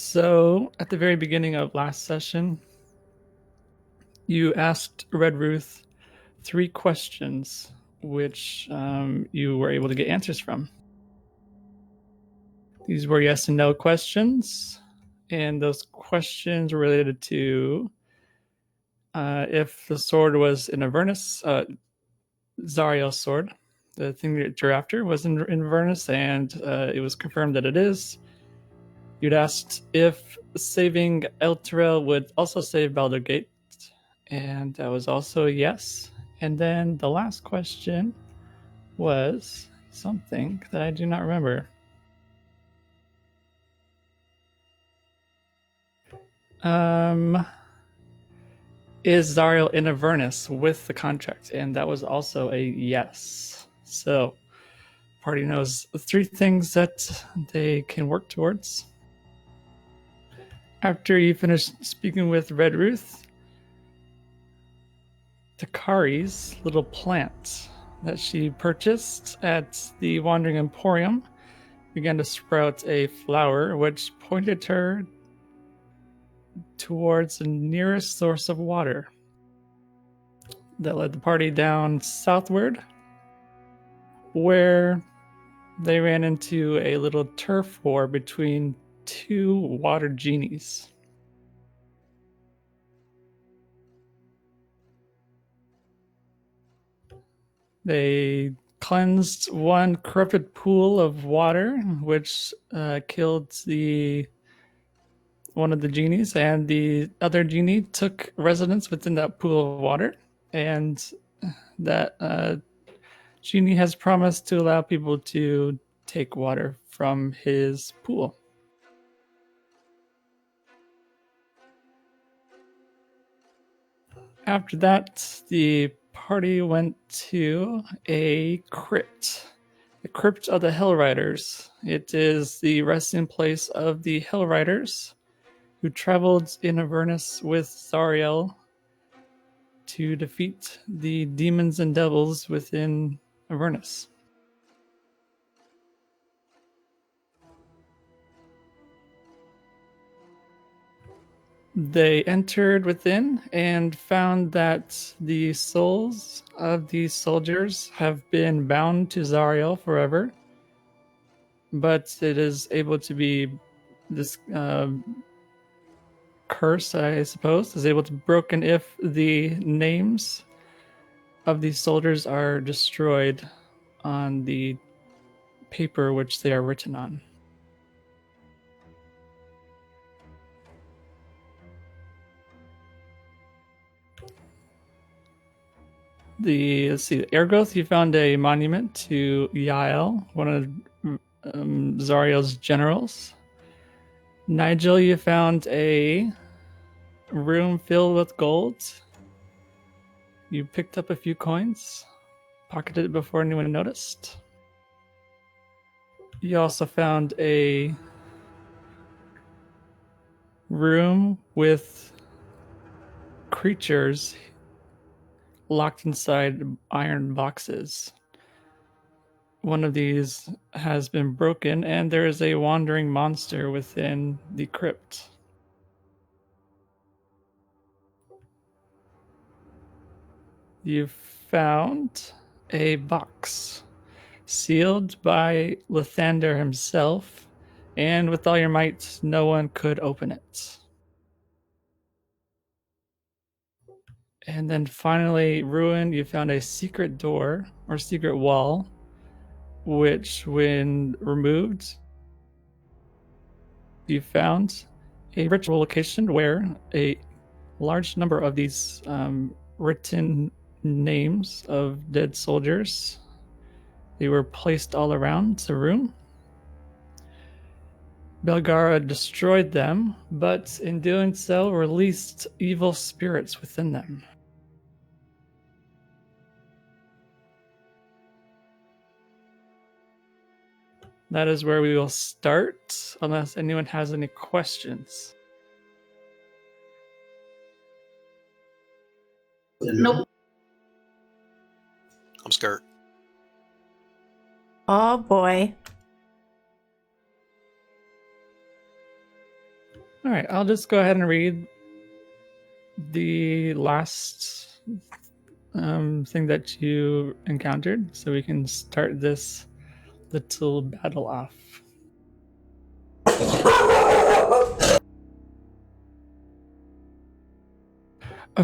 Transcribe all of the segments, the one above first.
So, at the very beginning of last session, you asked Red Ruth 3 questions, which you were able to get answers from. These were yes and no questions, and those questions were related to if the sword was in Avernus, Zarya's sword, the thing that you're after, was in Avernus, and it was confirmed that it is. You'd asked if saving Elturel would also save Baldur's Gate, and that was also a yes. And then the last question was something that I do not remember. Is Zariel in Avernus with the contract? And that was also a yes. So, party knows 3 things that they can work towards. After you finish speaking with Red Ruth, Takari's little plant that she purchased at the Wandering Emporium began to sprout a flower, which pointed her towards the nearest source of water. That led the party down southward, where they ran into a little turf war between 2 water genies. They cleansed one corrupted pool of water, which killed one of the genies, and the other genie took residence within that pool of water, and that genie has promised to allow people to take water from his pool. After that, the party went to a crypt. The Crypt of the Hell Riders. It is the resting place of the Hell Riders who traveled in Avernus with Zariel to defeat the demons and devils within Avernus. They entered within and found that the souls of these soldiers have been bound to Zariel forever, but it is able to be this curse, I suppose, is able to be broken if the names of these soldiers are destroyed on the paper which they are written on. Let's see, Ergoth, you found a monument to Yael, one of Zariel's generals. Nigel, you found a room filled with gold. You picked up a few coins, pocketed it before anyone noticed. You also found a room with creatures locked inside iron boxes. One of these has been broken, and there is a wandering monster within the crypt. You found a box sealed by Lathander himself, and with all your might, no one could open it. And then finally, Ruin, you found a secret door or secret wall, which, when removed, you found a ritual location where a large number of these written names of dead soldiers, they were placed all around the room. Belgara destroyed them, but in doing so released evil spirits within them. That is where we will start, unless anyone has any questions. Nope. I'm scared. Oh boy. All right, I'll just go ahead and read the last thing that you encountered so we can start this little battle off.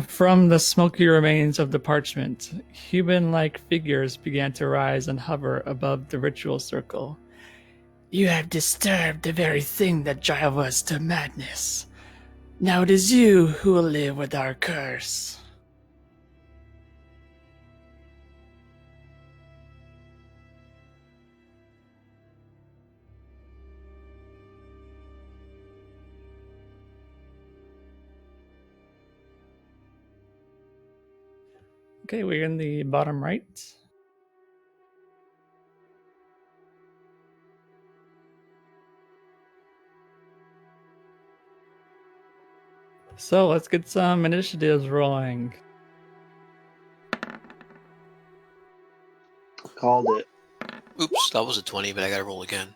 From the smoky remains of the parchment, human-like figures began to rise and hover above the ritual circle. You have disturbed the very thing that drive us to madness. Now it is you who will live with our curse. Okay, we're in the bottom right. So let's get some initiatives rolling. Called it. Oops, that was a 20, but I gotta roll again.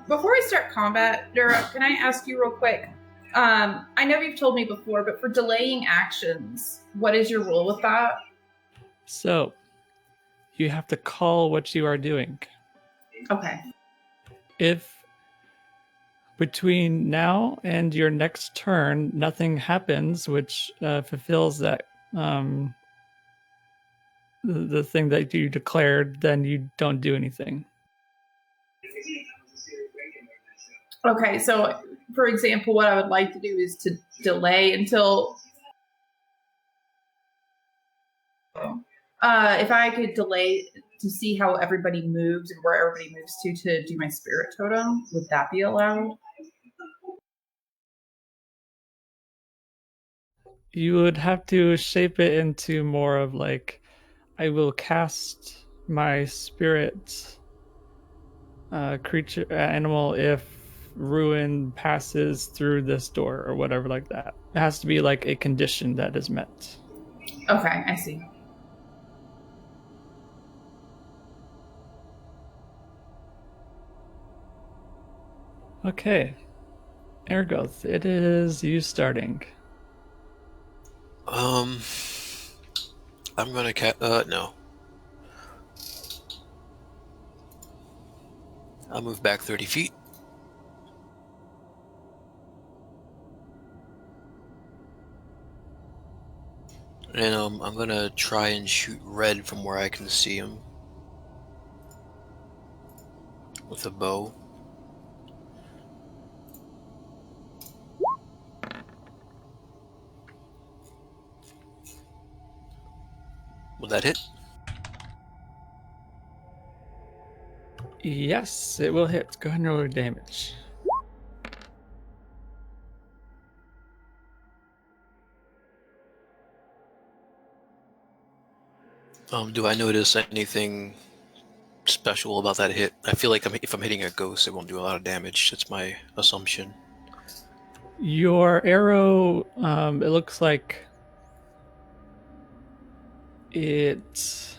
Before we start combat, Dura, can I ask you real quick? I know you've told me before, but for delaying actions, what is your rule with that? So you have to call what you are doing. Okay. If between now and your next turn nothing happens which fulfills that the thing that you declared, then you don't do anything. Okay, so for example, what I would like to do is to delay until if I could delay to see how everybody moves and where everybody moves to do my spirit totem, would that be allowed? You would have to shape it into more of like, I will cast my spirit creature animal if ruin passes through this door or whatever like that. It has to be like a condition that is met. Okay, I see. Okay, Ergoth, it is you starting. I'm gonna no. I'll move back 30 feet. And I'm gonna try and shoot red from where I can see him. With a bow. Will that hit? Yes, it will hit. Go ahead and roll your damage. Do I notice anything special about that hit? I feel like if I'm hitting a ghost, it won't do a lot of damage. That's my assumption. Your arrow, it looks like it.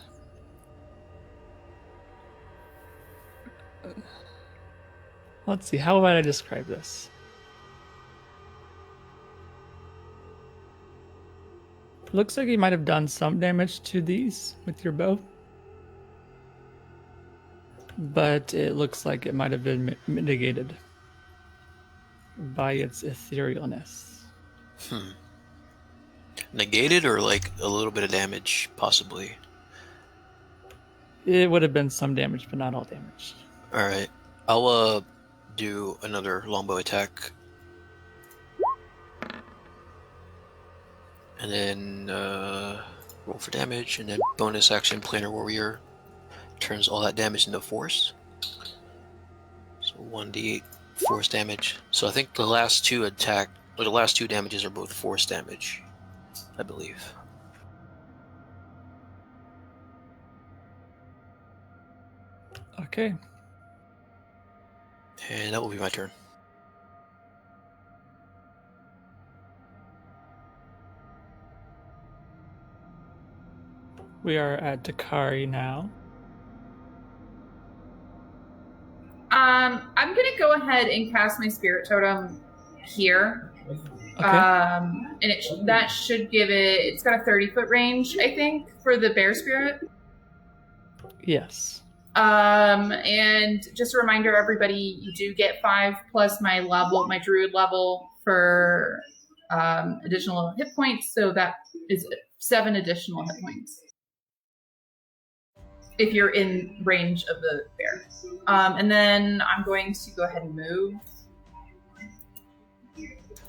Let's see, how would I describe this? It looks like you might have done some damage to these with your bow, but it looks like it might have been mitigated by its etherealness. Negated or like a little bit of damage, possibly? It would have been some damage, but not all damage. Alright. I'll do another longbow attack. And then roll for damage, and then bonus action Planar Warrior turns all that damage into force. So 1d8 force damage. So I think the last two damages are both force damage, I believe. Okay. And that will be my turn. We are at Dakari now. I'm gonna go ahead and cast my spirit totem here. Okay. And that should give it. It's got a 30-foot range, I think, for the bear spirit. Yes. And just a reminder, everybody, you do get 5 plus my level, my druid level for additional hit points. So that is 7 additional hit points if you're in range of the bear. And then I'm going to go ahead and move.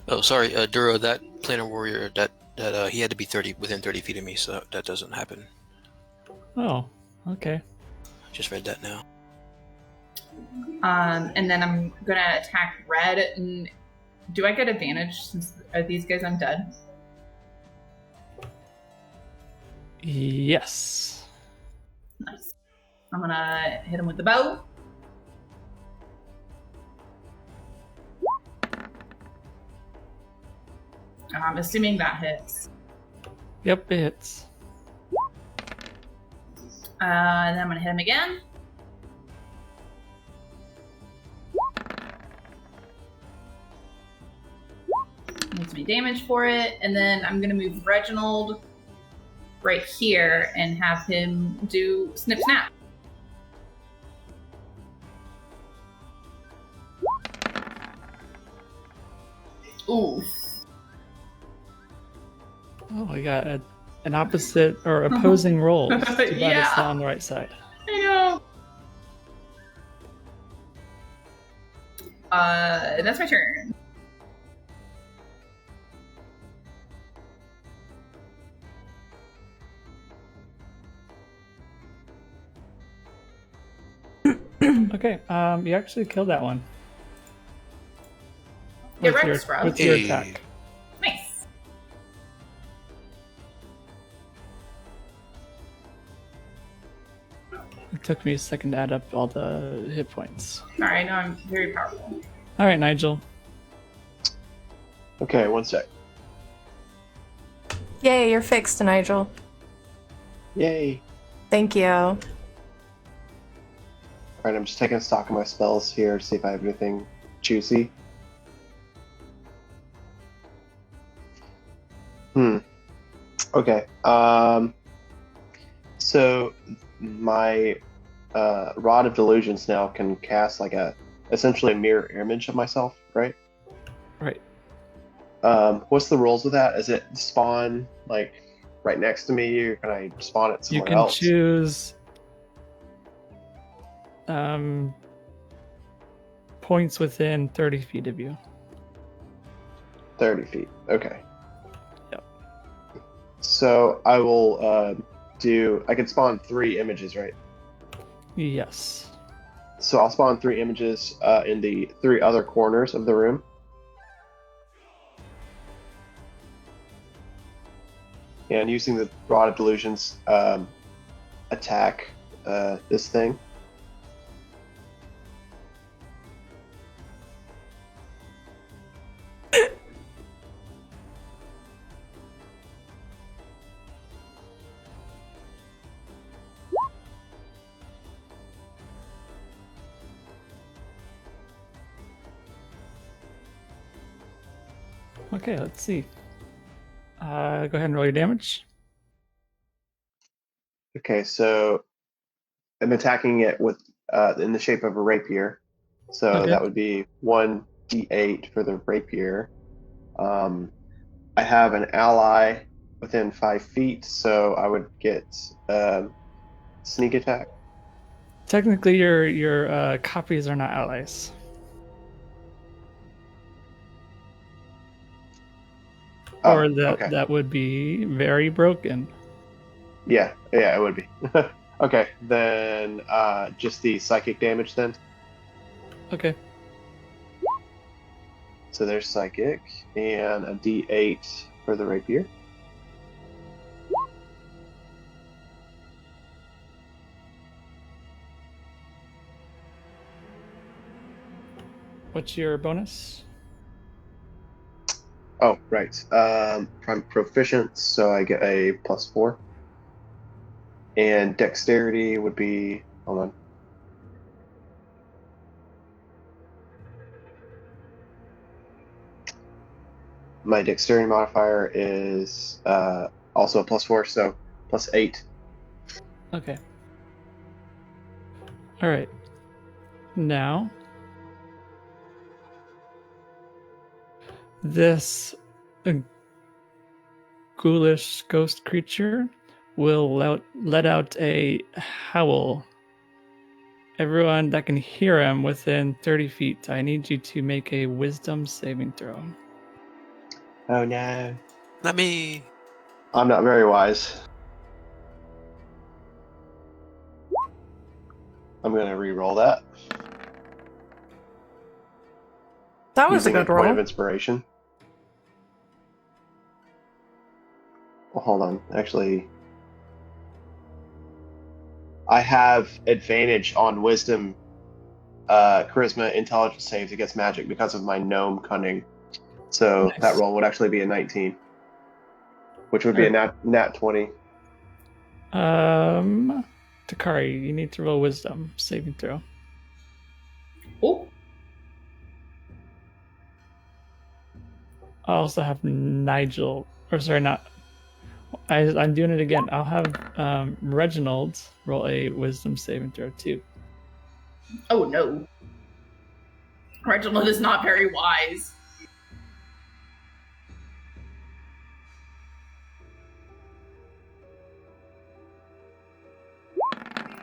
Oh, sorry, Duro, that planar warrior, that he had to be within 30 feet of me, so that doesn't happen. Oh, okay. Just read that now. And then I'm gonna attack red. And do I get advantage since are these guys undead? Yes. Nice. I'm gonna hit him with the bow. I'm assuming that hits. Yep, it hits. And then I'm gonna hit him again. Needs me damage for it. And then I'm gonna move Reginald right here and have him do snip snap. Ooh. Oh, we got an opposite or opposing rolls. Too bad Yeah. it's not on the right side. I know. That's my turn. Okay, you actually killed that one. Get With wrecked, Scrub. with your Hey. attack. Nice. It took me a second to add up all the hit points. Sorry, I know I'm very powerful. All right, Nigel. Okay, one sec. Yay, you're fixed, Nigel. Yay. Thank you. Alright, I'm just taking stock of my spells here to see if I have anything juicy. Okay. So my Rod of Delusions now can cast like essentially a mirror image of myself, right? Right. What's the rules with that? Is it spawn like right next to me, or can I spawn it You somewhere can else? choose points within 30 feet of you. 30 feet. Okay. Yep. So I will I can spawn 3 images, right? Yes. So I'll spawn 3 images in the 3 other corners of the room. And using the Rod of Delusions, attack this thing. Okay, let's see. Go ahead and roll your damage. Okay, so I'm attacking it with in the shape of a rapier. So Okay. that would be 1d8 for the rapier. I have an ally within 5 feet, so I would get sneak attack. Technically, your copies are not allies. Or okay. that would be very broken. Yeah, it would be. Okay, then just the psychic damage then. Okay. So there's psychic and a d8 for the rapier. What's your bonus? Oh, right. I'm proficient, so I get a +4. And dexterity would be, hold on. My dexterity modifier is also a +4, so +8. Okay. All right. Now, this ghoulish ghost creature will let out a howl. Everyone that can hear him within 30 feet, I need you to make a wisdom saving throw. Oh no. Not me. I'm not very wise. I'm going to re-roll that. That was a Using good point of roll. inspiration. Well, hold on. Actually, I have advantage on wisdom, charisma, intelligence saves against magic because of my gnome cunning. So Nice. that roll would actually be a 19, which would be a nat 20. Takari, you need to roll wisdom saving throw. Oh, I also have Nigel, or sorry, not. I'm doing it again. I'll have Reginald roll a wisdom saving throw too. oh no. Reginald is not very wise.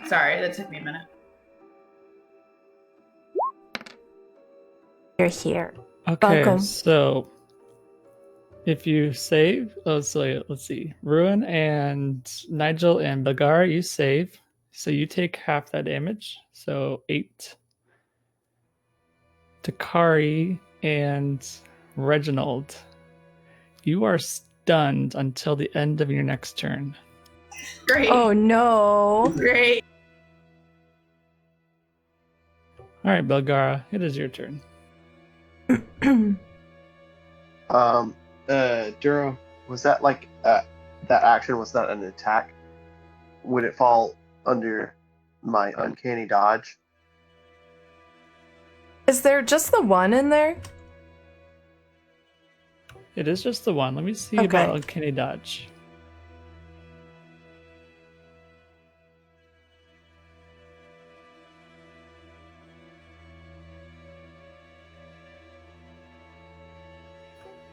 Sorry, that took me a minute. You're here. Okay, Welcome. so if you save, let's see, Ruin and Nigel and Bagar, you save, so you take half that damage, so 8. Takari and Reginald, you are stunned until the end of your next turn. Great. Oh no. Great. All right, Belgara, it is your turn. Duro, was that like that action? Was that an attack? Would it fall under my uncanny dodge? Is there just the one in there? It is just the one. Let me see Okay. about Uncanny Dodge.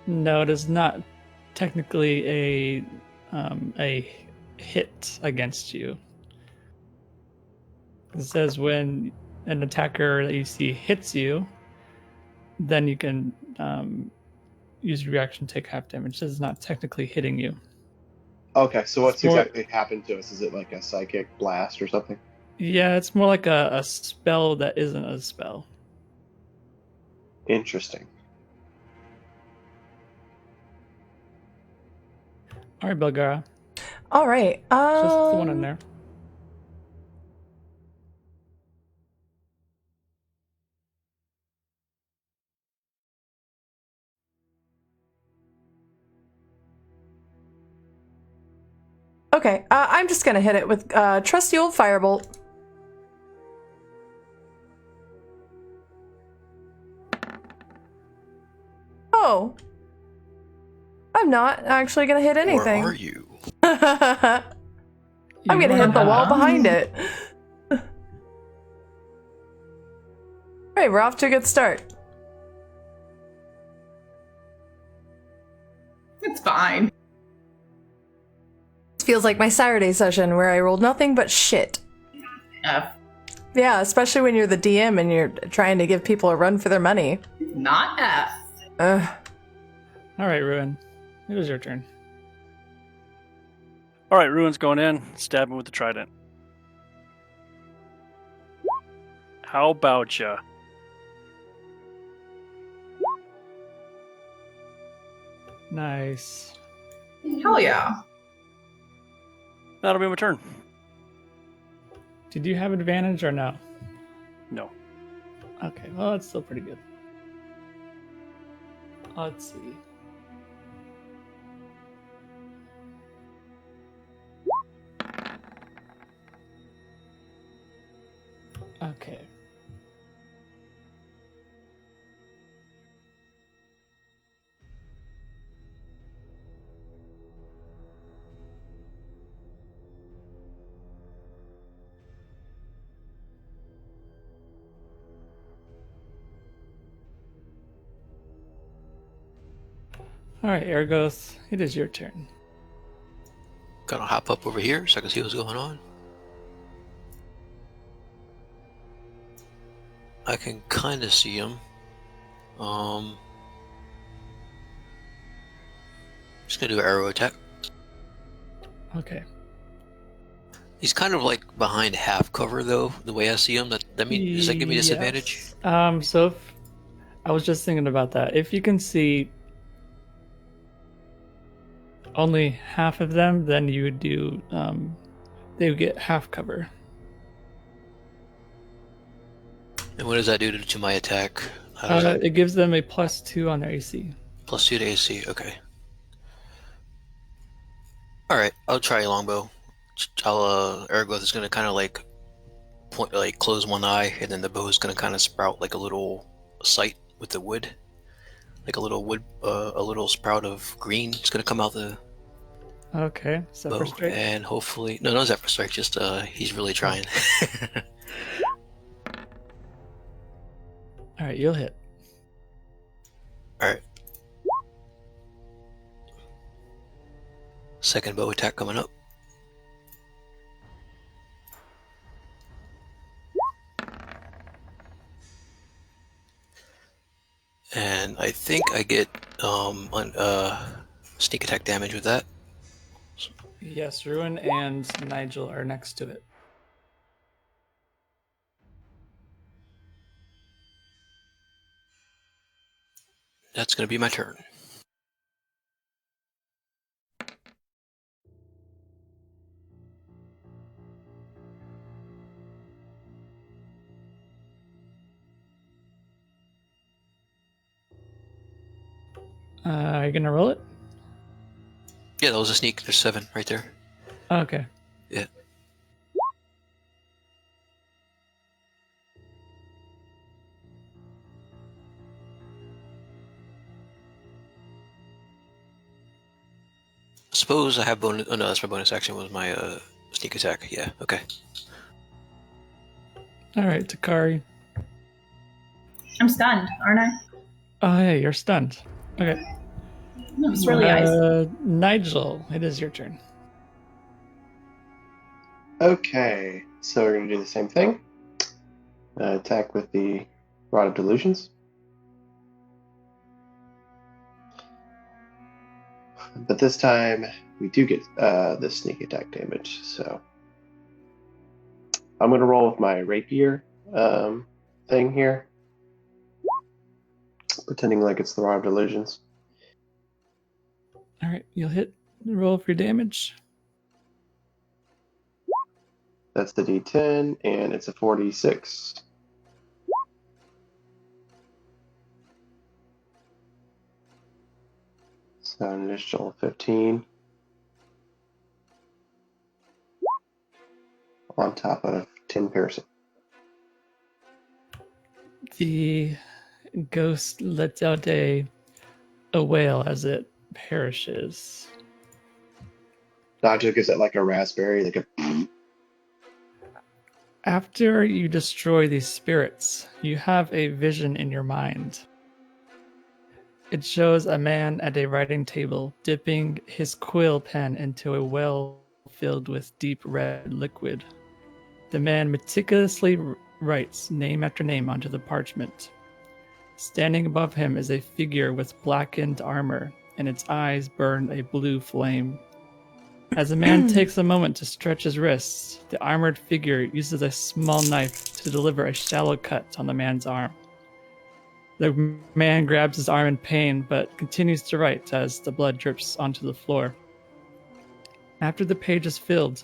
No, it is not technically a hit against you. It says when an attacker that you see hits you, then you can use your reaction to take half damage. This is not technically hitting you. Okay, so what's It's more- exactly happened to us? Is it like a psychic blast or something? Yeah, it's more like a spell that isn't a spell. Interesting. All right, Belgara. All right. Just the one in there. Okay. I'm just gonna hit it with trusty old firebolt. Oh. I'm not actually gonna hit anything. Or are you? I'm gonna You hit are the wall not. behind it. Alright, we're off to a good start. It's fine. This feels like my Saturday session where I rolled nothing but shit. F. Yeah, especially when you're the DM and you're trying to give people a run for their money. Not F. Ugh. All right, Ruin. It was your turn. All right, Ruin's going in. Stab him with the trident. How about ya? Nice. Hell yeah. That'll be my turn. Did you have advantage or no? No. Okay, well, that's still pretty good. Let's see. Okay. All right, Ergos, it is your turn. Gonna hop up over here so I can see what's going on. I can kind of see him. Just gonna do an arrow attack. Okay. He's kind of like behind half cover though, the way I see him. Does that give me disadvantage? Yes. So if, I was just thinking about that. If you can see only half of them, then you would do they would get half cover. And what does that do to my attack? How does that... It gives them a +2 on their AC. +2 to AC, okay. Alright, I'll try a longbow. Ergoth is gonna kind of like point, like close one eye, and then the bow is gonna kind of sprout like a little sight with the wood. Like a little wood, a little sprout of green. It's gonna come out the Okay, Zephyr bow, Strike. and hopefully, no Zephyr Strike. Just he's really trying. All right, you'll hit. All right. Second bow attack coming up. And I think I get sneak attack damage with that. Yes, Ruin and Nigel are next to it. That's going to be my turn. Are you gonna roll it? Yeah, that was a sneak. There's 7 right there. Okay. Yeah. Suppose I have bonus. Oh no, that's my bonus action. Was my sneak attack? Yeah. Okay. All right, Takari. I'm stunned, aren't I? Oh yeah, you're stunned. Okay. I'm just really ice. Nigel, it is your turn. Okay, so we're going to do the same thing. Attack with the Rod of Delusions. But this time, we do get the sneak attack damage, so... I'm going to roll with my rapier thing here. Pretending like it's the Rod of Delusions. All right, you'll hit. Roll for your damage. That's the D10, and it's a 46. So an additional 15 on top of 10 piercing. The ghost lets out a wail as it perishes. Nacho gives it like a raspberry, like a... After you destroy these spirits, you have a vision in your mind. It shows a man at a writing table dipping his quill pen into a well filled with deep red liquid. The man meticulously writes name after name onto the parchment. Standing above him is a figure with blackened armor, and its eyes burn a blue flame. As the man takes a moment to stretch his wrists, the armored figure uses a small knife to deliver a shallow cut on the man's arm. The man grabs his arm in pain, but continues to write as the blood drips onto the floor. After the page is filled,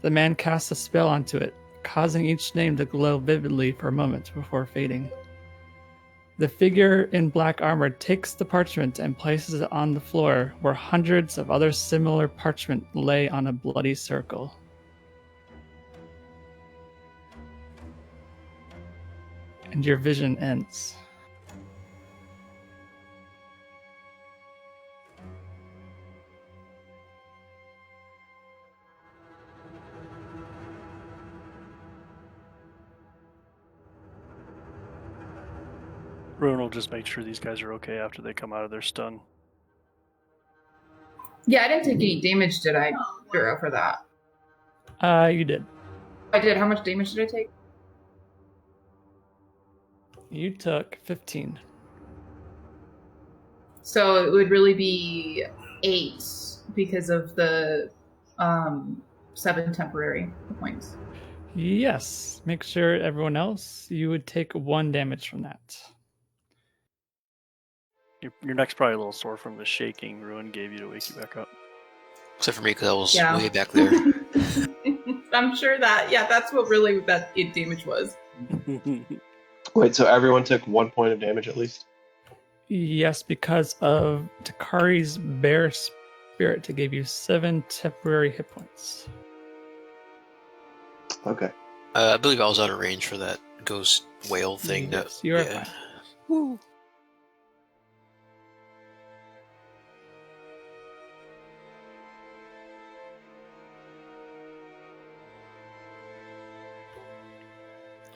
the man casts a spell onto it, causing each name to glow vividly for a moment before fading. The figure in black armor takes the parchment and places it on the floor where hundreds of other similar parchment lay on a bloody circle. And your vision ends. Ruin will just make sure these guys are okay after they come out of their stun. Yeah, I didn't take any damage, did I, Duro, for that? You did. I did. How much damage did I take? You took 15. So it would really be 8 because of the 7 temporary points. Yes. Make sure everyone else, you would take 1 damage from that. Your neck's probably a little sore from the shaking Ruin gave you to wake you back up. Except for me, because I was Yeah. way back there. I'm sure that's what really that 8 damage was. Wait, so everyone took 1 point of damage at least? Yes, because of Takari's bear spirit to give you 7 temporary hit points. Okay. I believe I was out of range for that ghost whale thing. Yes, you are yeah. fine. Woo.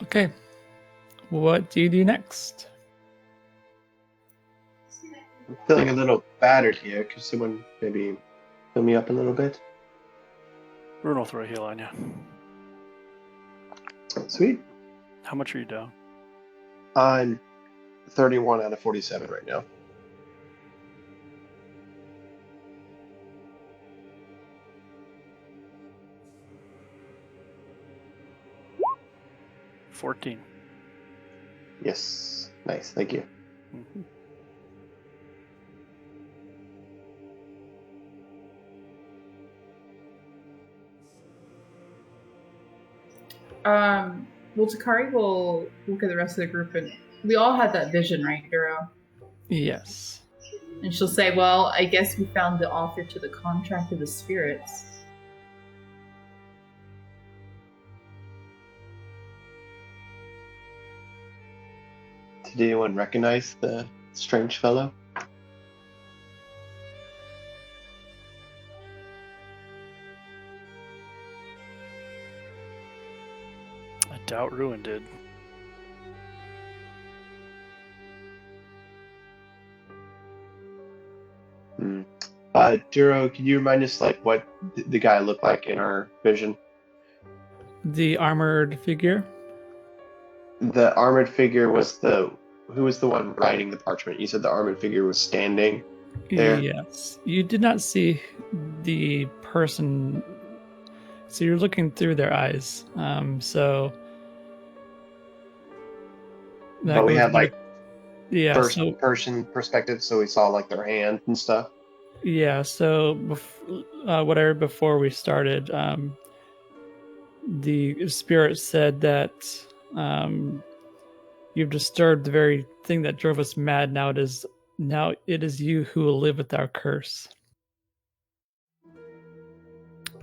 Okay. What do you do next? I'm feeling a little battered here. Could someone maybe fill me up a little bit? Ruin will throw a heal on you. Sweet. How much are you down? I'm 31 out of 47 right now. $14. Yes. Nice. Thank you. Mm-hmm. Well, Takari will look at the rest of the group, and we all had that vision, right, Duro? Yes. And she'll say, well, I guess we found the author to the contract of the spirits. Did anyone recognize the strange fellow? I doubt Ruin did. Duro, can you remind us like what the guy looked like in our vision? The armored figure? The armored figure was who was the one writing the parchment? You said the armored figure was standing there? Yes. You did not see the person, so you're looking through their eyes. So that But we goes had like back- yeah, first so person perspective, so we saw like their hand and stuff. yeah, so whatever before we started, the spirit said that you've disturbed the very thing that drove us mad. Now it is you who will live with our curse.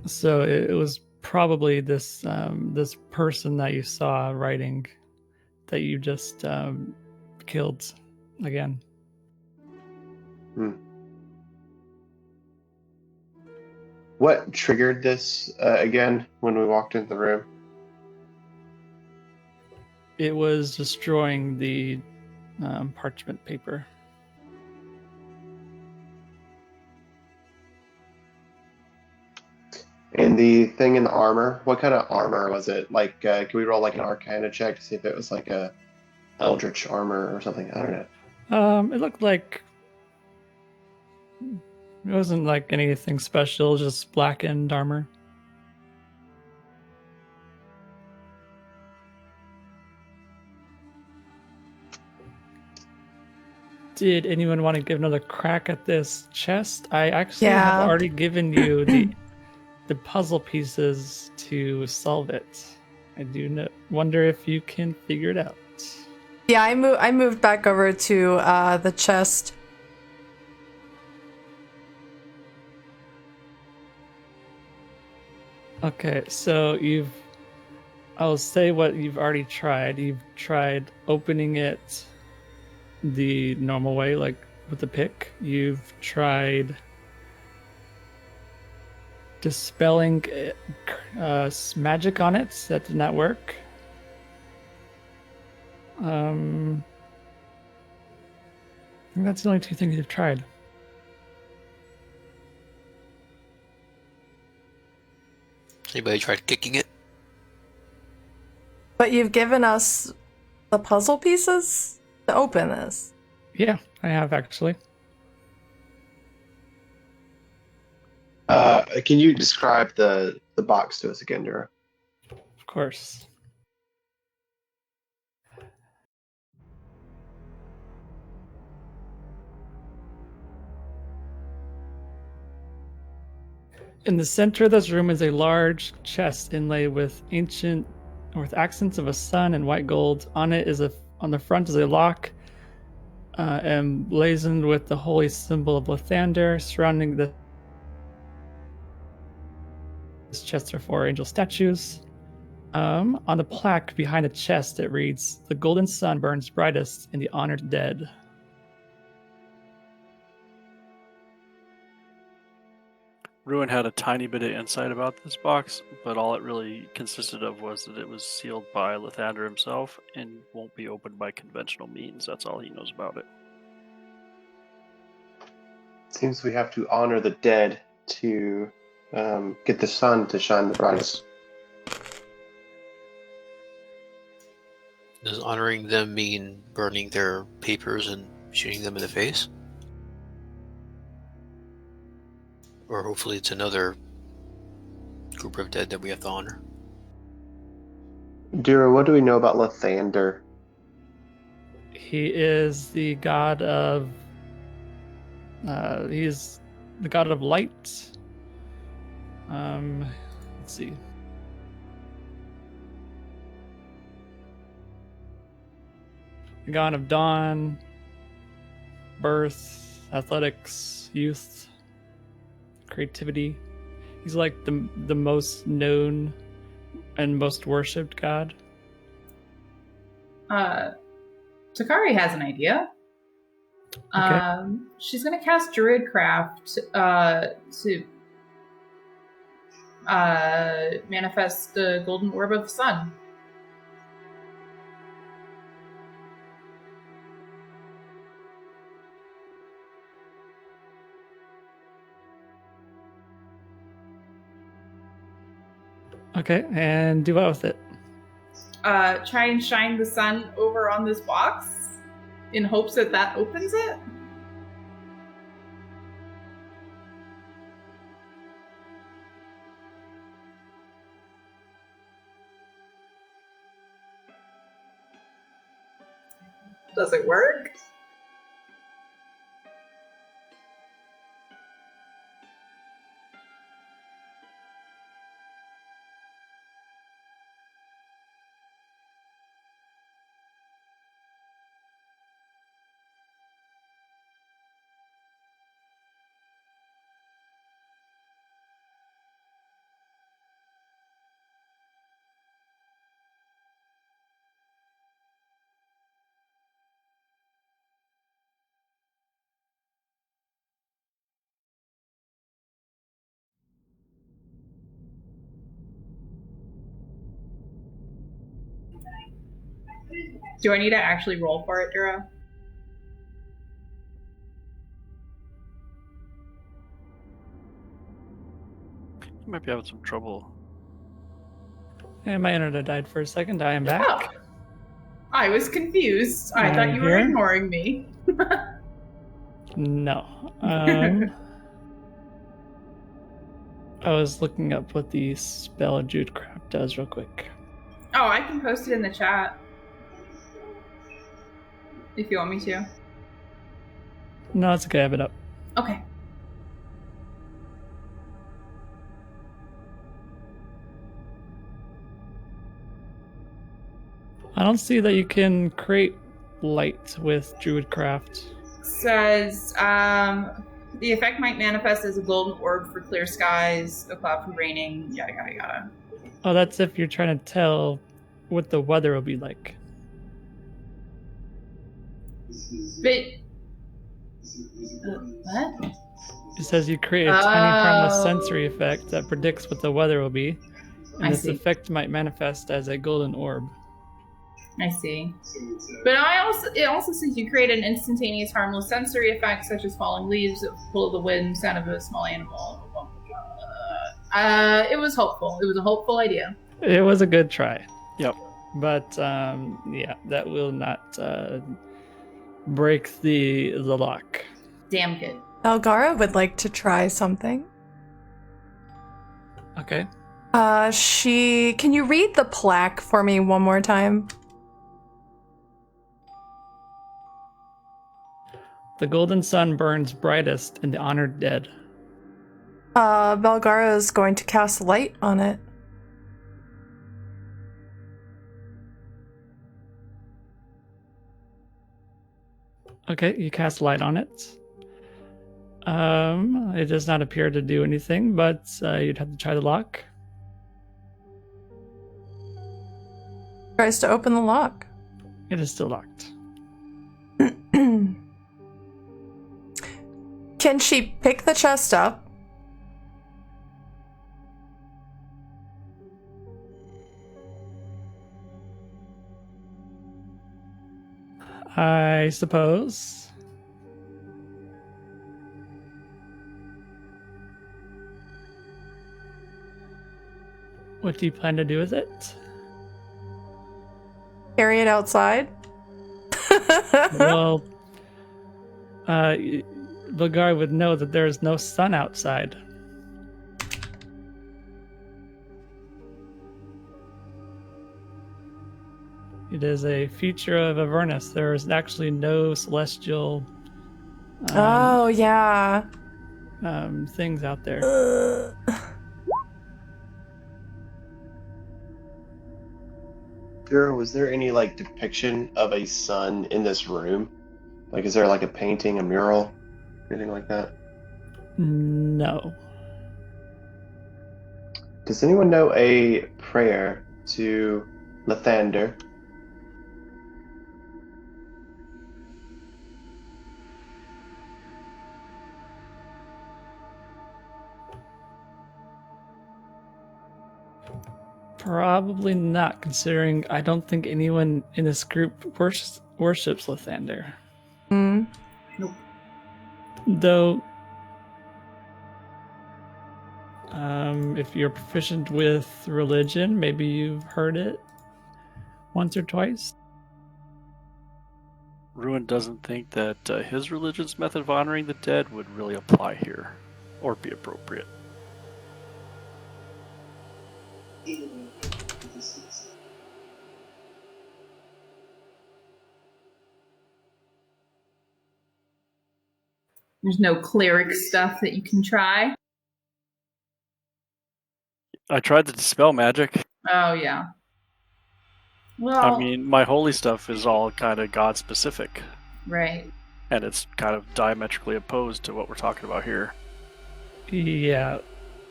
So it was probably this person that you saw writing that you just killed again. What triggered this again when we walked into the room? It was destroying the parchment paper. And the thing in the armor, what kind of armor was it? Like, can we roll like an Arcana check to see if it was like a Eldritch armor or something? I don't know. It looked like it wasn't like anything special, just blackened armor. Did anyone want to give another crack at this chest? I actually have Yeah. already given you the puzzle pieces to solve it. I do wonder if you can figure it out. Yeah, I moved back over to the chest. Okay, so you've I'll say what you've already tried. You've tried opening it the normal way, like with the pick. You've tried dispelling magic on it. That did not work. I think that's the only two things you've tried. Anybody tried kicking it? But you've given us the puzzle pieces to open this. Yeah, I have actually. Can you describe the box to us again, Dura? Of course. In the center of this room is a large chest inlaid with accents of a sun and white gold. On the front is a lock, emblazoned with the holy symbol of Lathander. Surrounding this chest are 4 angel statues. On the plaque behind the chest, it reads, "The golden sun burns brightest in the honored dead." Ruin had a tiny bit of insight about this box, but all it really consisted of was that it was sealed by Lathander himself and won't be opened by conventional means. That's all he knows about it. Seems we have to honor the dead to get the sun to shine the brightest. Does honoring them mean burning their papers and shooting them in the face? Or hopefully it's another group of dead that we have to honor. Dura, what do we know about Lathander? He is the god of. He's the god of light. Let's see. The god of dawn, birth, athletics, youth, creativity. He's like the most known and most worshipped god. Takari has an idea. Okay. She's gonna cast Druidcraft to manifest the golden orb of the sun. Okay, and do what with it? Try and shine the sun over on this box in hopes that that opens it. Does it work? Do I need to actually roll for it, Dura? You might be having some trouble. And my internet died for a second. I am back. Oh. I was confused. I I'm thought you were here. ignoring me. No. I was looking up what the spell Druidcraft does real quick. Oh, I can post it in the chat. If you want me to. No, it's okay. I have it up. Okay. I don't see that you can create light with Druidcraft. Says, the effect might manifest as a golden orb for clear skies, a cloud for raining, yada yada yada. Oh, that's if you're trying to tell what the weather will be like. But what? It says you create a tiny harmless sensory effect that predicts what the weather will be, and I this see. effect might manifest as a golden orb. I see. But it also says you create an instantaneous harmless sensory effect such as falling leaves, pull of the wind, sound of a small animal. It was hopeful. It was a hopeful idea. It was a good try. Yep. But yeah, that will not break the lock. Damn good. Elgara would like to try something. Okay. Can you read the plaque for me one more time? The golden sun burns brightest in the honored dead. Belgara is going to cast light on it. Okay, you cast light on it. It does not appear to do anything, but you'd have to try the lock. Tries to open the lock. It is still locked. Can she pick the chest up? I suppose. What do you plan to do with it? Carry it outside? Well, Bulgar would know that there is no sun outside. It is a feature of Avernus. There is actually no celestial Oh, yeah. things out there. Jiro, was there any like depiction of a sun in this room? Like, is there like a painting, a mural, anything like that? No. Does anyone know a prayer to Lathander? Probably not, considering I don't think anyone in this group worships Lathander. Hmm. Though, if you're proficient with religion, maybe you've heard it once or twice. Ruin doesn't think that his religion's method of honoring the dead would really apply here, or be appropriate. There's no cleric stuff that you can try. I tried to dispel magic. Oh yeah. Well, I mean, my holy stuff is all kind of God-specific, right. and it's kind of diametrically opposed to what we're talking about here. Yeah,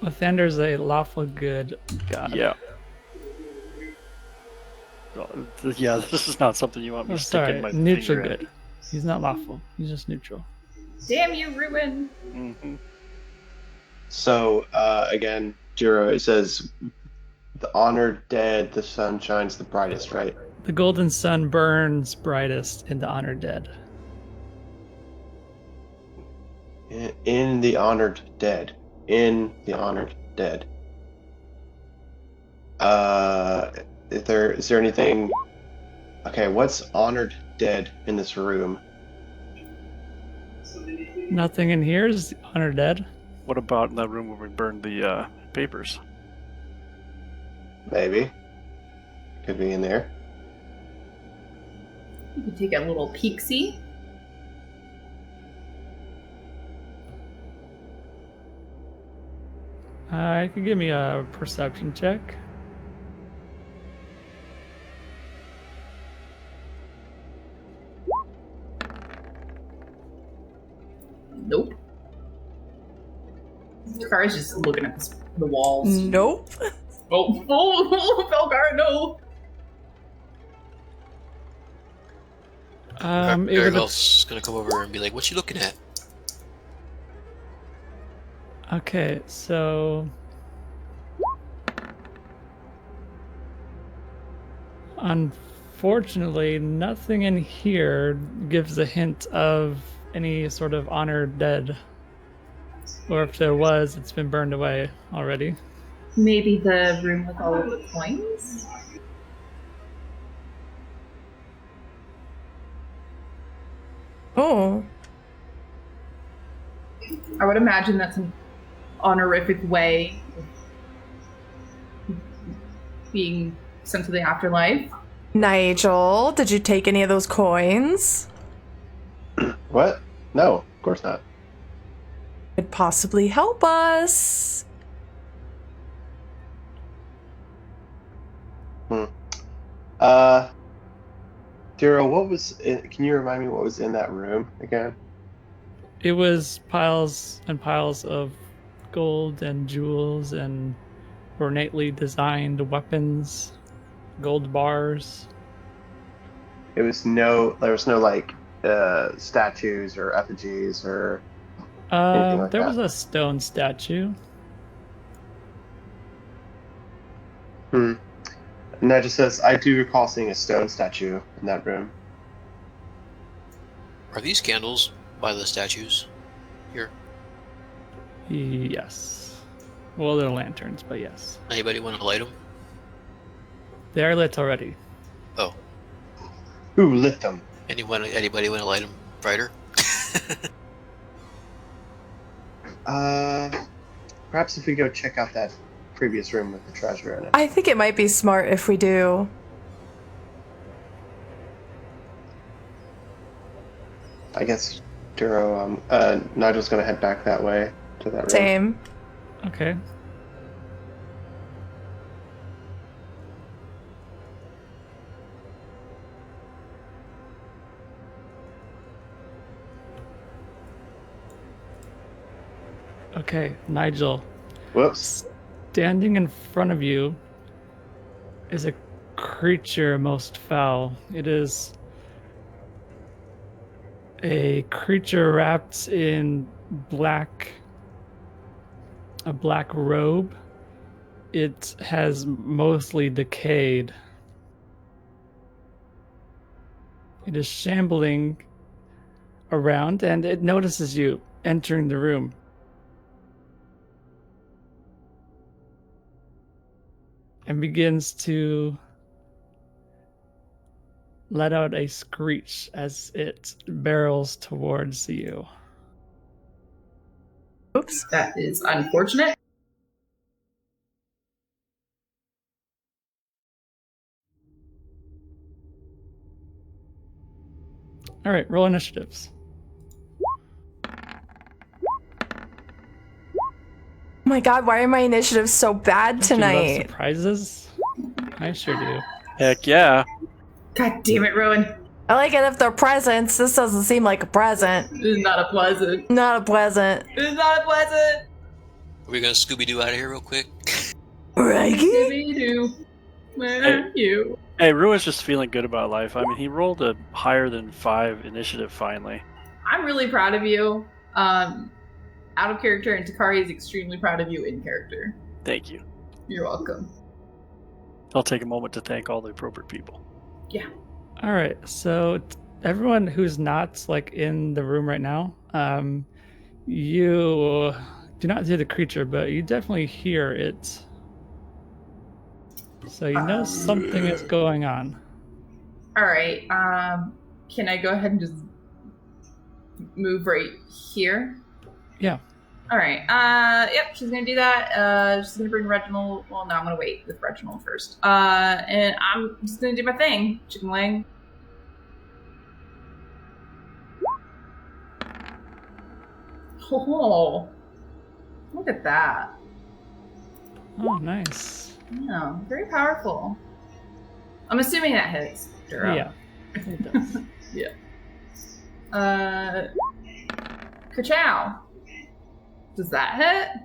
Lathander's a lawful good god. Yeah. Yeah, this is not something you want me Oh, to stick sorry, in my neutral finger in. good. He's not lawful. He's just neutral. Damn you, Ruin. Mm-hmm. So, again, Jiro, it says, the honored dead, the sun shines the brightest, right? The golden sun burns brightest in the honored dead. In the honored dead. In the honored dead. Is there anything... Okay, what's honored dead in this room? Nothing in here is honored dead. What about in that room where we burned the papers? Maybe. Could be in there. You can take a little peek-see. You could give me a perception check. Nope. Kara's just looking at the walls. Nope. Oh, Belgar, no. It would Gargoyle's gonna come over and be like, "What you looking at?" Okay, so unfortunately, nothing in here gives a hint of any sort of honored dead. Or if there was, it's been burned away already. Maybe the room with all of the coins? Oh. I would imagine that's an honorific way of being sent to the afterlife. Nigel, did you take any of those coins? What? No, of course not. Could possibly help us. Duro, can you remind me what was in that room again? It was piles and piles of gold and jewels and ornately designed weapons, gold bars. There was no like statues or effigies or anything like There that. was a stone statue. And that just says, I do recall seeing a stone statue in that room. Are these candles by the statues here? Yes. Well, they're lanterns, but yes. Anybody want to light them? They are lit already. Oh, Who lit them? anybody want to light them brighter? Perhaps if we go check out that previous room with the treasure in it. I think it might be smart if we do. I guess Duro, Nigel's gonna head back that way to that room. Same. Okay. Okay, Nigel. Whoops. Standing in front of you is a creature most foul. It is a creature wrapped in a black robe. It has mostly decayed. It is shambling around and it notices you entering the room. And begins to let out a screech as it barrels towards you. Oops, that is unfortunate. All right, roll initiatives. Oh my god, why are my initiatives so bad Don't you love tonight? surprises? I sure do. Heck yeah. God damn it, Rowan. I like it if they're presents. This doesn't seem like a present. This is not a pleasant. Not a present. This is not a pleasant. Are we gonna Scooby-Doo out of here real quick? Right? Scooby-Doo. Where are you? Hey, Ruin's just feeling good about life. I mean, he rolled a higher than 5 initiative finally. I'm really proud of you. Out of character, and Takari is extremely proud of you in character. Thank you. You're welcome. I'll take a moment to thank all the appropriate people. Yeah. All right, so everyone who's not like in the room right now, you do not hear the creature, but you definitely hear it. So you know something is going on. All right. Can I go ahead and just move right here? Yeah. All right. Yep. She's gonna do that. She's gonna bring Reginald. Well, no, I'm gonna wait with Reginald first. And I'm just gonna do my thing. Chicken wing. Oh, look at that. Oh, nice. Yeah, very powerful. I'm assuming that hits. Duro. Yeah, it does. Yeah. Ka-chow. Does that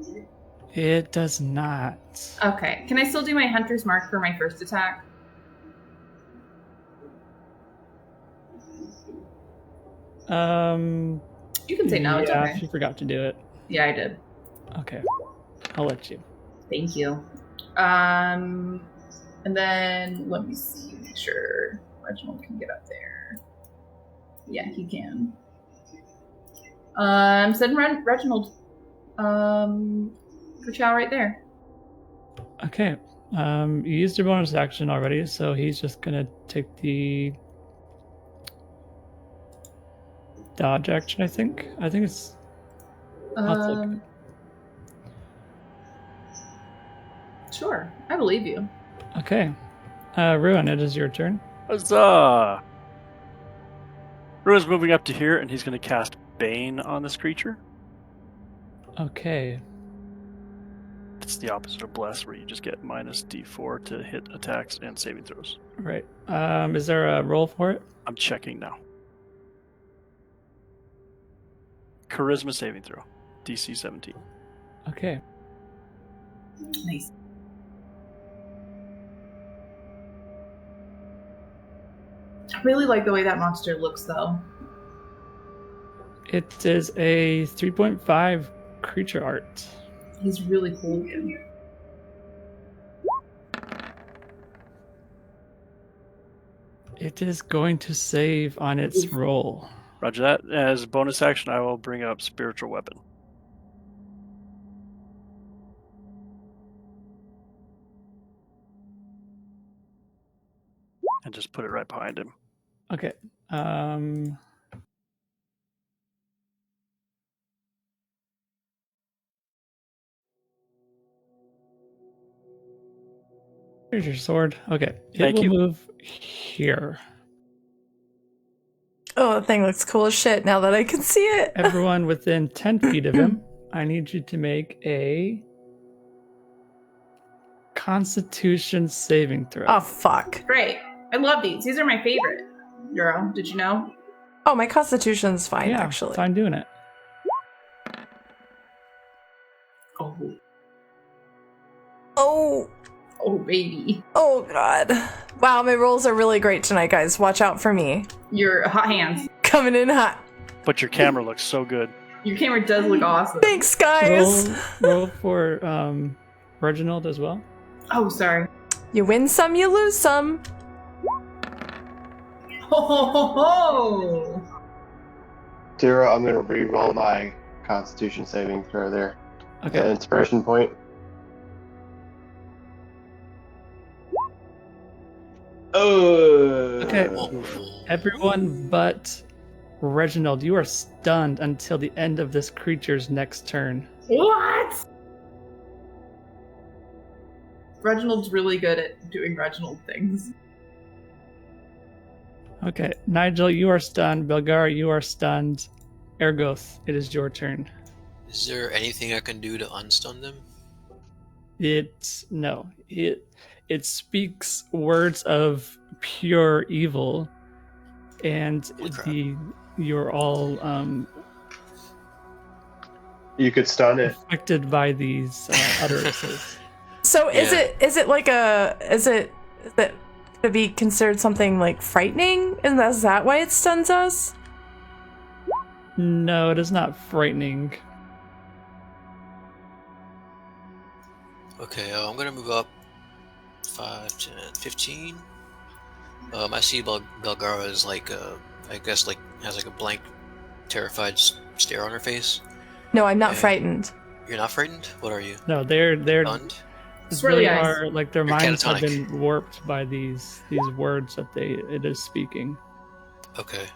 hit? It does not. Okay. Can I still do my Hunter's Mark for my first attack? You can say no. It's Yeah, okay. if you forgot to do it. Yeah, I did. Okay, I'll let you. Thank you. And then let me see, make sure Reginald can get up there. Yeah, he can. Send Reginald. For Chow right there. Okay. You used your bonus action already, so he's just gonna take the dodge action. I think it's. Sure, I believe you. Okay. Ruin, it is your turn. Huzzah! Ruin's moving up to here, and he's going to cast Bane on this creature. Okay. It's the opposite of Bless, where you just get minus D4 to hit attacks and saving throws. Right. Is there a roll for it? I'm checking now. Charisma saving throw, DC 17. Okay. Nice. I really like the way that monster looks, though. It is a 3.5 creature art. He's really cool looking. It is going to save on its roll. Roger that. As a bonus action, I will bring up Spiritual Weapon. And just put it right behind him. Okay. Here's your sword. Okay. Thank will you. move here. Oh, the thing looks cool as shit now that I can see it. Everyone within 10 feet of him, I need you to make a Constitution saving throw. Oh, fuck. Great. I love these. These are my favorite. Euro, did you know? Oh, my constitution's fine, yeah, actually. fine doing it. Oh. Oh. Oh, baby. Oh, God. Wow, my rolls are really great tonight, guys. Watch out for me. Your hot hands. Coming in hot. But your camera looks so good. Your camera does look awesome. Thanks, guys. Roll for Reginald as well. Oh, sorry. You win some, you lose some. Ho, ho, ho, ho. Zero, I'm going to re-roll my Constitution saving throw there. Okay. An inspiration point. Oh. Okay. Everyone but Reginald, you are stunned until the end of this creature's next turn. What? Reginald's really good at doing Reginald things. Okay. Nigel, you are stunned. Belgar, you are stunned. Ergoth, it is your turn. Is there anything I can do to unstun them? No. It speaks words of pure evil, and you're all You could stun it. affected by these utterances. So is it to be considered something like frightening? And is that why it stuns us? No, it is not frightening. Okay, I'm gonna move up 5, 10, 15. I see Belgara is like, I guess like has like a blank, terrified stare on her face. No, I'm not And frightened. You're not frightened? What are you? No, they're Stunned? Swirly they eyes. are like their You're minds have catatonic. been warped by these words that it is speaking. Okay.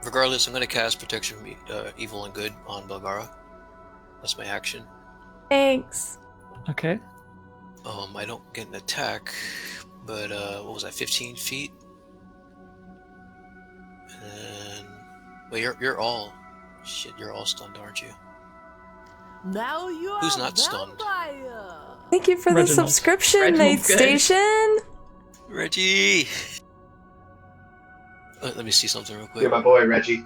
Regardless, I'm gonna cast Protection from Evil and Good on Belgara. That's my action. Thanks. Okay. I don't get an attack, but what was that? 15 feet. And well, you're all you're all stunned, aren't you? Now you are Who's not stunned? vampire. Thank you for the Reginald. subscription, Reginald's Night good. Station. Reggie. Let me see something real quick. You're my boy, Reggie.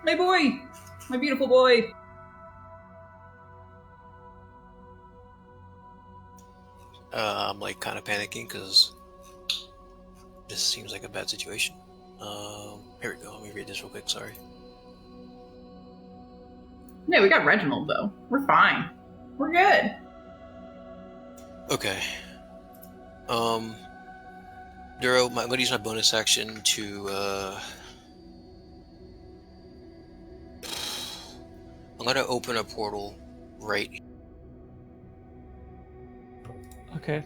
My boy! My beautiful boy! I'm like kind of panicking because This seems like a bad situation. Here we go. Let me read this real quick. Sorry. No, we got Reginald though. We're fine. We're good. Okay. Duro, I'm going to use my bonus action to, I'm going to open a portal right. Okay.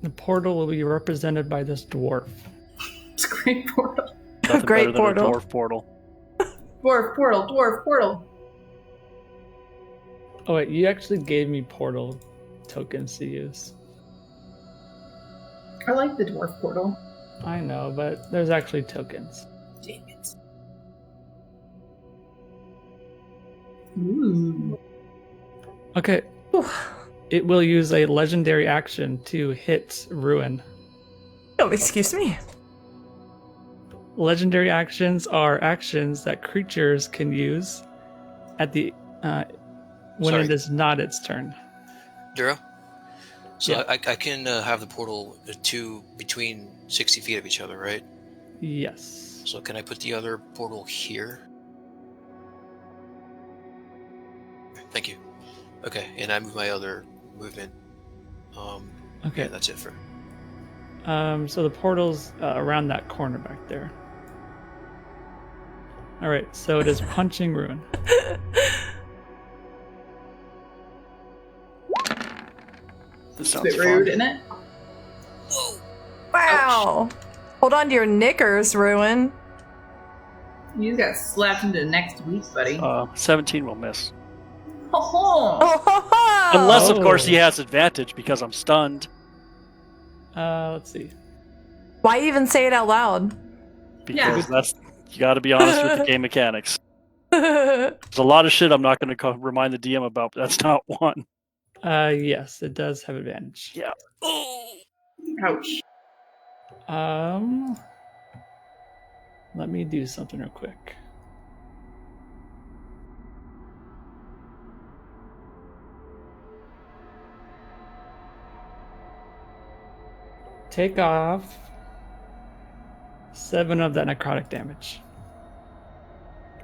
The portal will be represented by this dwarf. It's a great portal. Nothing Great better than portal. a dwarf portal. Dwarf portal. Oh wait, you actually gave me portal tokens to use. I like the dwarf portal. I know, but there's actually tokens. Dang it. Ooh. Okay. It will use a legendary action to hit Ruin. Oh, excuse me. Legendary actions are actions that creatures can use at the when Sorry. it is not its turn. Duro? So Yeah. I can have the portal two between 60 feet of each other, right? Yes. So can I put the other portal here? Thank you. Okay, and I move my other movement. Okay. Yeah, that's it for. So the portal's around that corner back there. All right. So it is punching Ruin. This It's a sounds bit fun. rude, isn't it? Wow. Hold on to your knickers, Ruin. You just got slapped into next week, buddy. 17 will miss. Oh, Oh, ho, ho. Unless, of course, Oh. he has advantage because I'm stunned. Let's see. Why even say it out loud? Because that's, you got to be honest with the game mechanics. There's a lot of shit I'm not going to remind the DM about, but that's not one. Yes, it does have advantage. Yeah. ouch. Let me do something real quick. Take off 7 of that necrotic damage.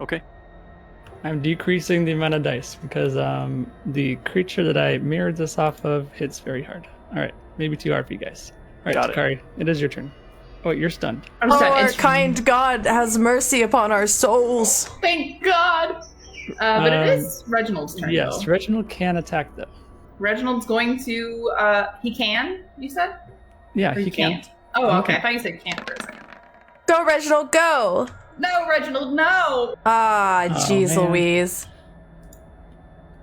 Okay. I'm decreasing the amount of dice because the creature that I mirrored this off of hits very hard. All right, maybe too hard for you guys. All right, Got it. Takari, it is your turn. Oh, you're stunned. I'm Oh, sorry. our It's- kind God has mercy upon our souls. Thank God. But it is Reginald's turn, Yes, though. Reginald can attack though. Reginald's going to, he can, you said? Yeah, Or he can. can't? Oh, He okay. can. I thought you said can't for a second. Go, Reginald, go. No, Reginald, no! Ah, Oh, jeez man. Louise.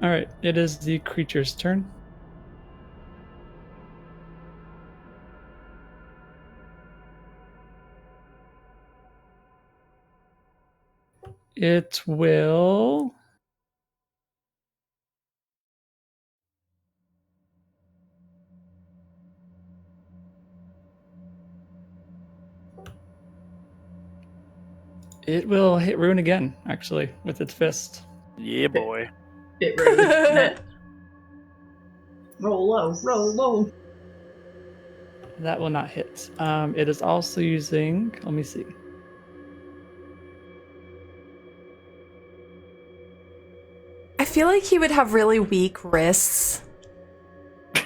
All right, it is the creature's turn. It will. It will hit Rune again, actually, with its fist. Yeah, boy. Bit rude, isn't it? Roll low. That will not hit. It is also using. Let me see. I feel like he would have really weak wrists Yeah,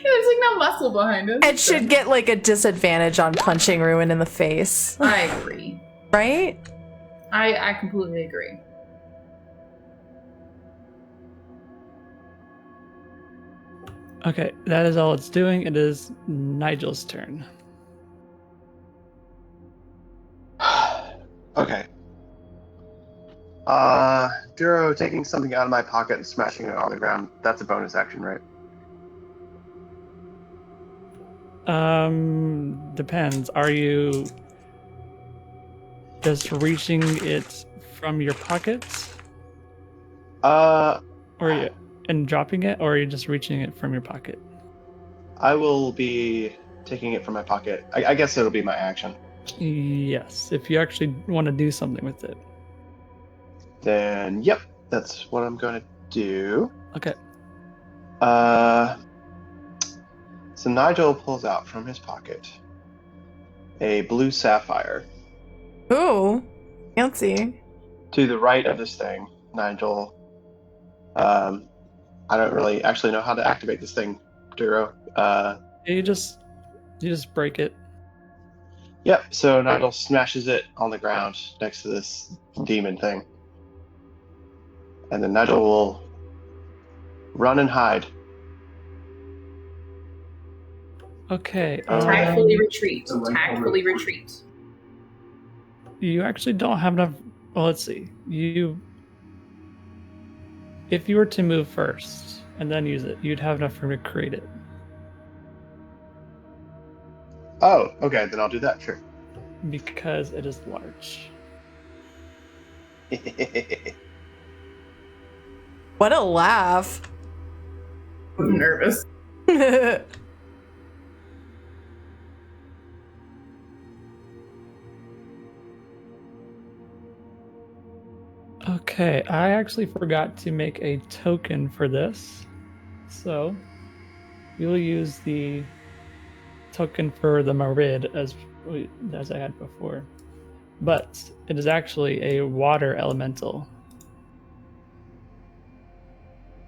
there's like no muscle behind it. and should get like a disadvantage on punching Ruin in the face. I agree. Right? I completely agree. Okay, that is all it's doing. It is Nigel's turn. Okay. Duro taking something out of my pocket and smashing it on the ground. That's a bonus action, right? Depends. Are you just reaching it from your pockets, or and dropping it, or are you just reaching it from your pocket? I will be taking it from my pocket. I guess it'll be my action. Yes, if you actually want to do something with it. Then, yep, that's what I'm going to do. Okay. So Nigel pulls out from his pocket a blue sapphire. Ooh, fancy. To the right of this thing, Nigel. I don't really actually know how to activate this thing, Duro. You just break it. Yep, so Nigel smashes it on the ground next to this demon thing. And then Nigel will run and hide. Okay. Tactfully retreat. Tactfully retreat. You actually don't have enough. Well, let's see. If you were to move first and then use it, you'd have enough room to create it. Oh, okay, then I'll do that, sure. Because it is large. What a laugh. I'm nervous. Okay, I actually forgot to make a token for this. So we will use the token for the Marid as I had before. But it is actually a water elemental.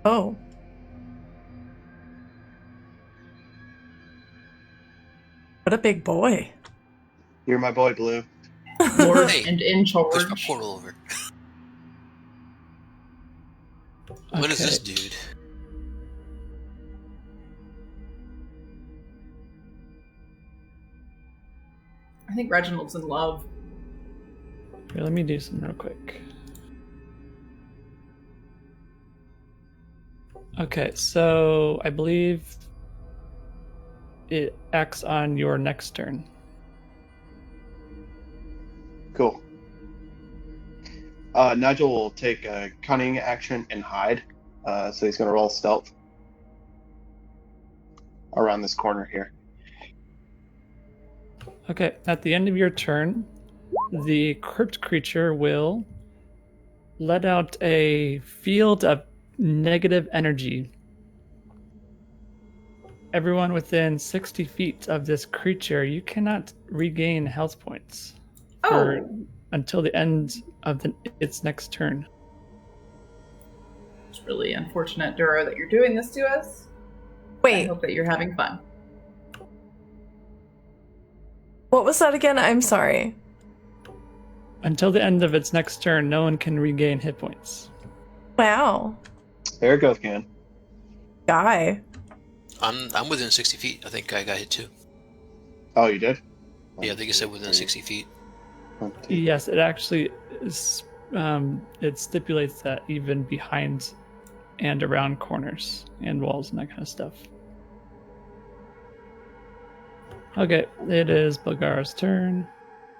Oh. What a big boy. You're my boy, Blue. Lord Hey, and in Push my charge. portal over. What is this dude? I think Reginald's in love. Here, let me do some real quick. Okay, so I believe it acts on your next turn. Cool. Nigel will take a cunning action and hide. So he's going to roll stealth around this corner here. Okay, at the end of your turn, the crypt creature will let out a field of negative energy. Everyone within 60 feet of this creature, you cannot regain health points until the end of its next turn. It's really unfortunate, Duro, that you're doing this to us. I Wait, hope that you're having fun. what was that again? I'm sorry. Until the end of its next turn, no one can regain hit points. Wow. There it goes, Can. Guy. I'm within 60 feet. I think I got hit too. Oh, you did? Yeah, I think it said within 60 feet. Yes, it actually is, it stipulates that even behind and around corners and walls and that kind of stuff. Okay, it is Bulgara's turn.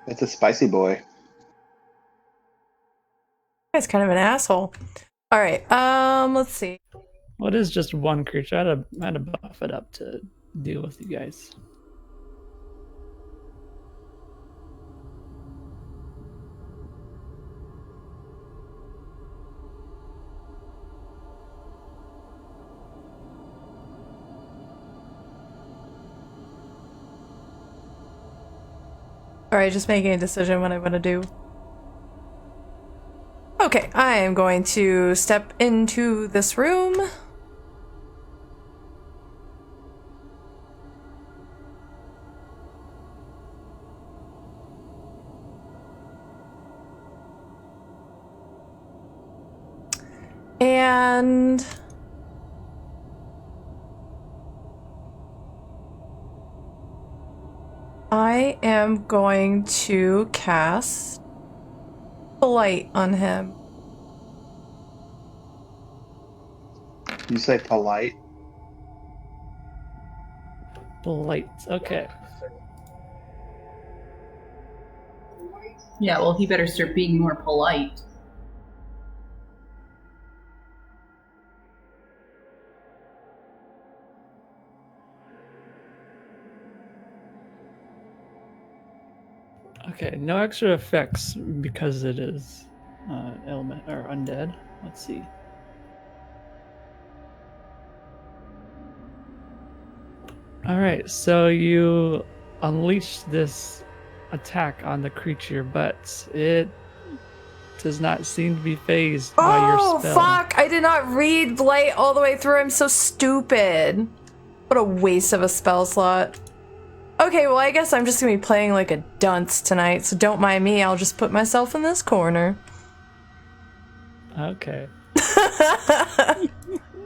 It's a spicy boy. Guy's kind of an asshole. All right. Let's see. Well, it is just one creature. I had to buff it up to deal with you guys. All right, just making a decision what I want to do. Okay, I am going to step into this room. And I am going to cast Polite on him. You say polite? Blight. Okay. Yeah, well, he better start being more polite. Okay, no extra effects because it is element or undead. Let's see. All right, so you unleash this attack on the creature, but it does not seem to be phased by your Oh, spell. fuck! I did not read Blight all the way through. I'm so stupid. What a waste of a spell slot. Okay, well, I guess I'm just gonna be playing like a dunce tonight, so don't mind me. I'll just put myself in this corner. Okay.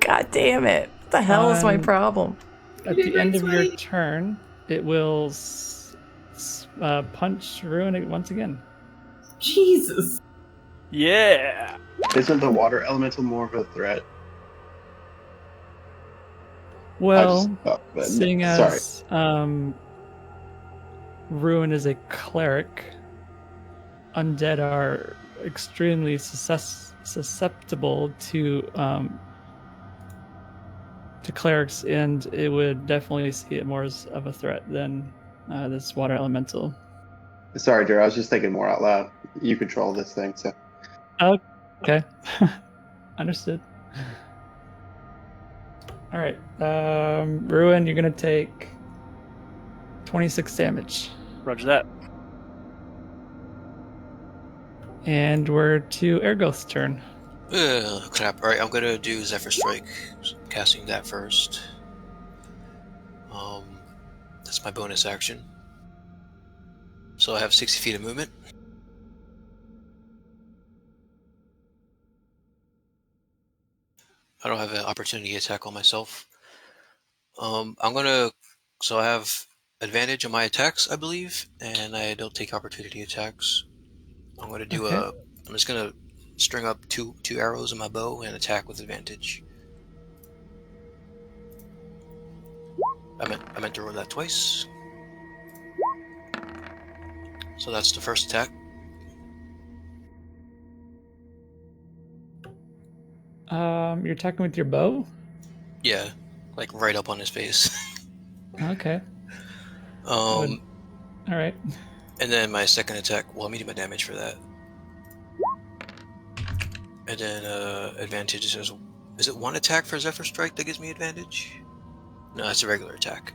God damn it. What the hell is my problem? At You the did end great, of your sweetie. turn, it will punch Ruin once again. Jesus. Yeah. Isn't the water elemental more of a threat? Well, but seeing no, sorry. as Ruin is a cleric, undead are extremely susceptible to clerics, and it would definitely see it more as of a threat than this water elemental. Sorry, Drew. I was just thinking more out loud. You control this thing, so. Okay. Understood. All right. Ruin, you're going to take 26 damage. Roger that. And we're to Ergoth's turn. Crap. Alright, I'm gonna do Zephyr Strike. Casting that first. That's my bonus action. So I have 60 feet of movement. I don't have an opportunity attack on myself. I'm gonna. So I have advantage on my attacks, I believe, and I don't take opportunity attacks. I'm gonna do Okay. I'm just gonna string up two arrows in my bow and attack with advantage. I meant to roll that twice. So that's the first attack. You're attacking with your bow? Yeah, like right up on his face. Okay. All right. And then my second attack. Well, let me do my damage for that. And then advantage is it one attack for Zephyr Strike that gives me advantage? No, it's a regular attack.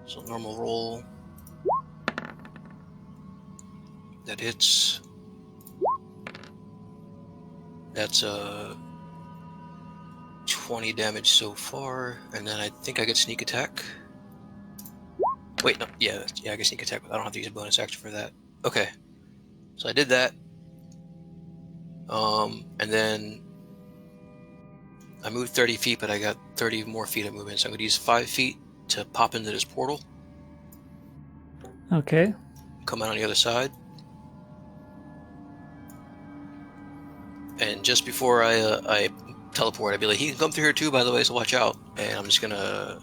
So normal roll. That hits. That's 20 damage so far, and then I think I get sneak attack. Wait, no, yeah, I get sneak attack. I don't have to use a bonus action for that. Okay, so I did that. And then I moved 30 feet, but I got 30 more feet of movement, so I'm gonna use 5 feet to pop into this portal. Okay. Come out on the other side. And just before I teleport, I'd be like, he can come through here too, by the way, so watch out. And I'm just gonna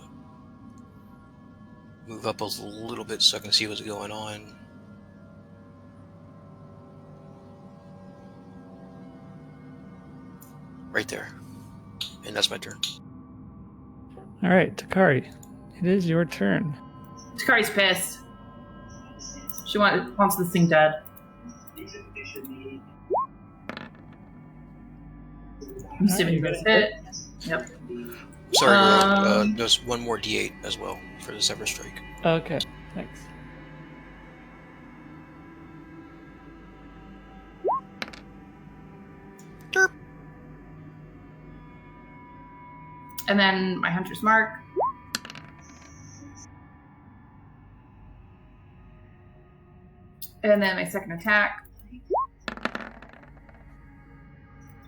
move up a little bit so I can see what's going on. Right there. And that's my turn. All right, Takari, it is your turn. Takari's pissed. She wants this thing dead. I'm assuming you're gonna hit. Yep. Sorry, there's one more D8 as well for the Zephyr Strike. Okay, thanks. Derp. And then my Hunter's Mark. And then my second attack.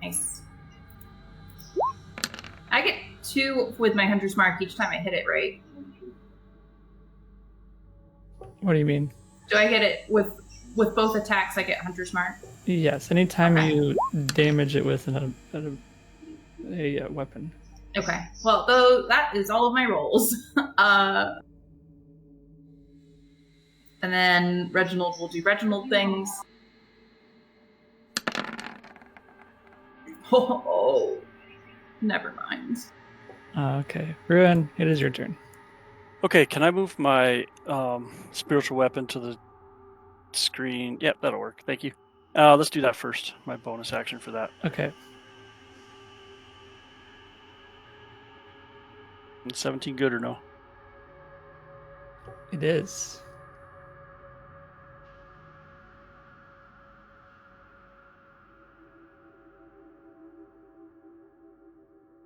Nice. I get 2 with my Hunter's Mark each time I hit it, right? What do you mean? Do I get it with both attacks? I get Hunter's Mark. Yes, anytime Okay. you damage it with a weapon. Okay. Well, though that is all of my rolls. And then Reginald will do Reginald things. Oh, never mind. Okay, Ruin, it is your turn. Okay, can I move my spiritual weapon to the screen? Yep, that'll work. Thank you. Let's do that first. My bonus action for that. Okay. 17 good or no? It is.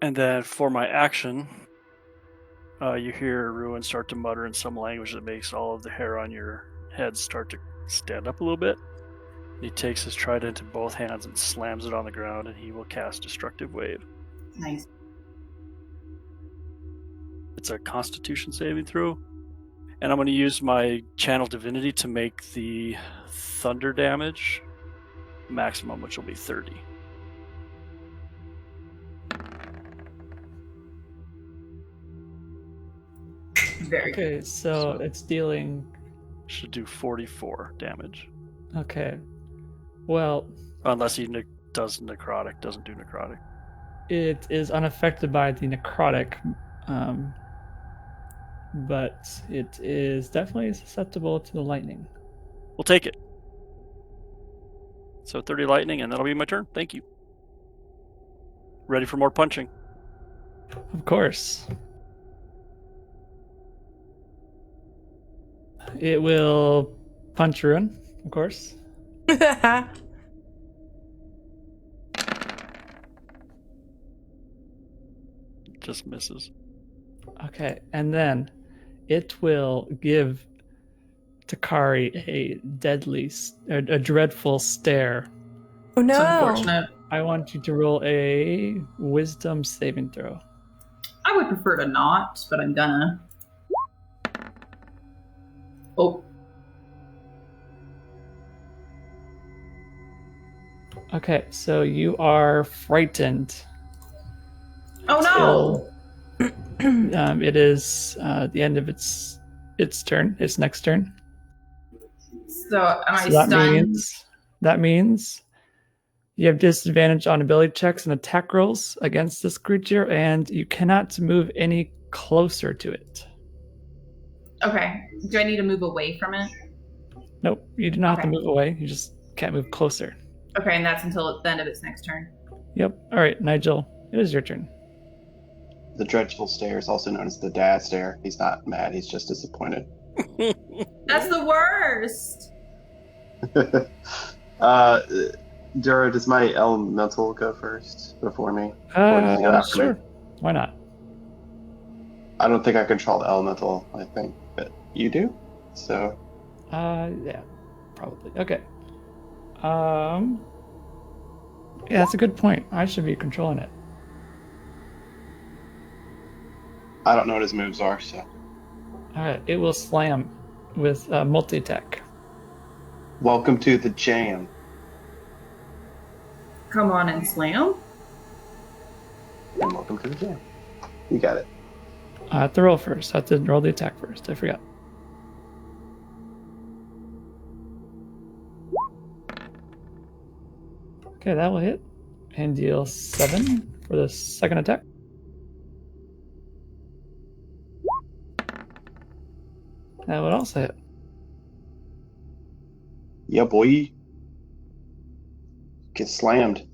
And then for my action, you hear Ruin start to mutter in some language that makes all of the hair on your head start to stand up a little bit. He takes his trident in both hands and slams it on the ground, and he will cast Destructive Wave. Nice. It's a Constitution saving throw. And I'm going to use my Channel Divinity to make the thunder damage maximum, which will be 30. Very good. Okay, so it's dealing. Should do 44 damage. Okay. Well, Unless he does necrotic, doesn't do necrotic. it is unaffected by the necrotic, but it is definitely susceptible to the lightning. We'll take it. So 30 lightning, and that'll be my turn. Thank you. Ready for more punching. Of course. It will punch Ruin, of course. Just misses. Okay, and then it will give Takari a dreadful stare. Oh no! It's unfortunate. I want you to roll a wisdom saving throw. I would prefer to not, but I'm gonna. Oh. Okay, so you are frightened. Oh no! It is the end of its turn, its next turn. So am I So stunned? that means you have disadvantage on ability checks and attack rolls against this creature, and you cannot move any closer to it. Okay. Do I need to move away from it? Nope, you do not have to Okay. move away. You just can't move closer. Okay, and that's until the end of its next turn. Yep. All right, Nigel, it is your turn. The dreadful stare is also known as the dad stare. He's not mad, he's just disappointed. That's the worst! Dura, does my elemental go first before me? Or does it go after Sure. me? Why not? I don't think I control the elemental, I think, but you do? So, Yeah, probably. Okay. Yeah, that's a good point. I should be controlling it. I don't know what his moves are, so. Alright, it will slam with multi-attack. Welcome to the jam. Come on and slam. And welcome to the jam. You got it. I have to roll first. I have to roll the attack first. I forgot. Okay, that will hit. And deal 7 for the second attack. That would also hit. Yeah, boy. Get slammed.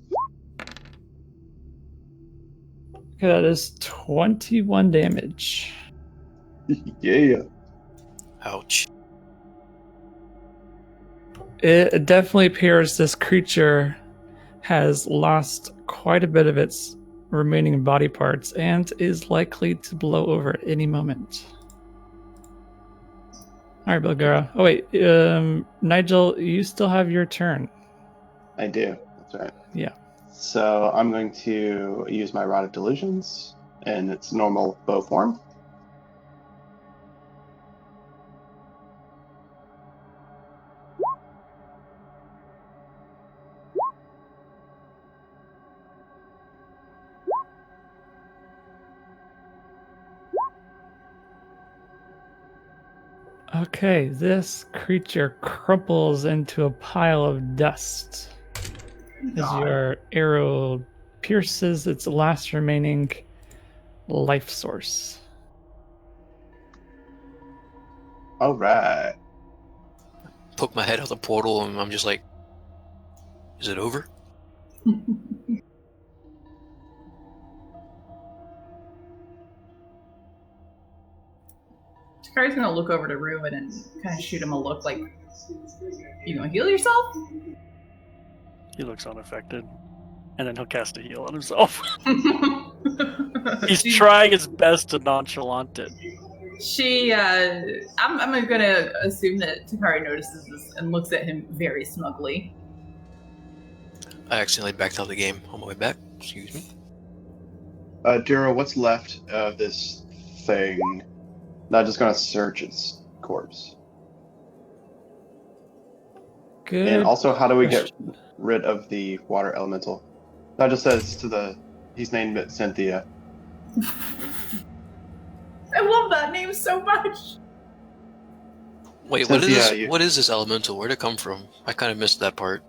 Okay, that is 21 damage. Yeah. Ouch. It definitely appears this creature has lost quite a bit of its remaining body parts and is likely to blow over at any moment. All right, Bilgara. Oh wait, Nigel, you still have your turn. I do. That's right. Yeah. So I'm going to use my Rod of Delusions in its normal bow form. Okay, this creature crumples into a pile of dust as your arrow pierces its last remaining life source. All right. Poke my head out the portal, and I'm just like, is it over? Takari's gonna look over to Ruin and kind of shoot him a look like, you gonna heal yourself? He looks unaffected. And then he'll cast a heal on himself. He's trying his best to nonchalant it. I'm gonna assume that Takari notices this and looks at him very smugly. I accidentally backed out of the game on my way back. Excuse me. Dura, what's left of this thing? Not just gonna search its corpse. Good. And also, how do we get question. rid of the water elemental? That just says he's named it Cynthia. I love that name so much. Wait, Cynthia, what is this elemental? Where'd it come from? I kind of missed that part.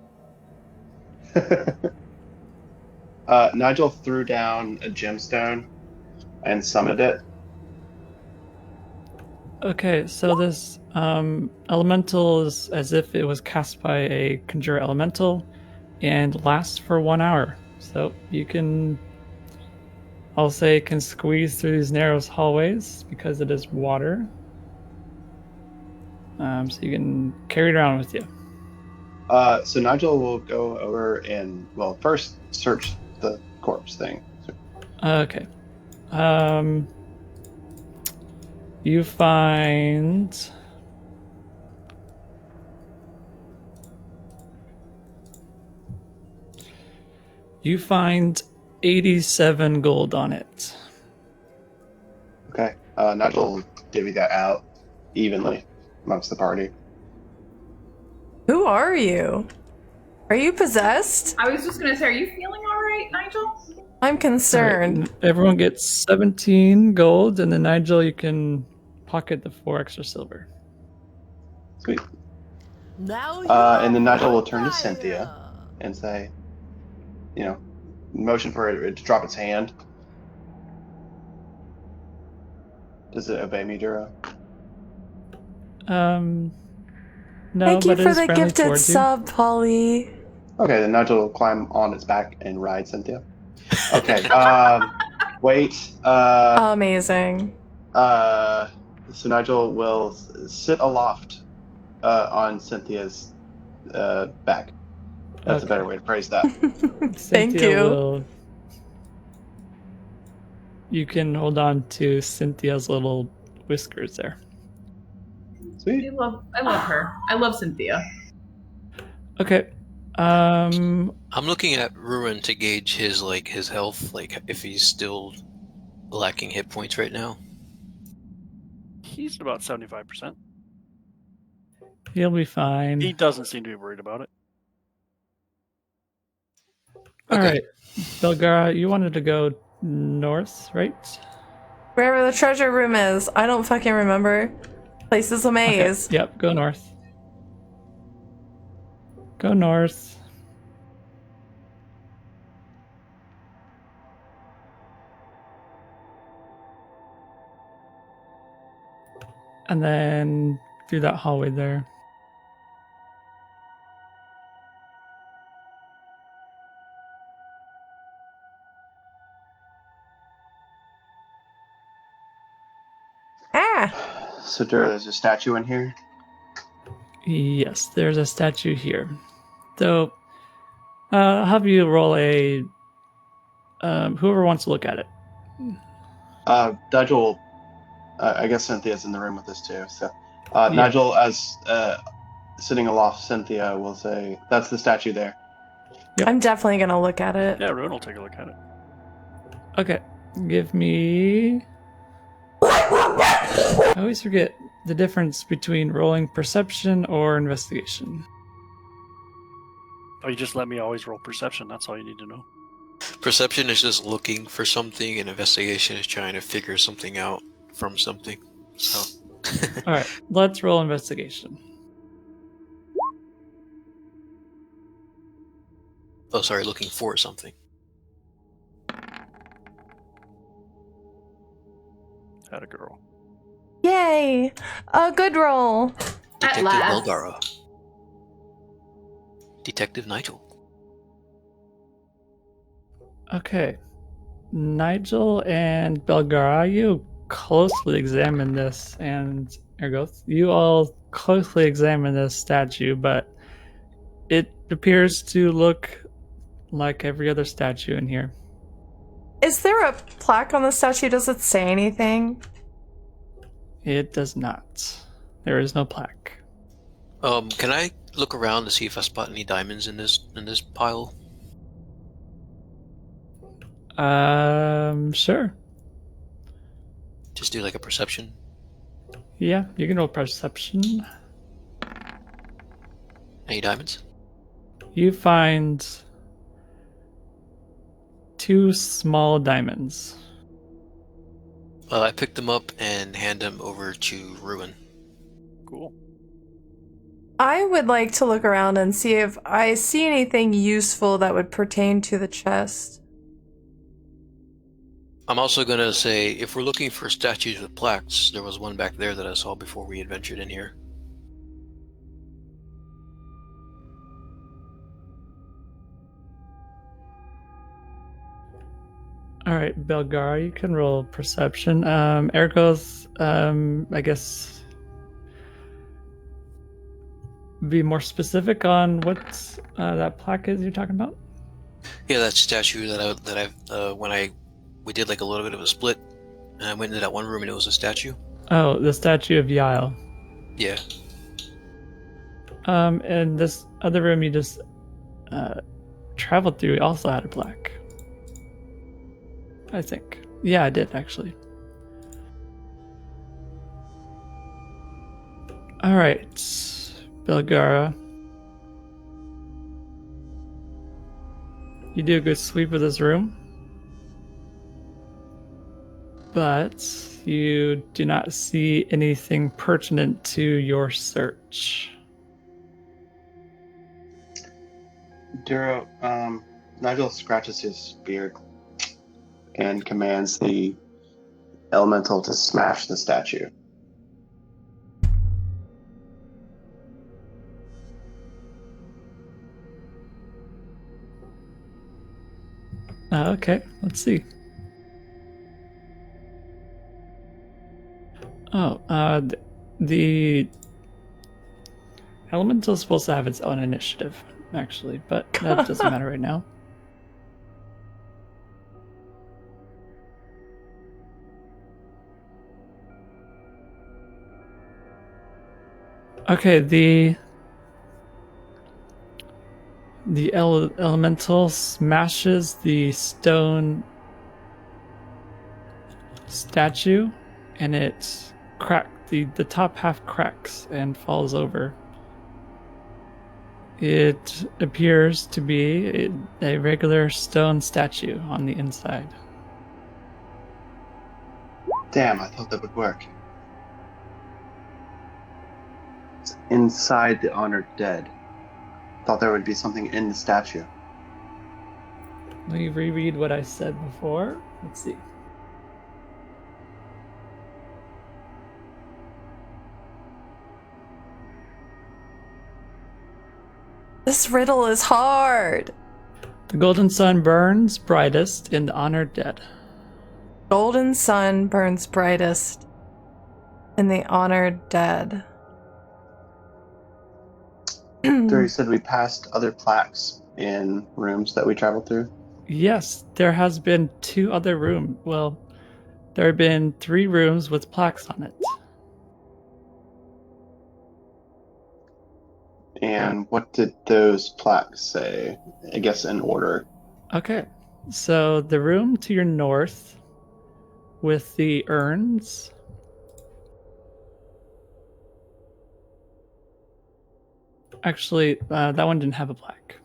Nigel threw down a gemstone and summoned it. Okay, so this elemental is as if it was cast by a conjure elemental and lasts for 1 hour. So you can, I'll say, can squeeze through these narrow hallways because it is water. So you can carry it around with you. So Nigel will go over and, well, first search the corpse thing. Okay. You find you find 87 gold on it. Okay. Nigel will divvy that out evenly amongst the party. Who are you? Are you possessed? I was just gonna say, are you feeling alright, Nigel? I'm concerned. Alright, everyone gets 17 gold, and then Nigel, you can pocket the 4 extra silver. Sweet. Now And then Nigel will turn to fire. Cynthia and say, motion for it to drop its hand. Does it obey me, Duro? No, Thank you but it for is the friendly gifted towards you. sub, Polly. Okay, then Nigel will climb on its back and ride Cynthia. Okay, wait. Amazing. So Nigel will sit aloft on Cynthia's back. That's a better way to phrase that. Thank Cynthia you. You can hold on to Cynthia's little whiskers there. Sweet. I love her. I love Cynthia. Okay. I'm looking at Ruin to gauge his health, like if he's still lacking hit points right now. He's about 75%. He'll be fine. He doesn't seem to be worried about it. All Okay. right, Belgara, you wanted to go north, right? Wherever the treasure room is. I don't fucking remember. Place is a Okay, maze. yep, go north. Go north. And then through that hallway there. Ah! So there's a statue in here. Yes, there's a statue here. So, I'll have you roll a. Whoever wants to look at it. Nigel, I guess Cynthia's in the room with us too. So Yeah. Nigel, as sitting aloft Cynthia, will say, "That's the statue there." Yep. I'm definitely gonna look at it. Yeah, Ruin will take a look at it. Okay, give me. I always forget the difference between rolling perception or investigation. Oh, you just let me always roll perception. That's all you need to know. Perception is just looking for something, and investigation is trying to figure something out from something. So, All right, let's roll investigation. oh, sorry, looking for something. Had a girl. Yay! A good roll. Detective last. Belgara. Detective Nigel. Okay, Nigel and Belgara, you closely examine this, and Ergoth, you all closely examine this statue, but it appears to look like every other statue in here. Is there a plaque on the statue? Does it say anything? It does not. There is no plaque. Can I look around to see if I spot any diamonds in this pile? Sure. Just do like a perception. Yeah, you can roll perception. Any diamonds? You find 2 small diamonds. I pick them up and hand them over to Ruin. Cool. I would like to look around and see if I see anything useful that would pertain to the chest. I'm also gonna say, if we're looking for statues with plaques, there was one back there that I saw before we adventured in here. All right, Belgara, you can roll perception. Ergoth, I guess be more specific on what that plaque is you're talking about. Yeah, that statue that we did like a little bit of a split, and I went into that one room and it was a statue. Oh, the statue of Yael. Yeah. And this other room you just traveled through also had a plaque. I think. Yeah, I did actually. All right, Belgara. You do a good sweep of this room, but you do not see anything pertinent to your search. Duro, Nigel scratches his beard and commands the elemental to smash the statue. Okay, let's see. Oh, the elemental is supposed to have its own initiative, actually, but that doesn't matter right now. Okay, the elemental smashes the stone statue, and it the top half cracks and falls over. It appears to be a regular stone statue on the inside. Damn, I thought that would work. It's inside the honored dead. Thought there would be something in the statue. Let me reread what I said before. Let's see. This riddle is hard. The golden sun burns brightest in the honored dead. Golden sun burns brightest in the honored dead. Duro, you said we passed other plaques in rooms that we traveled through? Yes, there has been 2 other rooms. Well, there have been 3 rooms with plaques on it. And what did those plaques say? I guess in order. Okay, so the room to your north with the urns. Actually, that one didn't have a plaque.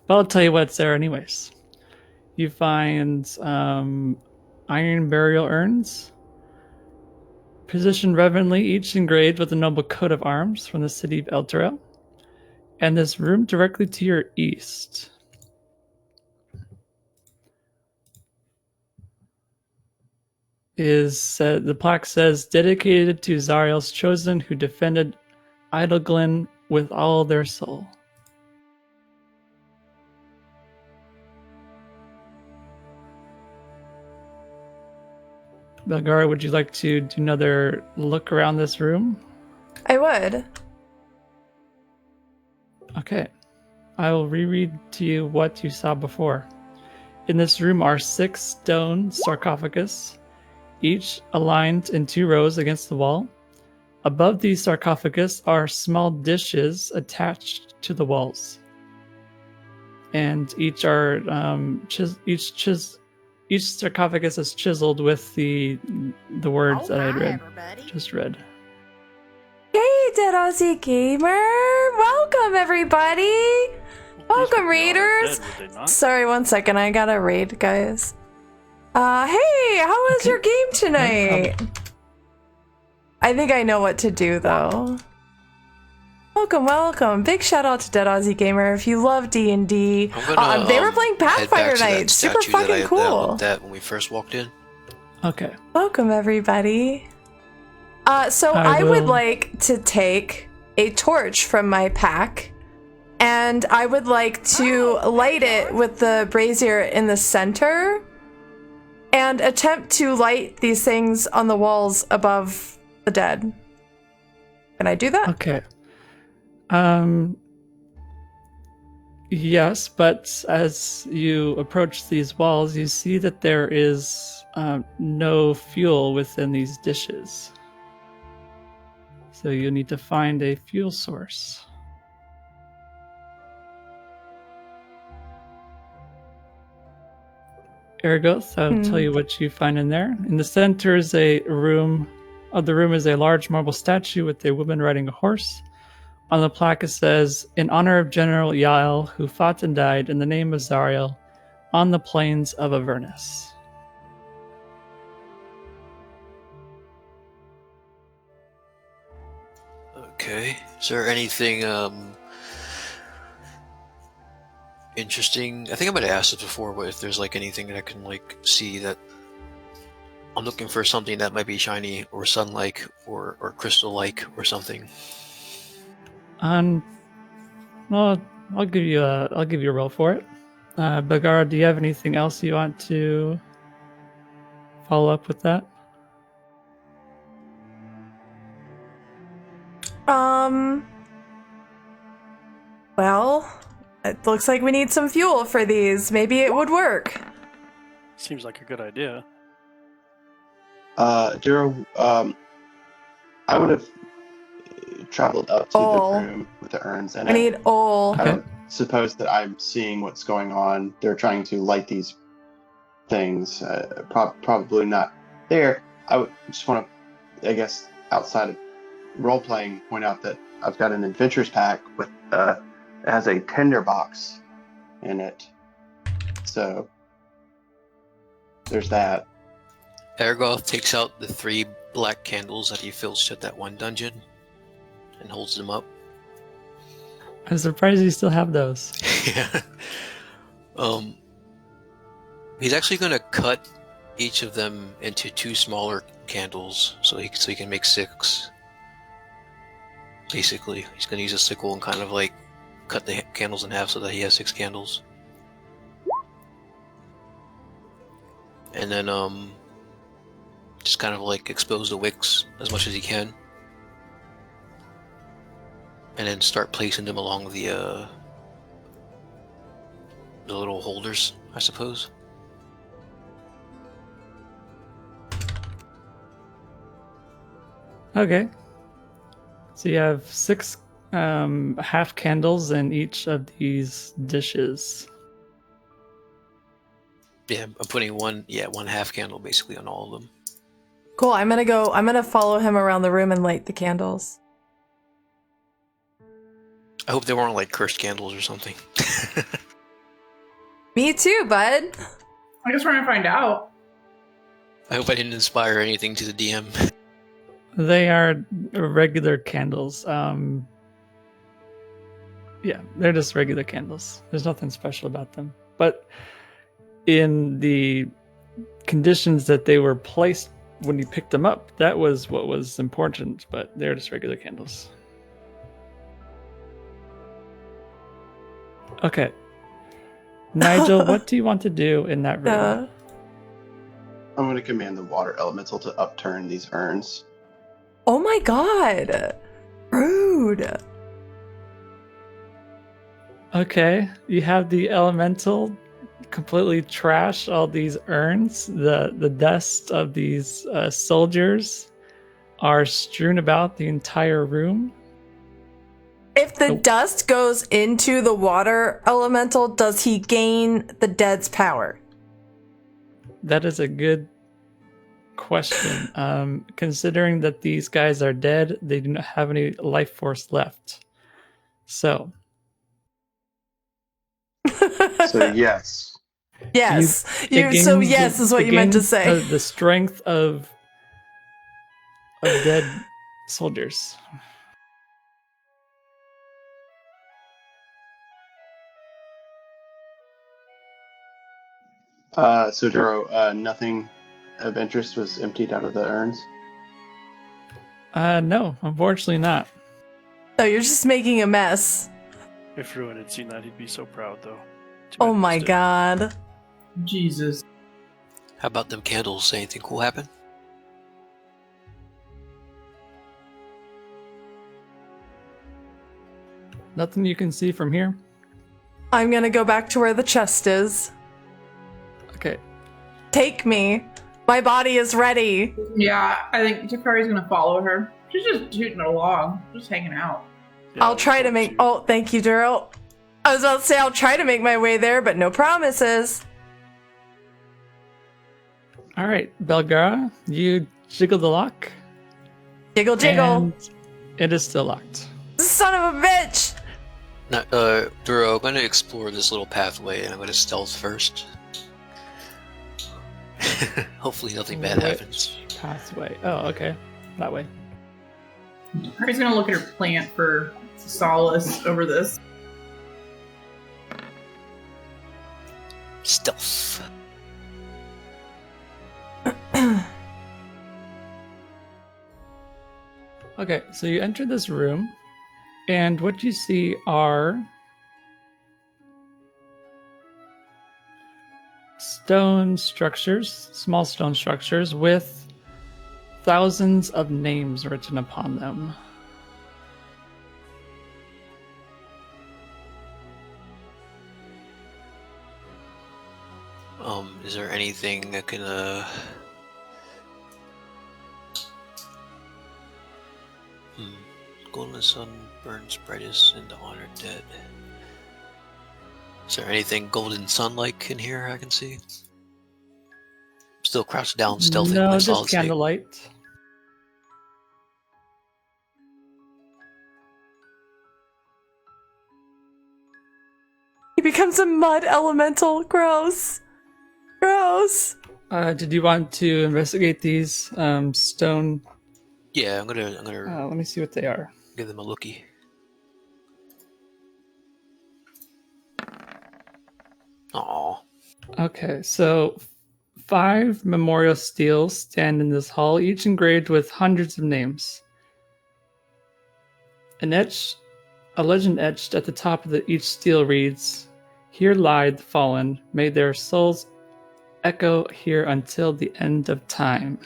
But I'll tell you what's there anyways. You find iron burial urns, positioned reverently, each engraved with a noble coat of arms from the city of Elturel. And this room directly to your east is the plaque says, dedicated to Zariel's chosen who defended Idleglen with all their soul. Belgara, would you like to do another look around this room? I would. Okay. I will reread to you what you saw before. In this room are 6 stone sarcophagus, each aligned in 2 rows against the wall. Above these sarcophagus are small dishes attached to the walls, and each are each sarcophagus is chiseled with the words that I had just read. Hey, Dead Aussie Gamer! Welcome, everybody! Welcome, raiders! Sorry, one second. I gotta raid, guys. Hey, how was your game tonight? I think I know what to do, though. Welcome, welcome. Big shout out to Dead Aussie Gamer. If you love D&D, they were playing Pathfinder night. Super fucking cool. That I looked at when we first walked in. Okay. Welcome, everybody. So I would like to take a torch from my pack, and I would like to light it with the brazier in the center, and attempt to light these things on the walls above the dead. Can I do that? Okay. Yes, but as you approach these walls, you see that there is no fuel within these dishes. So you need to find a fuel source. Ergoth, I'll tell you what you find in there. In the center is a room. Of the room is a large marble statue with a woman riding a horse. On the plaque it says, "In honor of General Yael, who fought and died in the name of Zarya on the plains of AVERNUS." Okay. Is there anything interesting? I think I might have asked this before, but if there's like anything that I can like see that I'm looking for something that might be shiny or sun-like or crystal-like or something. Well, I'll give you a roll for it. Bagara, do you have anything else you want to follow up with that? Well, it looks like we need some fuel for these. Maybe it would work. Seems like a good idea. Duro, I would have traveled up to the room with the urns in it. I need oil. I don't suppose that I'm seeing what's going on. They're trying to light these things. Probably not there. I would just want to, I guess, outside of role-playing, point out that I've got an adventures pack with it has a tinderbox in it. So there's that. Ergoth takes out the 3 black candles that he filched at that one dungeon and holds them up. I'm surprised you still have those. Yeah. He's actually going to cut each of them into 2 smaller candles so he can make 6. Basically, he's going to use a sickle and kind of like cut the candles in half so that he has 6 candles. And then just kind of like expose the wicks as much as he can. And then start placing them along the little holders, I suppose. Okay. So you have 6 half candles in each of these dishes. Yeah, I'm putting one half candle basically on all of them. Cool, I'm gonna follow him around the room and light the candles. I hope they weren't like cursed candles or something. Me too, bud. I guess we're gonna find out. I hope I didn't inspire anything to the DM. They are regular candles. Yeah, they're just regular candles. There's nothing special about them. But in the conditions that they were placed when you picked them up, that was what was important, but they're just regular candles. Okay. Nigel, what do you want to do in that room? I'm going to command the water elemental to upturn these urns. Oh my god. Rude. Okay, you have the elemental completely trash all these urns. The dust of these soldiers are strewn about the entire room. If the dust goes into the water elemental, does he gain the dead's power? That is a good question. Considering that these guys are dead, they do not have any life force left. So So yes. Yes. it So gains yes the- is what it you meant to gains, say. the strength of dead soldiers. So Duro, nothing of interest was emptied out of the urns. No, unfortunately not. No, you're just making a mess. If Ruin had seen that, he'd be so proud, though. Too Oh bad he my missed it. god. Jesus. How about them candles? Anything cool happen? Nothing you can see from here. I'm gonna go back to where the chest is. Okay. Take me. My body is ready. Yeah, I think Takari's gonna follow her. She's just tooting along, just hanging out. Yeah, I'll try to that's make. you. Oh, thank you, Duro. I was about to say I'll try to make my way there, but no promises. All right, Belgara, you jiggle the lock. Jiggle, jiggle. And it is still locked. Son of a bitch. Now, Duro, I'm going to explore this little pathway, and I'm going to stealth first. Hopefully nothing bad Which happens. pathway? Oh, okay. That way. Takari's gonna look at her plant for solace over this. Stealth. Okay, so you enter this room, and what you see are stone structures, small stone structures with thousands of names written upon them. Is there anything I can, Golden sun burns brightest in the honored dead. Is there anything golden sun-like in here I can see? Still crouched down, stealthy. No, my just solid state. candlelight. He becomes a mud elemental. Gross. Gross. Did you want to investigate these stone? Yeah, I'm gonna Let me see what they are. give them a lookie. Aww. Okay, so 5 memorial steels stand in this hall, each engraved with hundreds of names. A legend etched at the top of each steel reads, "Here lie the fallen, may their souls echo here until the end of time."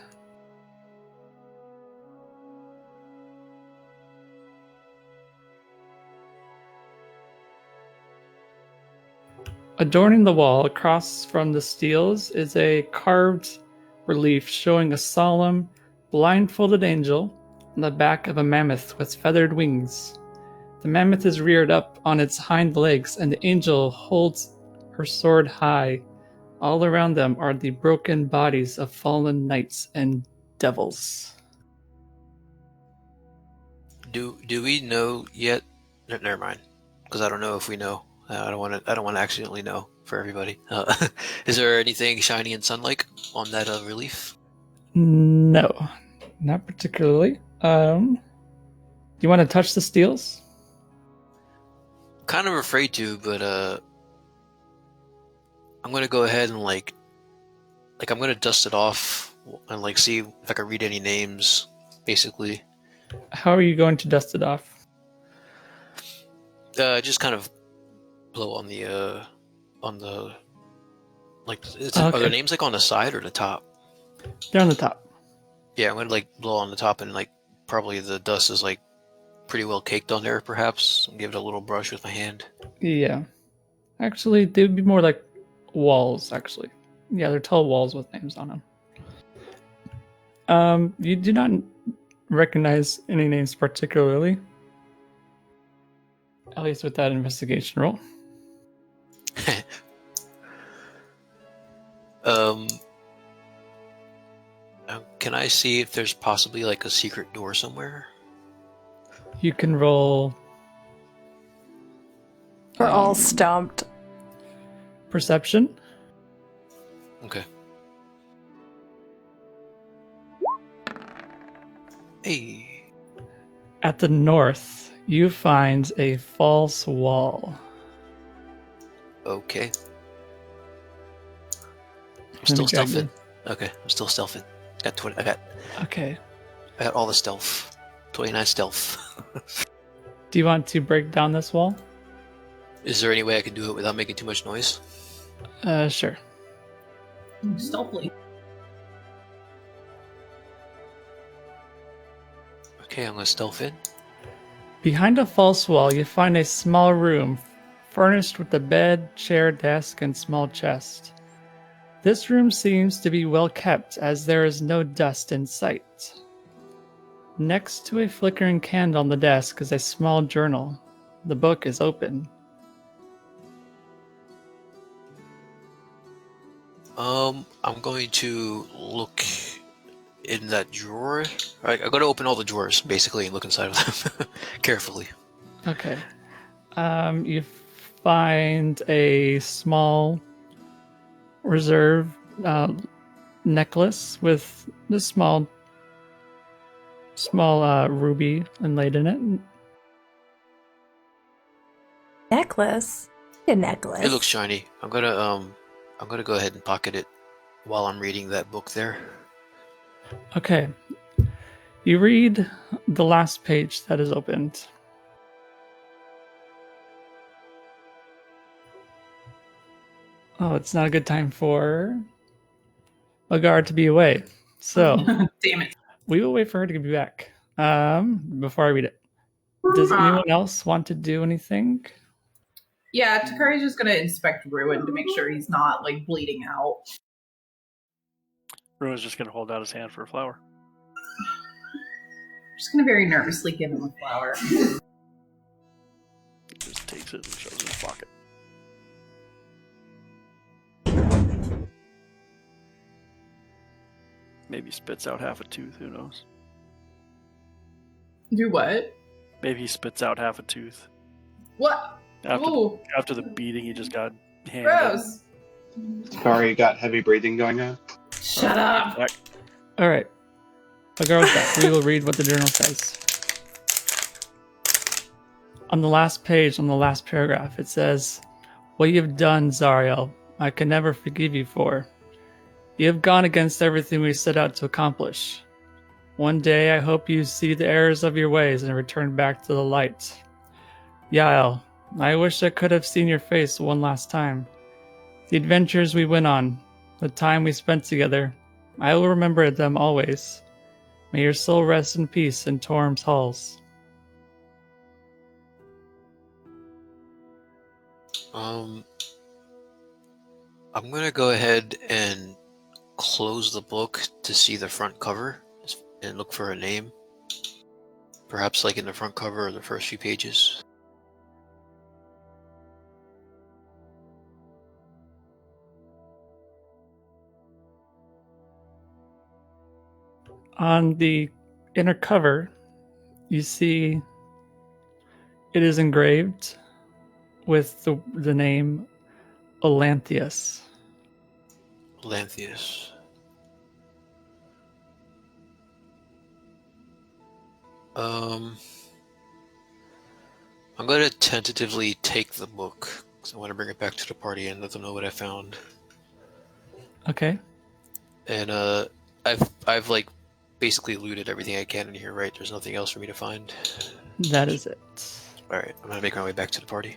Adorning the wall across from the steels is a carved relief showing a solemn, blindfolded angel on the back of a mammoth with feathered wings. The mammoth is reared up on its hind legs, and the angel holds her sword high. All around them are the broken bodies of fallen knights and devils. Do we know yet? Never mind, because I don't know if we know. I don't want to accidentally know for everybody. Is there anything shiny and sun-like on that relief? No, not particularly. Do you want to touch the steels? Kind of afraid to, but I'm gonna go ahead and like I'm gonna dust it off and like see if I can read any names, basically. How are you going to dust it off? Just kind of blow on the like. Are Okay. there names like on the side or the top? They're on the top. Yeah, I'm gonna like blow on the top, and like probably the dust is like pretty well caked on there, perhaps. Give it a little brush with my hand. Yeah. Actually, they would be more like walls, actually. Yeah, they're tall walls with names on them. You do not recognize any names particularly. At least with that investigation roll. um, can I see if there's possibly like a secret door somewhere? You can roll. We're all stumped. Perception. Okay. Hey. At the north, you find a false wall. Okay. I'm Let me still guide you. stealthing. Okay, I'm still stealthing. Got 20. I Okay. got all the stealth. 29 stealth. Do you want to break down this wall? Is there any way I can do it without making too much noise? Sure. Stealthily. Okay, I'm gonna stealth in. Behind a false wall, you find a small room furnished with a bed, chair, desk, and small chest. This room seems to be well kept as there is no dust in sight. Next to a flickering candle on the desk is a small journal. The book is open. I'm going to look in that drawer. Right, I'm gonna open all the drawers basically and look inside of them carefully. Okay. You find a small reserve necklace with the small ruby inlaid in it. Necklace? A necklace. It looks shiny. I'm gonna go ahead and pocket it while I'm reading that book there. Okay. You read the last page that is opened. Oh, it's not a good time for a guard to be away. So Damn it. we will wait for her to be back. Before I read it. Does anyone else want to do anything? Yeah, Takari's just gonna inspect Ruin to make sure he's not like bleeding out. Ruin's just gonna hold out his hand for a flower. Just gonna very nervously give him a flower. He just takes it and shoves it in his pocket. Maybe spits out half a tooth, who knows? Do what? Maybe he spits out half a tooth. What? Ooh, After the beating he just got handed. gross. Sorry, you got heavy breathing going on? Shut up. All right. Regardless of that, we will read what the journal says. On the last page, on the last paragraph, it says, "What you have done, Zariel, I can never forgive you for. You have gone against everything we set out to accomplish. One day, I hope you see the errors of your ways and return back to the light. Yael, I wish I could have seen your face one last time. The adventures we went on, the time we spent together, I will remember them always. May your soul rest in peace in Torm's halls." I'm gonna go ahead and close the book to see the front cover and look for a name. Perhaps like in the front cover or the first few pages. On the inner cover, you see it is engraved with the name Olanthius. Lanthius. I'm gonna tentatively take the book because I want to bring it back to the party and let them know what I found. Okay. And I've like basically looted everything I can in here, right? There's nothing else for me to find. That is it. All right, I'm gonna make my way back to the party.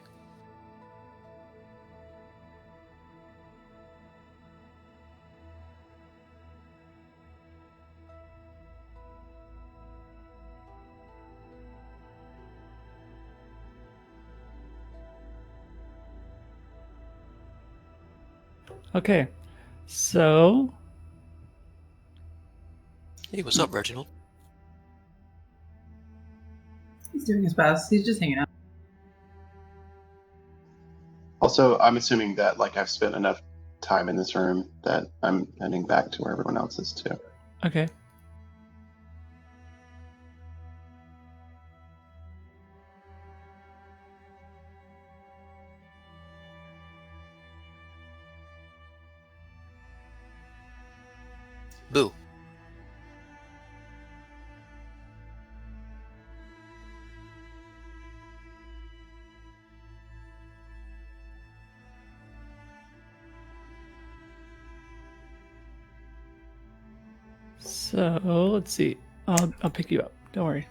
Okay, so Hey, what's up, Reginald? He's doing his best. He's just hanging out. Also, I'm assuming that like I've spent enough time in this room that I'm heading back to where everyone else is too. okay. Boo. So let's see. I'll pick you up. Don't worry.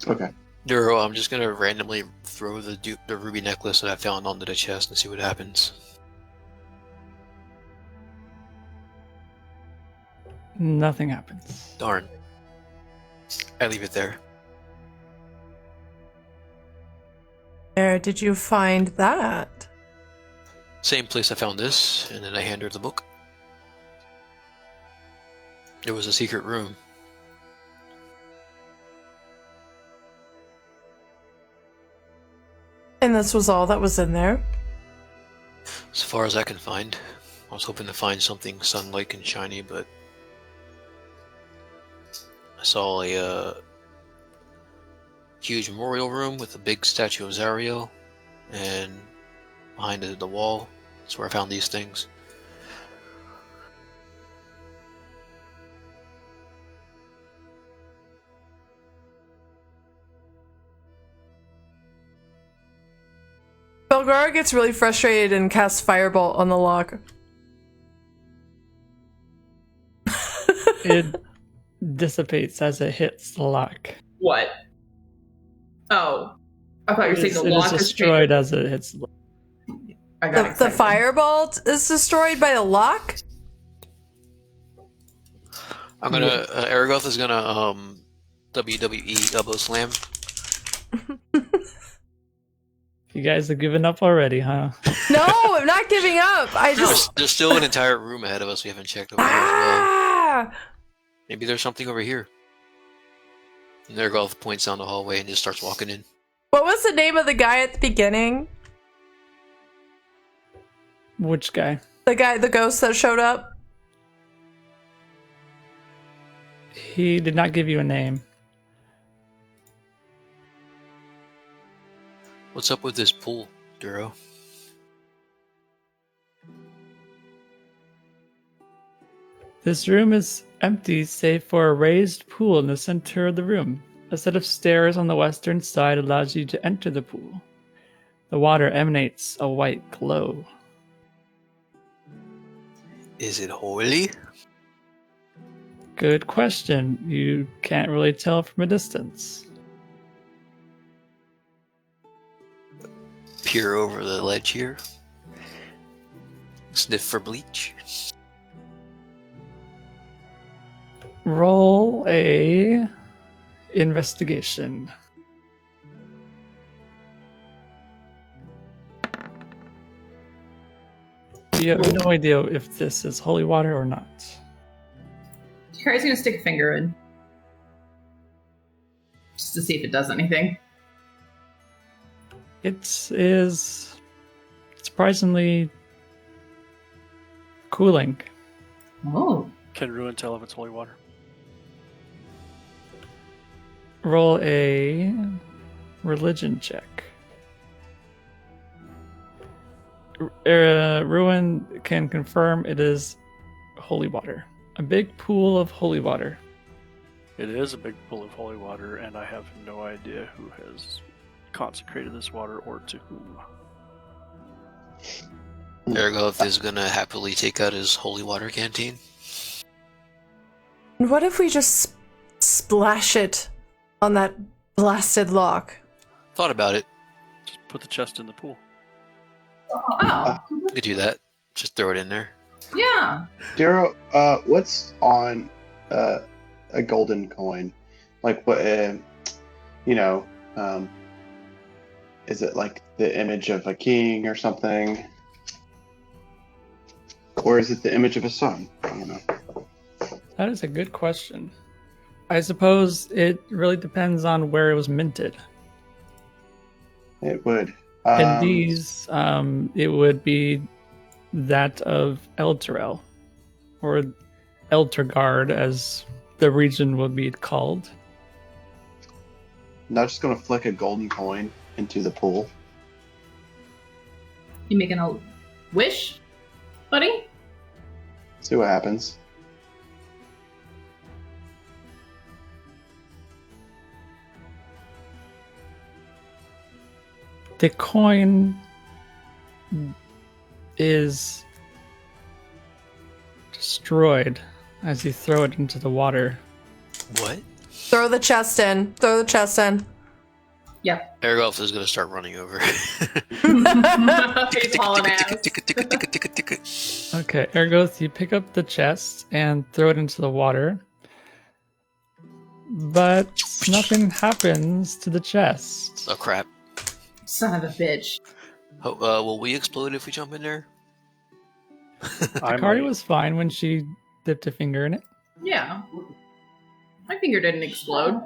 Okay. Duro, I'm just gonna randomly throw the ruby necklace that I found onto the chest and see what happens. Nothing happens. Darn. I leave it there. Where did you find that? Same place I found this, and then I hand her the book. It was a secret room. And this was all that was in there? As far as I can find. I was hoping to find something sun-like and shiny, but I saw a huge memorial room with a big statue of Zarya, and behind the wall, that's where I found these things. Belgara gets really frustrated and casts Firebolt on the lock. It dissipates as it hits the lock. What? Oh. I thought you were saying the It lock is is destroyed as it hits the lock. I got The excited. Firebolt is destroyed by the lock? I'm gonna, Aragoth is gonna, WWE elbow slam. You guys have given up already, huh? No, I'm not giving up. I just... There's still an entire room ahead of us we haven't checked over here as well. Ah! Maybe there's something over here. And Aragoth points down the hallway and just starts walking in. What was the name of the guy at the beginning? Which guy? The ghost that showed up? He did not give you a name. What's up with this pool, Duro? This room is empty save for a raised pool in the center of the room. A set of stairs on the western side allows you to enter the pool. The water emanates a white glow. Is it holy? Good question. You can't really tell from a distance. Peer over the ledge here. Sniff for bleach. Roll a investigation. You have no idea if this is holy water or not. Harry's gonna stick a finger in. Just to see if it does anything. It is surprisingly cooling. Oh. Can Ruin tell if it's holy water? Roll a religion check. Ruin can confirm it is holy water. A big pool of holy water. It is a big pool of holy water, and I have no idea who has consecrated this water or to whom. Aragoth is gonna happily take out his holy water canteen. What if we just splash it on that blasted lock? Thought about it. Just put the chest in the pool. Oh. You could do that. Just throw it in there. Yeah. Daro, what's on a golden coin? Like what? Is it like the image of a king or something? Or is it the image of a sun? I don't know. That is a good question. I suppose it really depends on where it was minted. It would. In these, it would be that of Elturel, or Elturgard, as the region would be called. I'm not just going to flick a golden coin into the pool. You making a wish, buddy? See what happens. The coin is destroyed as you throw it into the water. What? Throw the chest in. Throw the chest in. Yep. Airgolf is going to start running over. He's hauling ass. Okay, Ergoth, you pick up the chest and throw it into the water. But nothing happens to the chest. Oh, crap. Son of a bitch. Oh, will we explode if we jump in there? Akari was fine when she dipped a finger in it. Yeah. My finger didn't explode.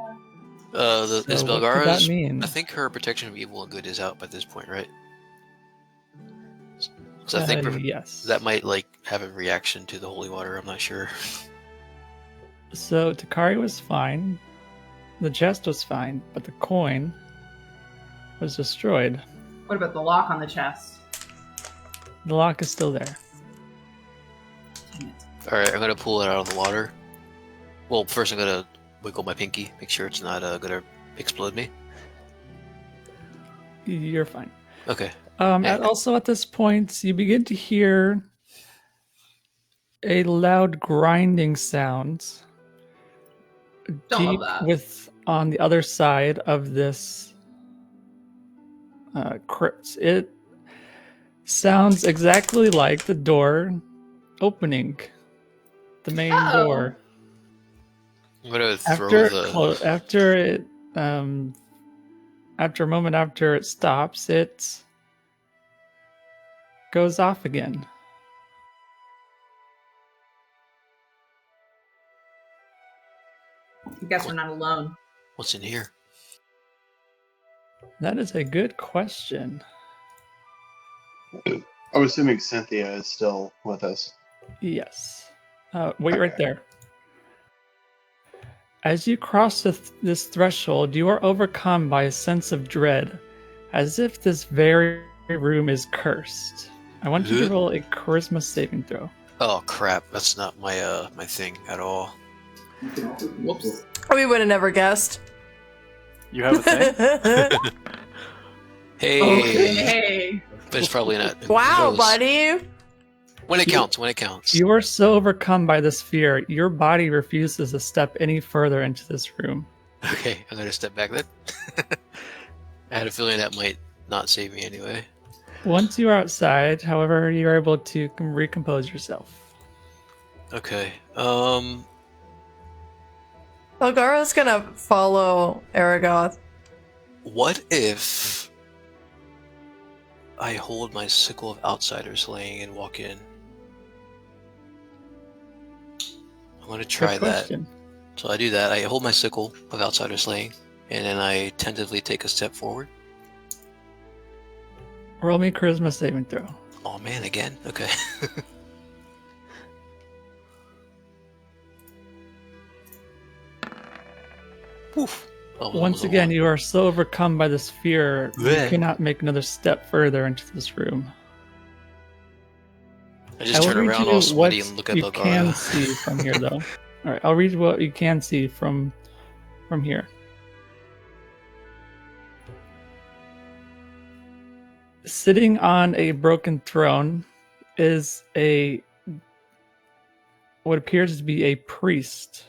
Is So what could Belgara's, that mean? I think her protection of evil and good is out by this point, right? So I think Yes. that might like have a reaction to the holy water. I'm not sure. So Takari was fine. The chest was fine, but the coin was destroyed. What about the lock on the chest? The lock is still there. Damn it. All right, I'm gonna pull it out of the water. Well, first I'm gonna wiggle my pinky, make sure it's not gonna explode me. You're fine. Okay. Also, at this point, you begin to hear a loud grinding sound Don't love deep that. on the other side of this crypt. It sounds exactly like the door opening, the main door. I'm gonna throw After a moment after it stops, it goes off again. I guess we're not alone. What's in here? That is a good question. I'm assuming Cynthia is still with us. Yes. Wait right there. As you cross this threshold, you are overcome by a sense of dread, as if this very room is cursed. I want you to roll a charisma saving throw. Oh crap! That's not my my thing at all. Whoops. We would have never guessed. You have a thing? Hey, Hey. but it's probably not. Wow, Who knows? buddy. When it counts. When it counts. You are so overcome by this fear, your body refuses to step any further into this room. Okay, I'm gonna step back then. I had a feeling that might not save me anyway. Once you are outside, however, you are able to recompose yourself. Okay. Elgara's gonna follow Aragoth. What if I hold my sickle of outsider slaying and walk in? I'm gonna try Good that. question. So I do that. I hold my sickle of outsider slaying, and then I tentatively take a step forward. Roll me a charisma saving throw. Oh man, again? Okay. Woof. Oh, that Once was a again, one. you are so overcome by this fear, you Blech. cannot make another step further into this room. I just will turn read around you all sweaty what and look at you can Belgara. see from here, though. All right, I'll read what you can see from here. Sitting on a broken throne is what appears to be a priest.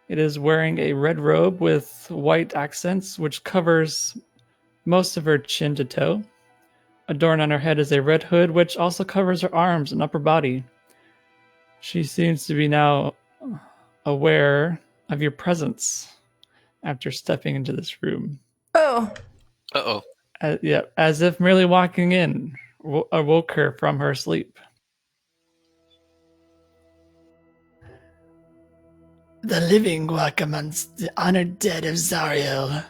It is wearing a red robe with white accents, which covers most of her chin to toe. Adorned on her head is a red hood, which also covers her arms and upper body. She seems to be now aware of your presence after stepping into this room. Oh, Uh-oh. As if merely walking in awoke her from her sleep. the living walk amongst the honored dead of Zariel.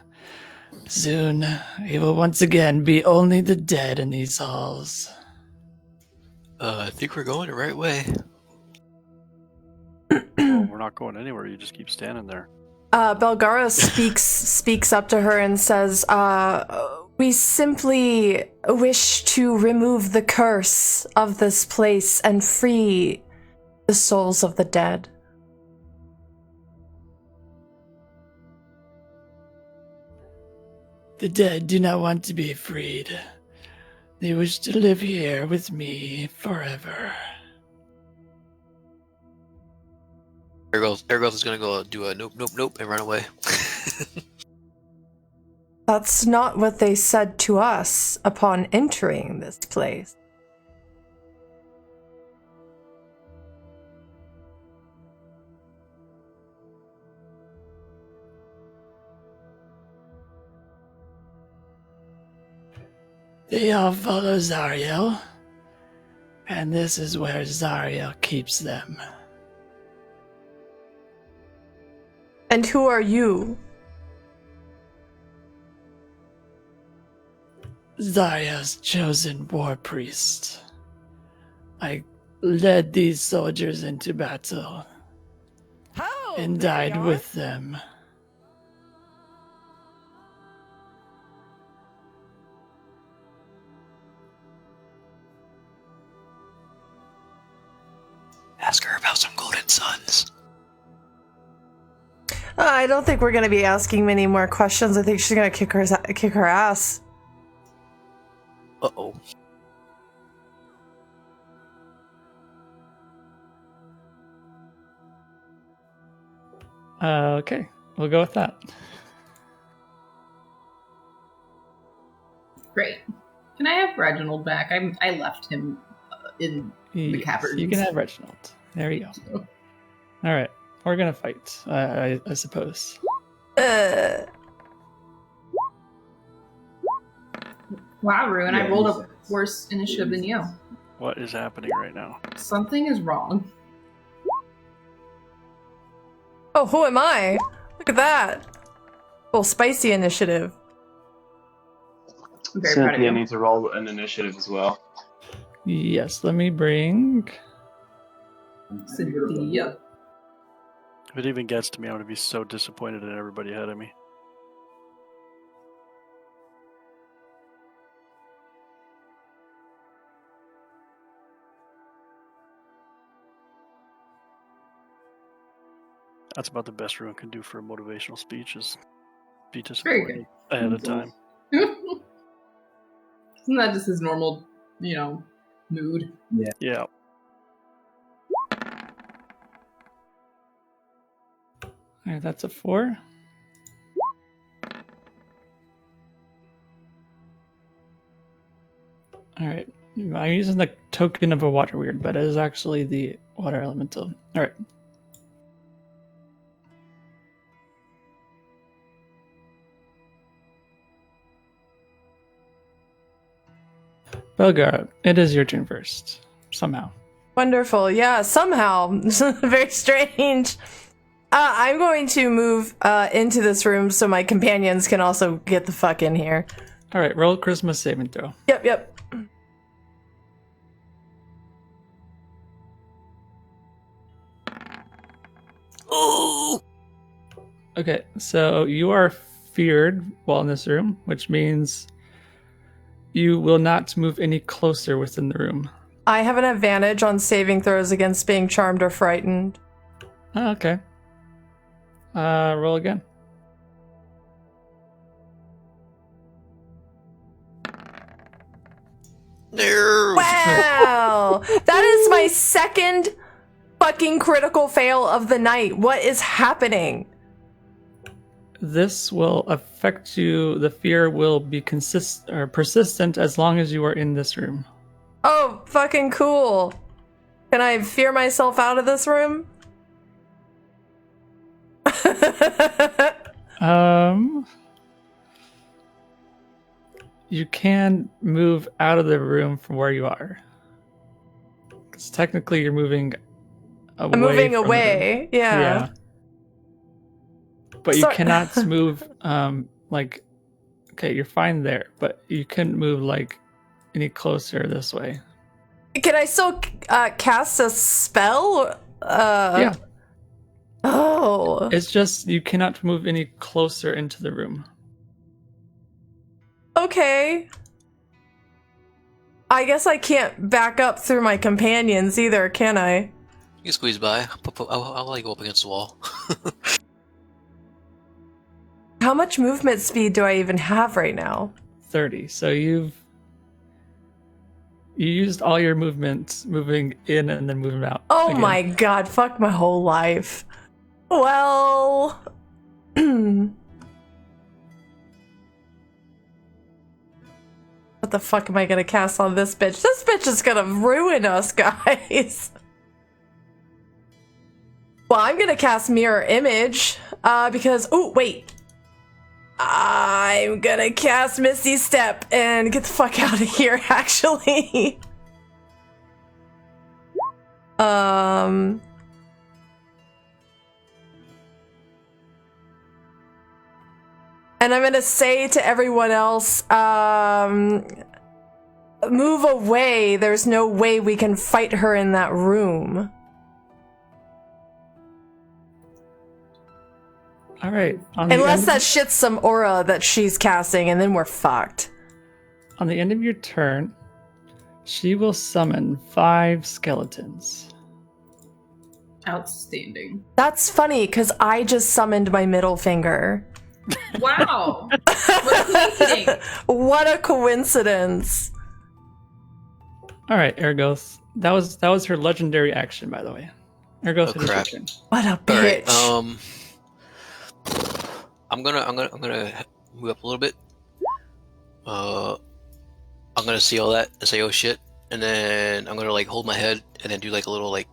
Soon, we will once again be only the dead in these halls. I think we're going the right way. Well, we're not going anywhere. You just keep standing there. Belgara speaks up to her and says, we simply wish to remove the curse of this place and free the souls of the dead. The dead do not want to be freed. They wish to live here with me forever. Ergoth is gonna go do a nope, nope, nope, and run away. That's not what they said to us upon entering this place. They all follow Zariel, and this is where Zariel keeps them. And who are you? Zariel's chosen war priest. I led these soldiers into battle Oh, and there died you are. with them. Ask her about some golden suns. I don't think we're going to be asking many more questions. I think she's going to kick her ass. Uh-oh. Okay, we'll go with that. Great. Can I have Reginald back? I left him in the caverns. You can have Reginald. There you go. All right, we're gonna fight. I suppose. Wow, Ruin, I Yeah, rolled you a said- worse initiative than you. What is happening right now? Something is wrong. Oh, who am I? Look at that. Well, spicy initiative. I'm very proud of Cynthia you. needs to roll an initiative as well. Yes, let me bring. Cynthia. If it even gets to me, I'm going to be so disappointed in everybody ahead of me. That's about the best Ruin can do for a motivational speech is be Very disappointed ahead of time. Isn't that just his normal, mood? Yeah. All right, that's a 4. All right, I'm using the token of a water weird, but it is actually the water elemental. All right. Belgar, it is your turn first. Somehow. Wonderful. Yeah, somehow. Very strange. I'm going to move into this room so my companions can also get the fuck in here. All right, roll Christmas saving throw. Yep. Oh! Okay, so you are feared while in this room, which means you will not move any closer within the room. I have an advantage on saving throws against being charmed or frightened. Oh, okay. Roll again. No! Wow! That is my second fucking critical fail of the night. What is happening? This will affect you. The fear will be persistent as long as you are in this room. Oh, fucking cool. Can I fear myself out of this room? You can move out of the room from where you are. Because technically you're moving away. I'm moving from the room. away. Yeah. But you Sorry. cannot move. Like, okay, you're fine there, but you couldn't move like any closer this way. Can I still cast a spell? Yeah. Oh. It's just you cannot move any closer into the room. Okay. I guess I can't back up through my companions either, can I? You can squeeze by. I'll like go up against the wall. How much movement speed do I even have right now? 30. So you used all your movements moving in and then moving out. Oh again. my god, fuck my whole life. Well... What the fuck am I gonna cast on this bitch? This bitch is gonna ruin us, guys. Well, I'm gonna cast Mirror Image, because... Oh, wait. I'm gonna cast Misty Step and get the fuck out of here, actually. And I'm gonna say to everyone else, move away. There's no way we can fight her in that room. All right. Unless that shit's some aura that she's casting, and then we're fucked. On the end of your turn, she will summon 5 skeletons. Outstanding. That's funny, because I just summoned my middle finger. Wow. What a coincidence. What a coincidence. All right, Ergos. That was her legendary action, by the way. Ergos, it is your crap. turn. What a bitch. All right. I'm gonna move up a little bit. I'm gonna see all that and say, "Oh shit," and then I'm gonna like hold my head and then do like a little like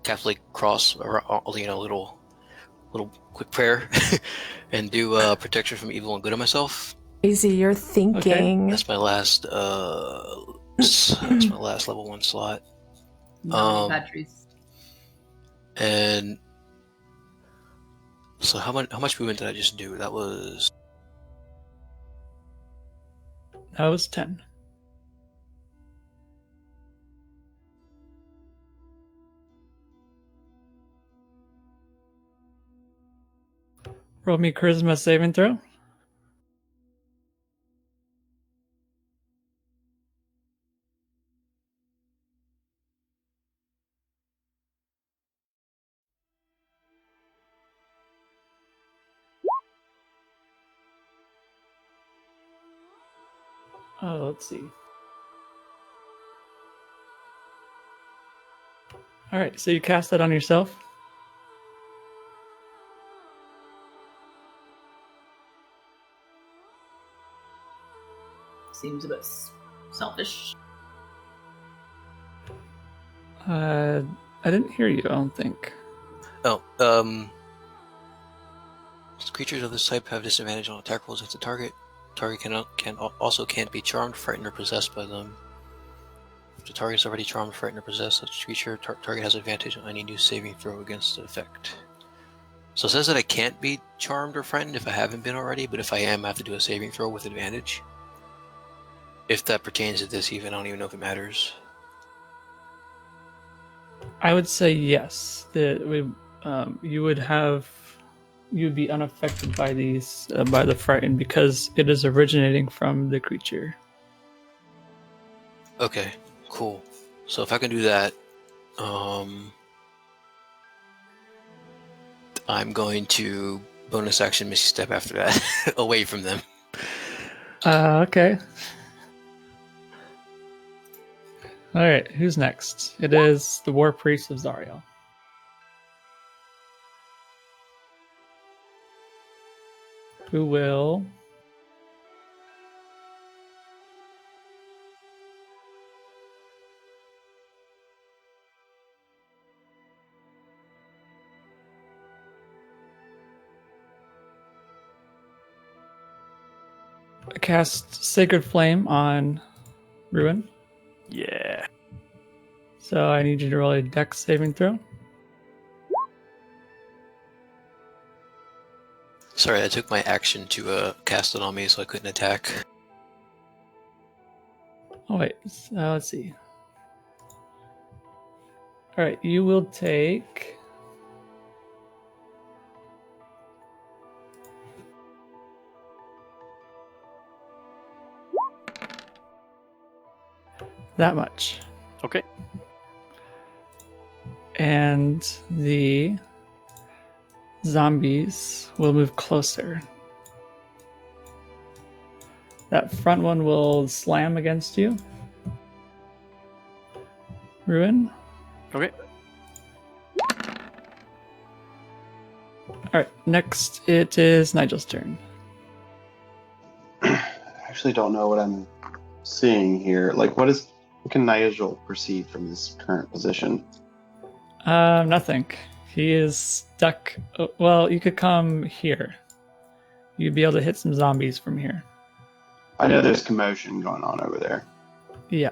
Catholic cross, or little quick prayer, and do protection from evil and good on myself. Crazy, you're thinking. That's my last. That's my last level 1 slot. Batteries. And so how much movement did I just do? That was 10. Roll me charisma saving throw. Oh, let's see. All right, so you cast that on yourself. Seems a bit selfish. I didn't hear you, I don't think. oh creatures of this type have disadvantage on attack rolls if the target can't be charmed, frightened, or possessed by them. If the target is already charmed, frightened, or possessed, such creature target has advantage on any new saving throw against the effect. So it says that I can't be charmed or frightened if I haven't been already, but if I am, I have to do a saving throw with advantage. If that pertains to this, even I don't even know if it matters. I would say yes. That you'd be unaffected by these by the frightened because it is originating from the creature. Okay, cool. So if I can do that, I'm going to bonus action Misty Step after that, away from them. Okay. All right, who's next? It is the War Priest of Zarya. Who will cast Sacred Flame on Ruin. Yeah. So I need you to roll a Dex saving throw. Sorry, I took my action to cast it on me, so I couldn't attack. Oh wait, let's see. All right, you will take. That much. Okay. And the zombies will move closer. That front one will slam against you. Ruin. Okay. Alright, next it is Nigel's turn. I actually don't know what I'm seeing here. Like, what can Nigel perceive from this current position? Nothing. He is stuck. Well, you could come here. You'd be able to hit some zombies from here. I know there's commotion going on over there. Yeah.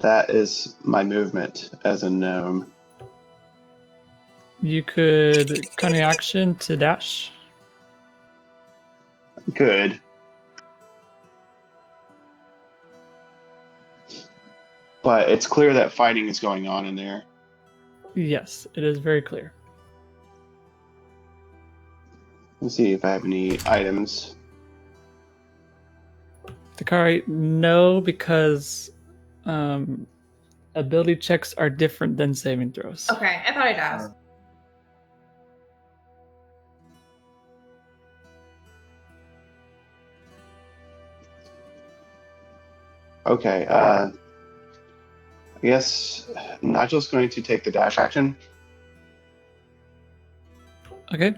That is my movement as a gnome. You could cunning action to dash. Good. But it's clear that fighting is going on in there. Yes, it is very clear. Let's see if I have any items. Takari, no, because ability checks are different than saving throws. Okay, I thought I'd ask. Okay, I guess Nigel's going to take the dash action. Okay.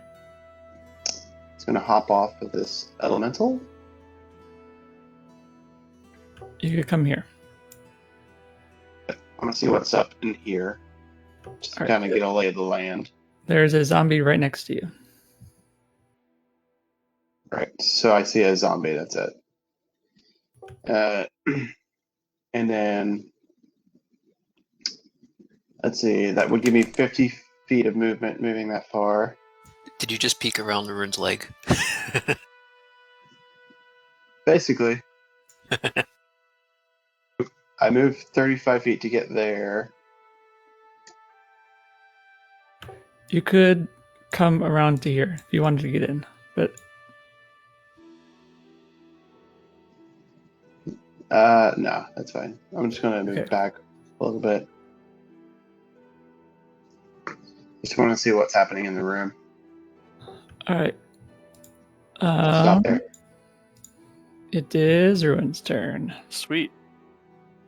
He's going to hop off of this elemental. You could come here. I'm going to see what's up in here. Just to All right. kind of get a lay of the land. There's a zombie right next to you. Right, so I see a zombie, that's it. And then, let's see, that would give me 50 feet of movement moving that far. Did you just peek around the rune's leg? Basically. I moved 35 feet to get there. You could come around to here if you wanted to get in, but no, that's fine. I'm just gonna move Okay. back a little bit. Just want to see what's happening in the room. all right. Stop there. It is Ruin's turn. Sweet.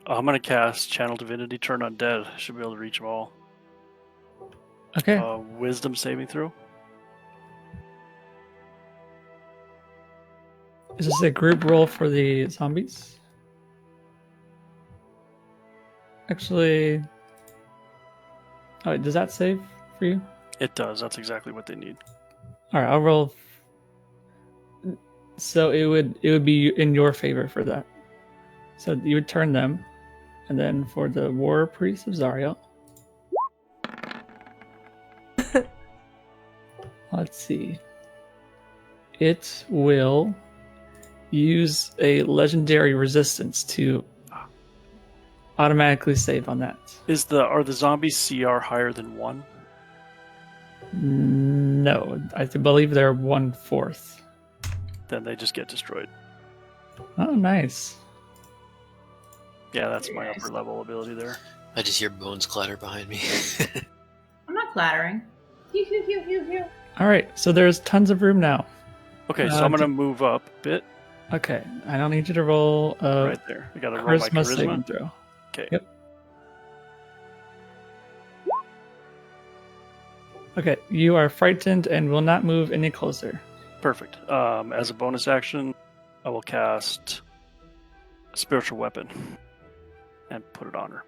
I'm going to cast Channel Divinity Turn Undead. Should be able to reach them all. Okay. Wisdom saving throw. Is this a group roll for the zombies? Actually, oh, does that save for you? It does. That's exactly what they need. All right, I'll roll. So it would be in your favor for that. So you would turn them, and then for the War Priest of Zarya. Let's see. It will use a legendary resistance to automatically save on that. Are the zombies CR higher than 1? No, I believe they're 1/4. Then they just get destroyed. Oh, nice. Yeah, that's my upper level ability there. I just hear bones clatter behind me. I'm not clattering. Pew, pew, pew, pew, pew. All right, so there's tons of room now. Okay, so I'm going to move up a bit. Okay, I don't need you to roll a Right there. I got to roll my charisma saving charisma. throw. Okay. Yep. Okay, you are frightened and will not move any closer. Perfect. As a bonus action, I will cast a spiritual weapon and put it on her.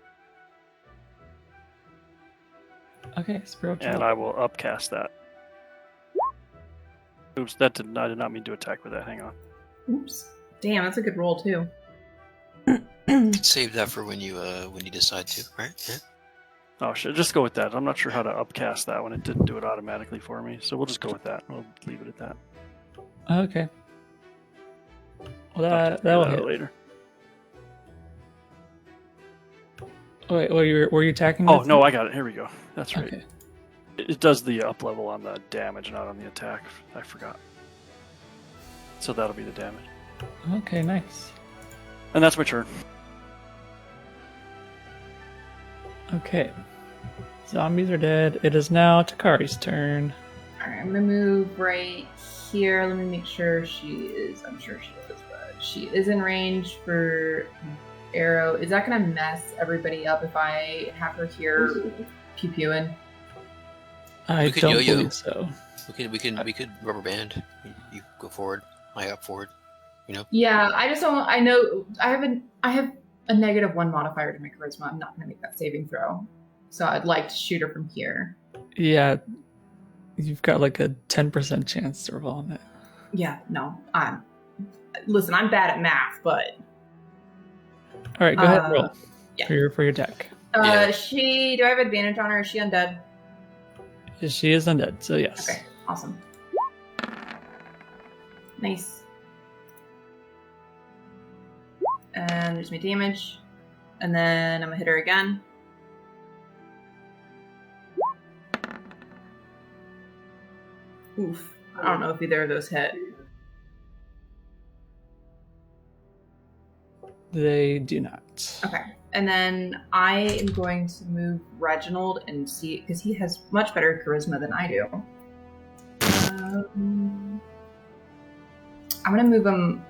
Okay, spiritual. And I will upcast that. Oops, I did not mean to attack with that. Hang on. Oops. Damn, that's a good roll too. Save that for when you decide to, right? Yeah. Oh shit, just go with that. I'm not sure how to upcast that one. It didn't do it automatically for me, so we'll just go with that. We'll leave it at that. Okay. Well, I'll have to that'll figure hit. out later. Oh, wait, were you attacking? Oh with no, it? I got it. Here we go. That's right. Okay. It does the up level on the damage, not on the attack. I forgot. So that'll be the damage. Okay, nice. And that's my turn. Okay. Zombies are dead. It is now Takari's turn. Alright, I'm gonna move right here. Let me make sure she is. I'm sure she is, but she is in range for arrow. Is that gonna mess everybody up if I have her here pew pewing? I We could don't yo-yo. believe so. We could rubber band. You go forward, I up forward. You know. Yeah, I just don't. I know I have a -1 modifier to my charisma. I'm not gonna make that saving throw, so I'd like to shoot her from here. Yeah, you've got like a 10% chance to roll on it. Yeah, no. Listen, I'm bad at math, but All right, go ahead and roll yeah. for your deck. Do I have advantage on her? Is she undead? She is undead, so yes. Okay, awesome. Nice. And there's my damage. And then I'm gonna hit her again. Oof. I don't know if either of those hit. They do not. Okay. And then I am going to move Reginald and see, because he has much better charisma than I do. I'm gonna move him.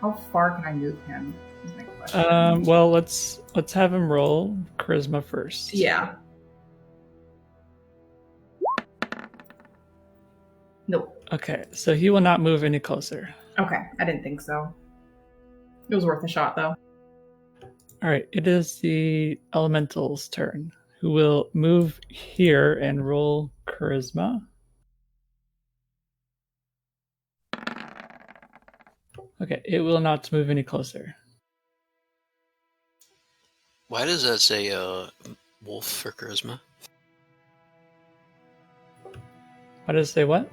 How far can I move him? Is my question. Well, let's have him roll charisma first. Yeah. Nope. Okay, so he will not move any closer. Okay, I didn't think so. It was worth a shot, though. All right, it is the elemental's turn, who will move here and roll charisma. Okay, it will not move any closer. Why does that say wolf for charisma? Why does it say what?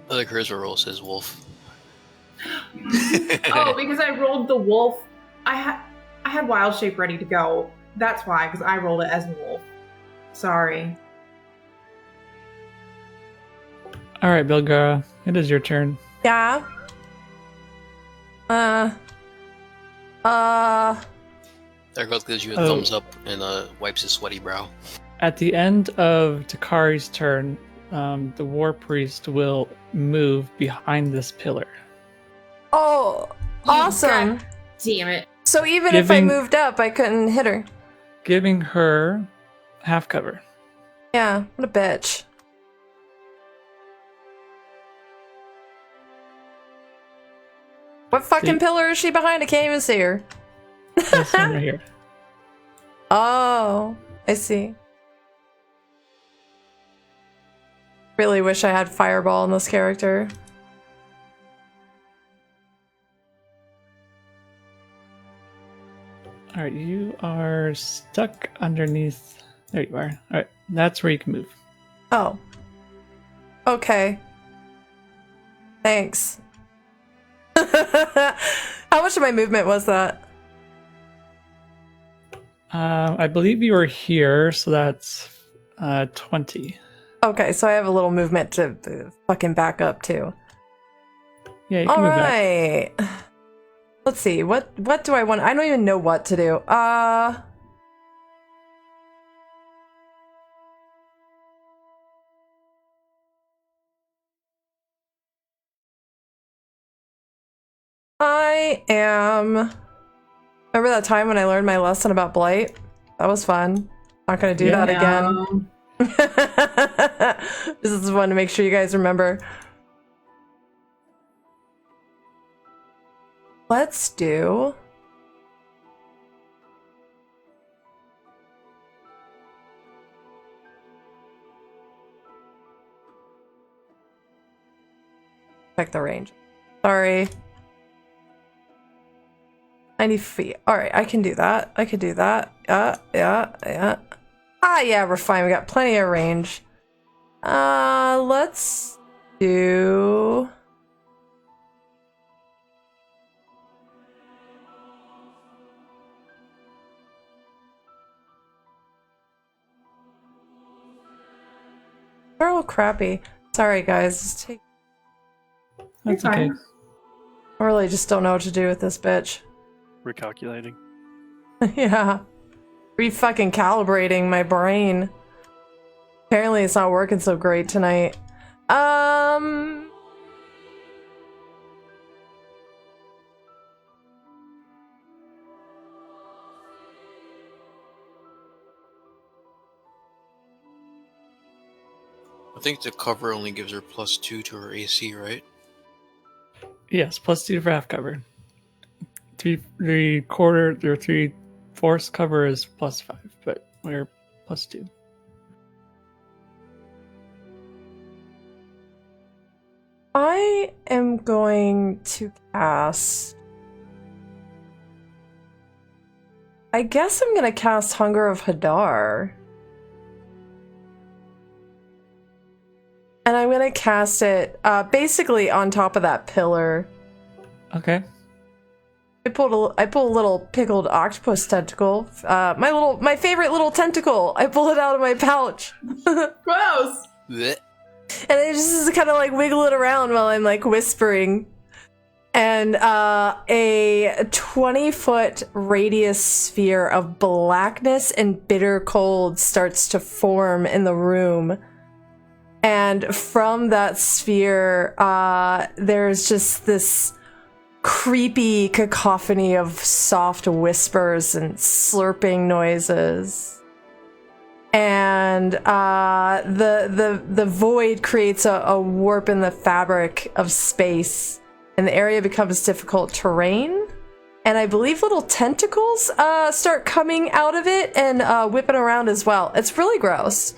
The charisma roll says wolf. Oh, because I rolled the wolf. I had wild shape ready to go. That's why, because I rolled it as a wolf. Sorry. All right, Bilgara, it is your turn. Yeah. Dargoth gives you a thumbs up and wipes his sweaty brow. At the end of Takari's turn, the war priest will move behind this pillar. Oh, awesome. God damn it. So even if I moved up, I couldn't hit her. Giving her half cover. Yeah, what a bitch. What fucking pillar is she behind? I can't even see her. This one right here. Oh, I see. Really wish I had Fireball in this character. All right, you are stuck underneath. There you are. All right, that's where you can move. Oh. Okay. Thanks. How much of my movement was that? I believe you are here, so that's 20. Okay, so I have a little movement to fucking back up too. Yeah, you can move back. Alright. Let's see, what do I want? I don't even know what to do. I am... Remember that time when I learned my lesson about Blight? That was fun. Not gonna do that again. This is one to make sure you guys remember. Let's do... Check the range. Sorry. 90 feet. Alright, I can do that. I could do that. Yeah. Ah, yeah, we're fine. We got plenty of range. Let's do... They're all crappy. Sorry, guys. It's That's You're okay. fine. I really just don't know what to do with this bitch. Recalculating. Yeah. Re-fucking calibrating my brain. Apparently it's not working so great tonight. I think the cover only gives her +2 to her AC, right? Yes, +2 for half cover. 3/4 or 3/4 cover is +5, but we're +2. I am going to cast... I guess I'm gonna cast Hunger of Hadar. And I'm gonna cast it basically on top of that pillar. Okay. I pull a little pickled octopus tentacle. My favorite little tentacle. I pull it out of my pouch. Gross. Blech. And I just kind of like wiggle it around while I'm like whispering. And a 20-foot radius sphere of blackness and bitter cold starts to form in the room. And from that sphere, there's just this creepy cacophony of soft whispers and slurping noises. And the void creates a warp in the fabric of space, and the area becomes difficult terrain. And I believe little tentacles start coming out of it and whipping around as well. It's really gross.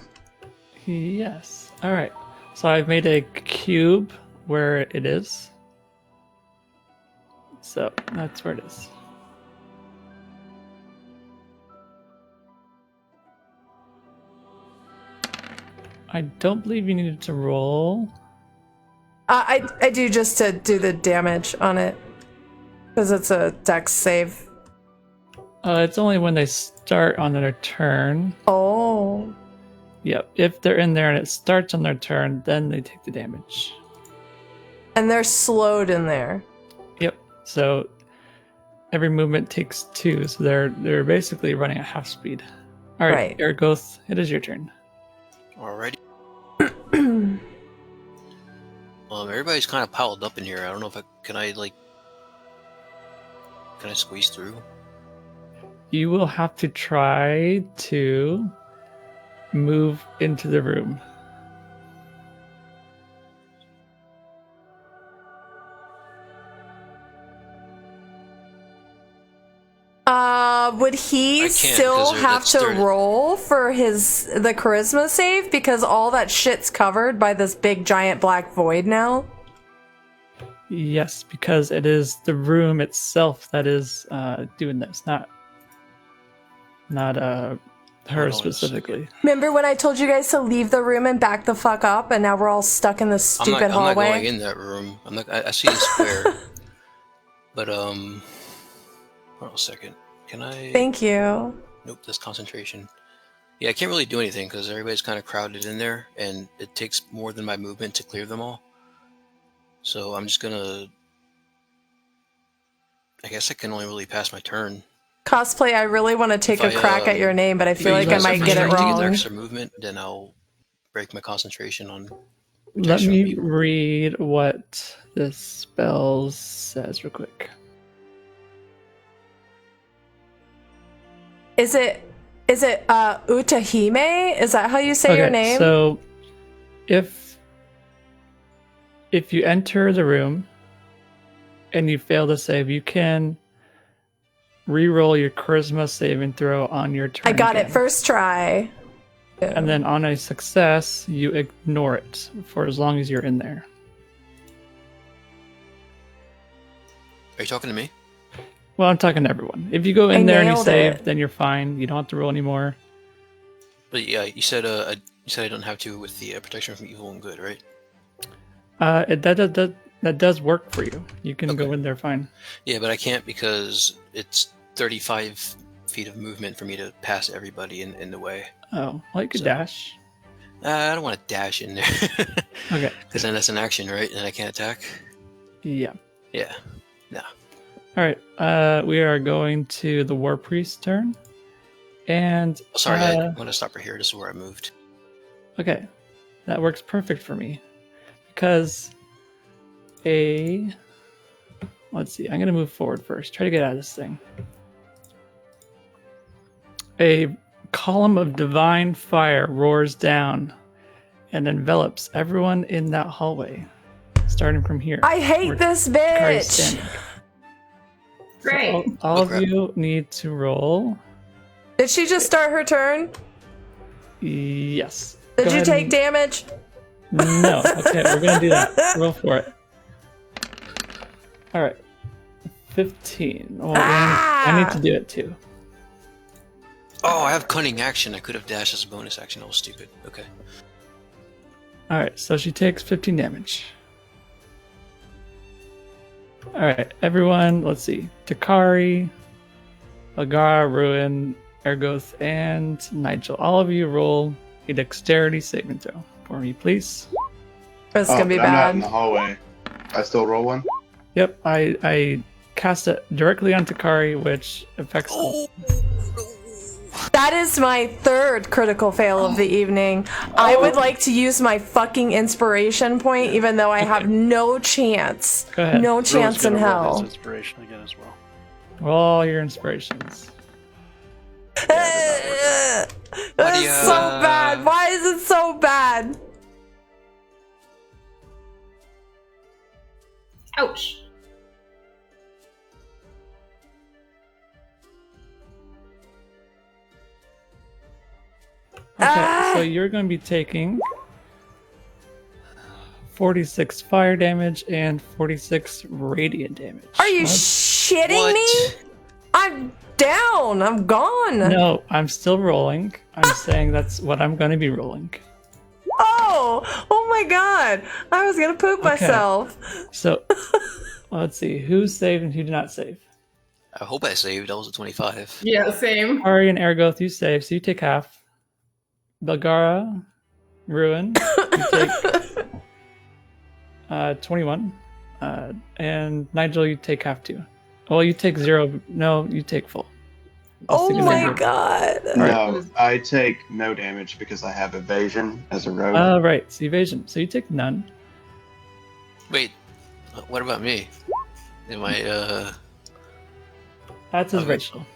Yes. All right. So I've made a cube where it is. So that's where it is. I don't believe you needed to roll. I do, just to do the damage on it, because it's a dex save. It's only when they start on their turn. Oh. Yep. If they're in there and it starts on their turn, then they take the damage. And they're slowed in there. Yep. So every movement takes 2, so they're basically running at half speed. All right, Right. Ergoth, it is your turn. Alrighty. Everybody's kind of piled up in here. I don't know if can I squeeze through? You will have to try to move into the room. Would he I can't, still 'cause have that's to dirty. roll for the charisma save, because all that shit's covered by this big giant black void now? Yes, because it is the room itself that is doing this, not her Hold on a specifically. Remember when I told you guys to leave the room and back the fuck up, and now we're all stuck in this stupid I'm not hallway? going in that room. I see the square. But hold on a second. Can I? Thank you. Nope, that's concentration. Yeah, I can't really do anything because everybody's kind of crowded in there, and it takes more than my movement to clear them all. So I'm just gonna. I guess I can only really pass my turn. Cosplay, I really want to take a crack at your name, but I feel but like you I guys might are get it trying To get wrong. the extra movement, then I'll break my concentration on. Let protection of me people. read what this spell says real quick. Is it Utahime? Is that how you say your name? So if you enter the room and you fail to save, you can re-roll your charisma saving throw on your turn. I got again. it first try. And then on a success, you ignore it for as long as you're in there. Are you talking to me? Well, I'm talking to everyone. If you go in I there and you nailed save, it. then you're fine. You don't have to roll anymore. But yeah, you said I don't have to with the protection from evil and good, right? That does work for you. You can go Okay. in there fine. Yeah, but I can't because it's 35 feet of movement for me to pass everybody in the way. Oh, well, you could So- dash. I don't want to dash in there. Okay. Because then that's an action, right? And I can't attack? Yeah. Yeah. All right. We are going to the War Priest's turn. And Oh, sorry, I want to stop right here. This is where I moved. okay, that works perfect for me because let's see. I'm gonna move forward first. Try to get out of this thing. A column of divine fire roars down and envelops everyone in that hallway, starting from here. I hate where this Kari's bitch. standing. So Great. all Oh, of crap. you need to roll. Did she just start her turn? Yes. Did Go you ahead take and- damage? No. Okay, we're gonna do that. Roll for it. All right. 15. Oh, I need to do it too. Oh, I have cunning action. I could have dashed as a bonus action. That was stupid. Okay. All right. So she takes 15 damage. All right, everyone. Let's see. Takari, Agara, Ruin, Ergoth, and Nigel. All of you roll a dexterity saving throw for me, please. It's gonna be but I'm not in bad. the hallway. I still roll one? Yep, I cast it directly on Takari, which affects all. That is my third critical fail of the evening. I would like to use my fucking inspiration point, even though I have no chance. Go ahead. No Ruin's chance in gonna roll his hell. inspiration again as well. Roll all your inspirations. That's Lydia. so bad. Why is it so bad? Ouch. Okay, so you're going to be taking 46 fire damage and 46 radiant damage. Are you What? shitting What? me? I'm down. I'm gone. No, I'm still rolling. I'm saying that's what I'm going to be rolling. Oh my god. I was gonna poop Okay. myself. So, let's see. Who saved and who did not save? I hope I saved. I was at 25. Yeah, same. Ari and Ergoth, you save, so you take half. Belgara, Ruin, you take 21. And Nigel, you take half too. Well, you take 0. No, you take full. Oh Because my you're- god. No, I take no damage because I have evasion as a rogue. Oh, right. It's evasion. So you take none. Wait, what about me? Am I, That's his Okay. Rachel.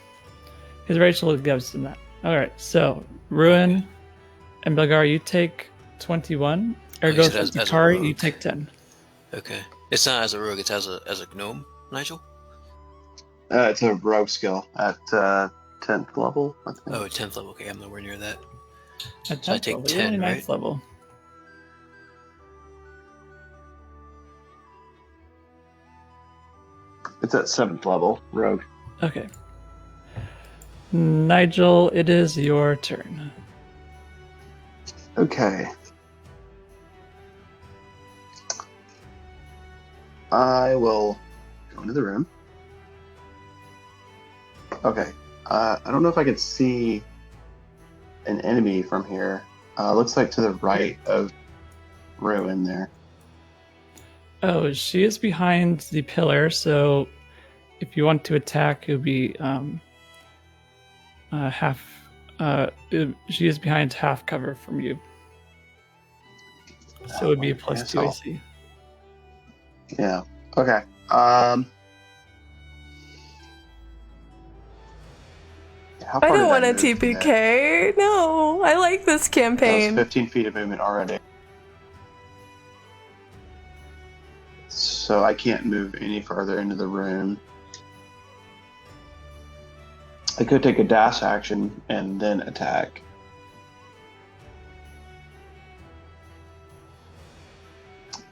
His Rachel gives him that. All right. So Ruin and Belgar, you take 21. Oh, you Ergo said as a Takari, you rogue. take 10. okay. It's not as a rogue, it's as a gnome, Nigel? It's a rogue skill at 10th level, I think. Oh, 10th level. Okay, I'm nowhere near that. At So I 10th take level. You're 10, only right? 9th level. It's at 7th level, rogue. Okay. Nigel, it is your turn. Okay. I will go into the room. Okay. I don't know if I could see an enemy from here. Looks like to the right of Ruin there. Oh, she is behind the pillar, so if you want to attack, it would be half. She is behind half cover from you. So it would be a plus 2 AC. Yeah. Okay. How I far don't did want a move from there? TPK. No, I like this That was campaign. 15 feet of movement already. So I can't move any further into the room. I could take a dash action and then attack.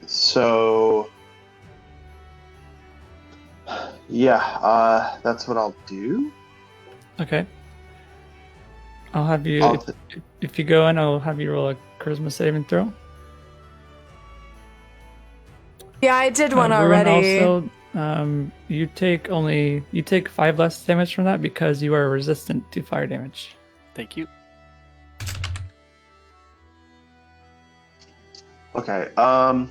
So, Yeah, that's what I'll do. Okay. I'll have you. I'll If you go in, I'll have you roll a charisma saving throw. Yeah, I did one Ruin already. also, you take 5 less damage from that because you are resistant to fire damage. Thank you. Okay. I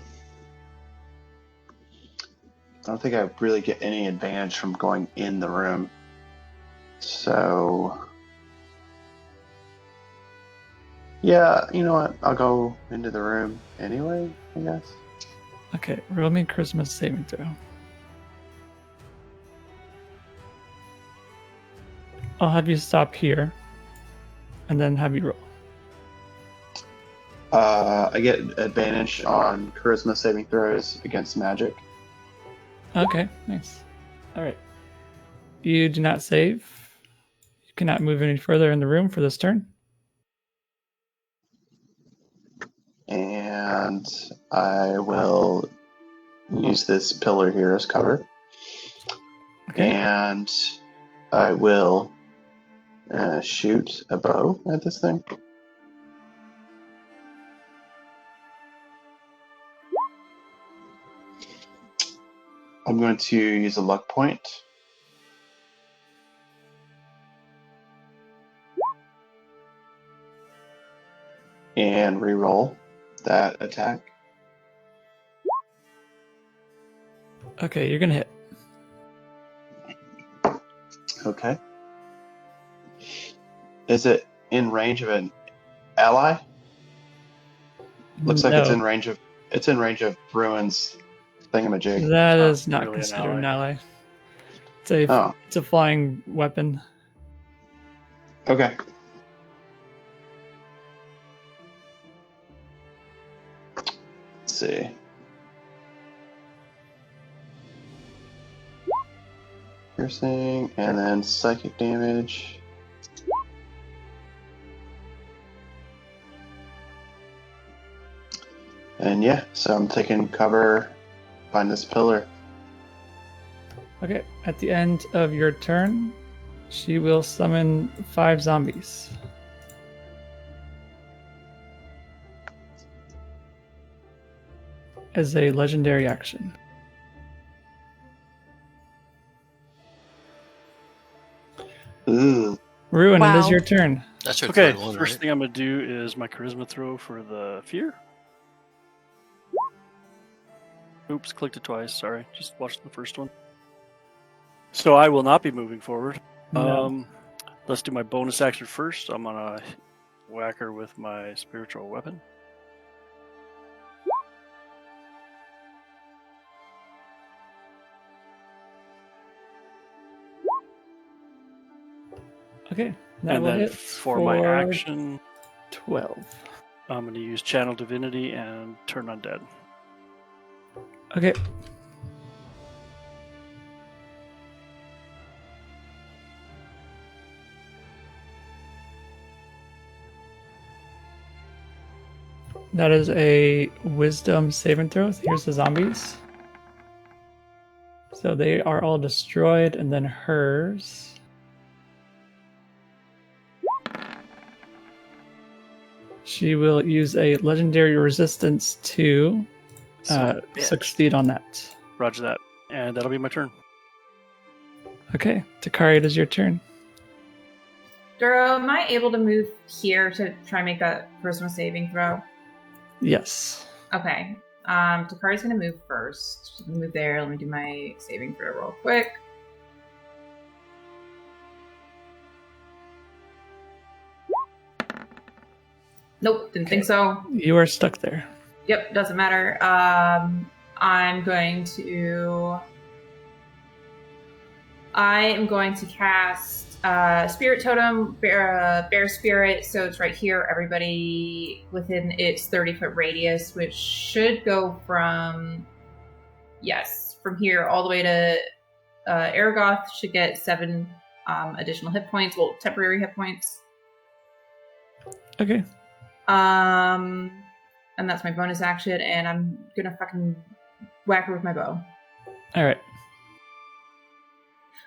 don't think I really get any advantage from going in the room. So, yeah, you know what? I'll go into the room anyway, I guess. Okay, roll me a charisma saving throw. I'll have you stop here, and then have you roll. I get advantage on charisma saving throws against magic. Okay, nice. All right. You do not save. You cannot move any further in the room for this turn. And I will use this pillar here as cover. Okay. And I will shoot a bow at this thing. I'm going to use a luck point. And re-roll that attack. Okay, you're gonna hit. Okay. Is it in range of an ally? Looks like it's No, in range of Bruin's thingamajig. that Not is not really an considered an ally. ally. It's a flying weapon. Okay. Let's see. Piercing, and then psychic damage. And yeah, so I'm taking cover behind this pillar. Okay, at the end of your turn, she will summon 5 zombies. As a legendary action. Ooh. Ruin, it is Wow. your turn. That's your Okay, third one, first right? thing I'm going to do is my charisma throw for the fear. Oops, clicked it twice. Sorry, just watched the first one. So I will not be moving forward. No. Let's do my bonus action first. I'm going to whack her with my spiritual weapon. Okay, that And will then hit for my action, 12. I'm going to use Channel Divinity and Turn Undead. Okay. That is a wisdom saving throw. Here's the zombies. So they are all destroyed, and then hers. She will use a legendary resistance to succeed on that. Roger that. And that'll be my turn. Okay, Takari, it is your turn. Duro, am I able to move here to try and make that charisma saving throw? Yes. Okay. Takari's gonna move first. She's gonna move there. Let me do my saving throw real quick. Nope, didn't think so. You are stuck there. Yep, doesn't matter. I am going to cast Spirit Totem, Bear Spirit, so it's right here, everybody within its 30-foot radius, which should go from here all the way to Aragoth should get 7 additional hit points, well, temporary hit points. Okay. And that's my bonus action, and I'm gonna fucking whack her with my bow. All right.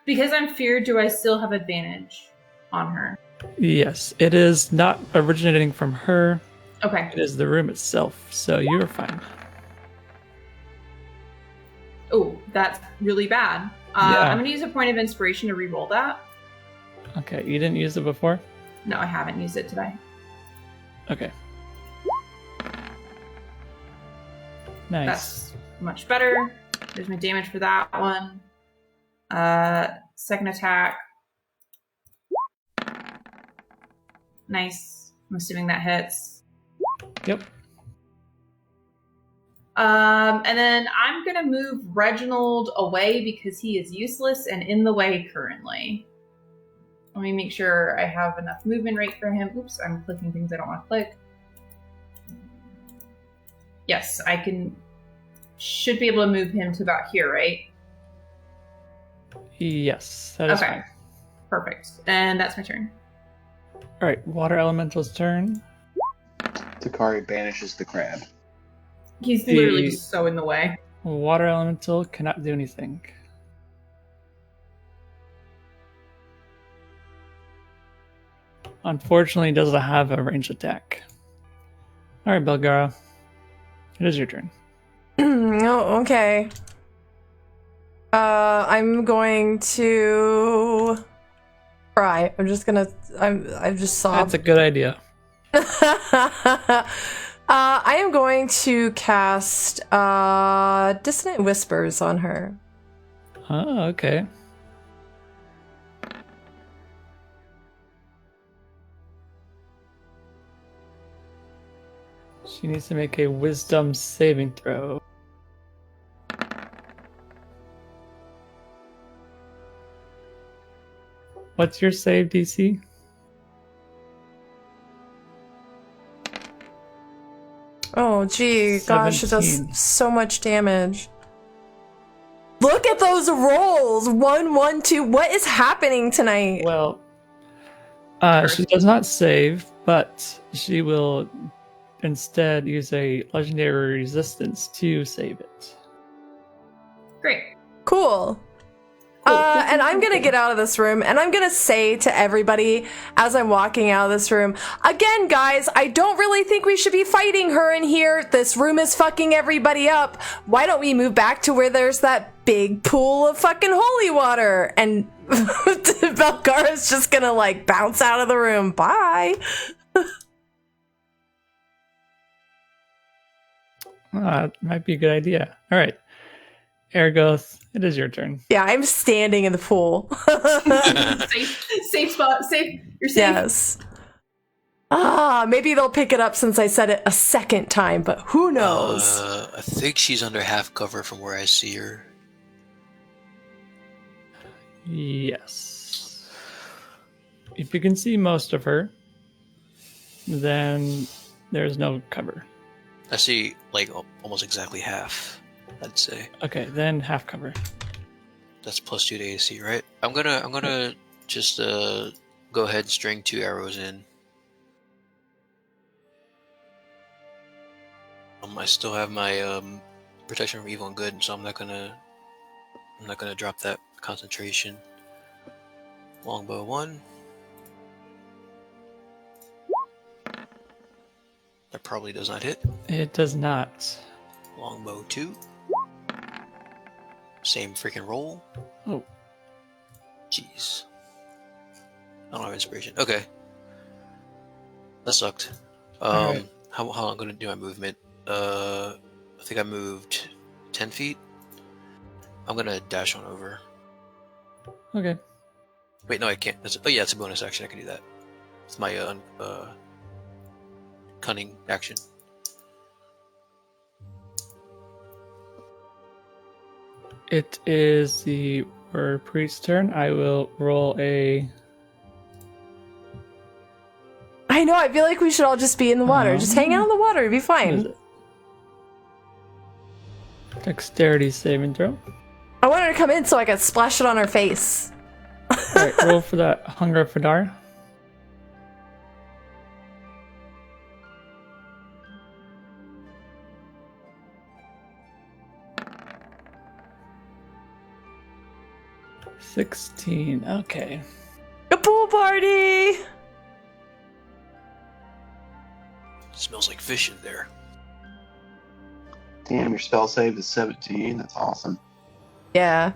Because I'm feared, do I still have advantage on her? Yes, it is not originating from her. Okay. It is the room itself, so you're fine. Oh, that's really bad. Yeah. I'm going to use a point of inspiration to re-roll that. Okay, you didn't use it before? No, I haven't used it today. Okay. Nice. That's much better. There's my damage for that one. Second attack. Nice. I'm assuming that hits. Yep. And then I'm going to move Reginald away because he is useless and in the way currently. Let me make sure I have enough movement rate for him. Oops, I'm clicking things I don't want to click. Yes, I should be able to move him to about here, right? Yes, that is fine. Perfect. And that's my turn. All right, Water Elemental's turn. Takari banishes the crab. He's literally just so in the way. Water Elemental cannot do anything. Unfortunately, it doesn't have a ranged attack. All right, Belgara. It is your turn. Oh, okay. I'm going to cry. I'm just gonna. I just sob. That's a good idea. I am going to cast Dissonant Whispers on her. Oh, okay. She needs to make a Wisdom saving throw. What's your save DC? Oh, gee, gosh, it 17. does so much damage. Look at those rolls! 1, 1, 2. What is happening tonight? Well, she does not save, but she will instead use a legendary resistance to save it. Great. Cool. And I'm gonna get out of this room, and I'm gonna say to everybody as I'm walking out of this room, again, guys, I don't really think we should be fighting her in here. This room is fucking everybody up. Why don't we move back to where there's that big pool of fucking holy water? And Belgara's just gonna, like, bounce out of the room. Bye. Might be a good idea. All right. Ergoth, it is your turn. Yeah, I'm standing in the pool. safe spot. Safe. You're safe. Yes. Maybe they'll pick it up since I said it a second time, but who knows? I think she's under half cover from where I see her. Yes. If you can see most of her, then there's no cover. I see, like, almost exactly half, I'd say. Okay, then half cover. That's +2 to AC, right? I'm gonna just go ahead and string 2 arrows in. I still have my protection from evil and good, so I'm not gonna drop that concentration. Longbow 1. That probably does not hit. It does not. Longbow 2. Same freaking roll. Oh. Jeez. I don't have inspiration. Okay. That sucked. Alright. How am I gonna do my movement? I think I moved 10 feet. I'm gonna dash on over. Okay. Wait, no, I can't. Oh yeah, it's a bonus action. I can do that. It's my cunning action. It is the Word Priest's turn. I will roll a... I know, I feel like we should all just be in the water. Just hang out in the water, it'd be What is fine. it? Dexterity saving throw. I want her to come in so I can splash it on her face. Alright, roll for that Hunger of Fadar. 16. Okay. A pool party! Smells like fish in there. Damn, your spell save is 17. That's awesome. Yeah.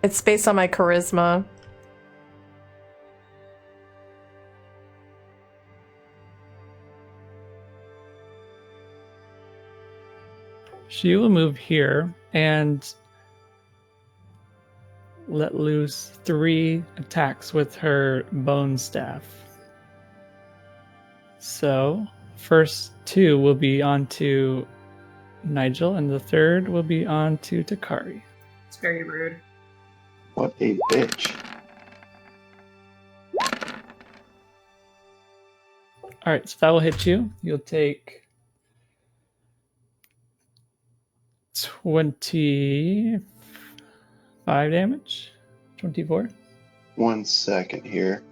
It's based on my charisma. She will move here and let loose 3 attacks with her bone staff. So, first 2 will be onto Nigel, and the third will be onto Takari. It's very rude. What a bitch. Alright, so that will hit you. You'll take 25 damage. 24. 1 second here.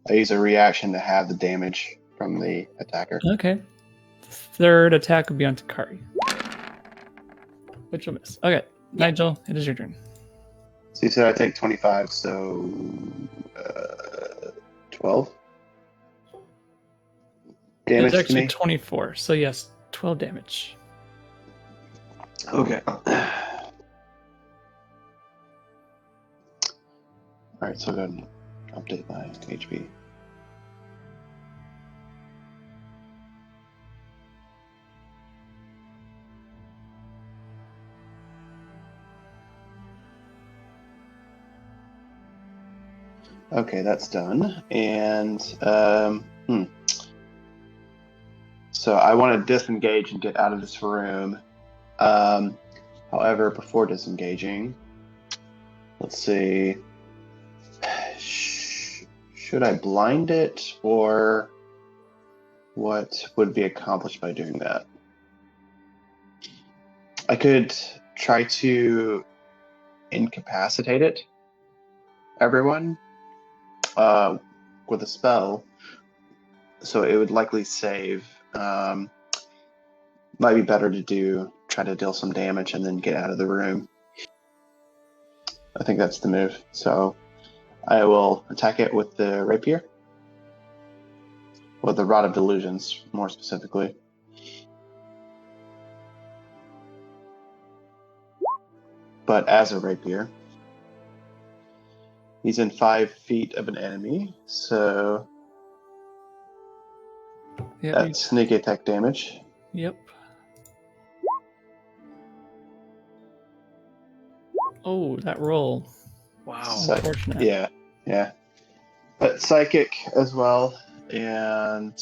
I use a reaction to have the damage from the attacker. Okay. The third attack will be on Takari, which will miss. Okay, Nigel, it is your turn. So you said I take 25, so 12 damage It's to actually me. 24, so yes, 12 damage. Okay. Alright, so go ahead and update my HP. Okay, that's done. And so I want to disengage and get out of this room. However, before disengaging, let's see. Should I blind it, or what would be accomplished by doing that? I could try to incapacitate it, everyone, with a spell, so it would likely save. Might be better to try to deal some damage and then get out of the room. I think that's the move. So I will attack it with the rapier, or the Rod of Delusions, more specifically. But as a rapier. He's in 5 feet of an enemy, so Yeah, that's sneak attack damage. Yep. Oh, that roll. Wow. Unfortunate. Yeah. But psychic as well, and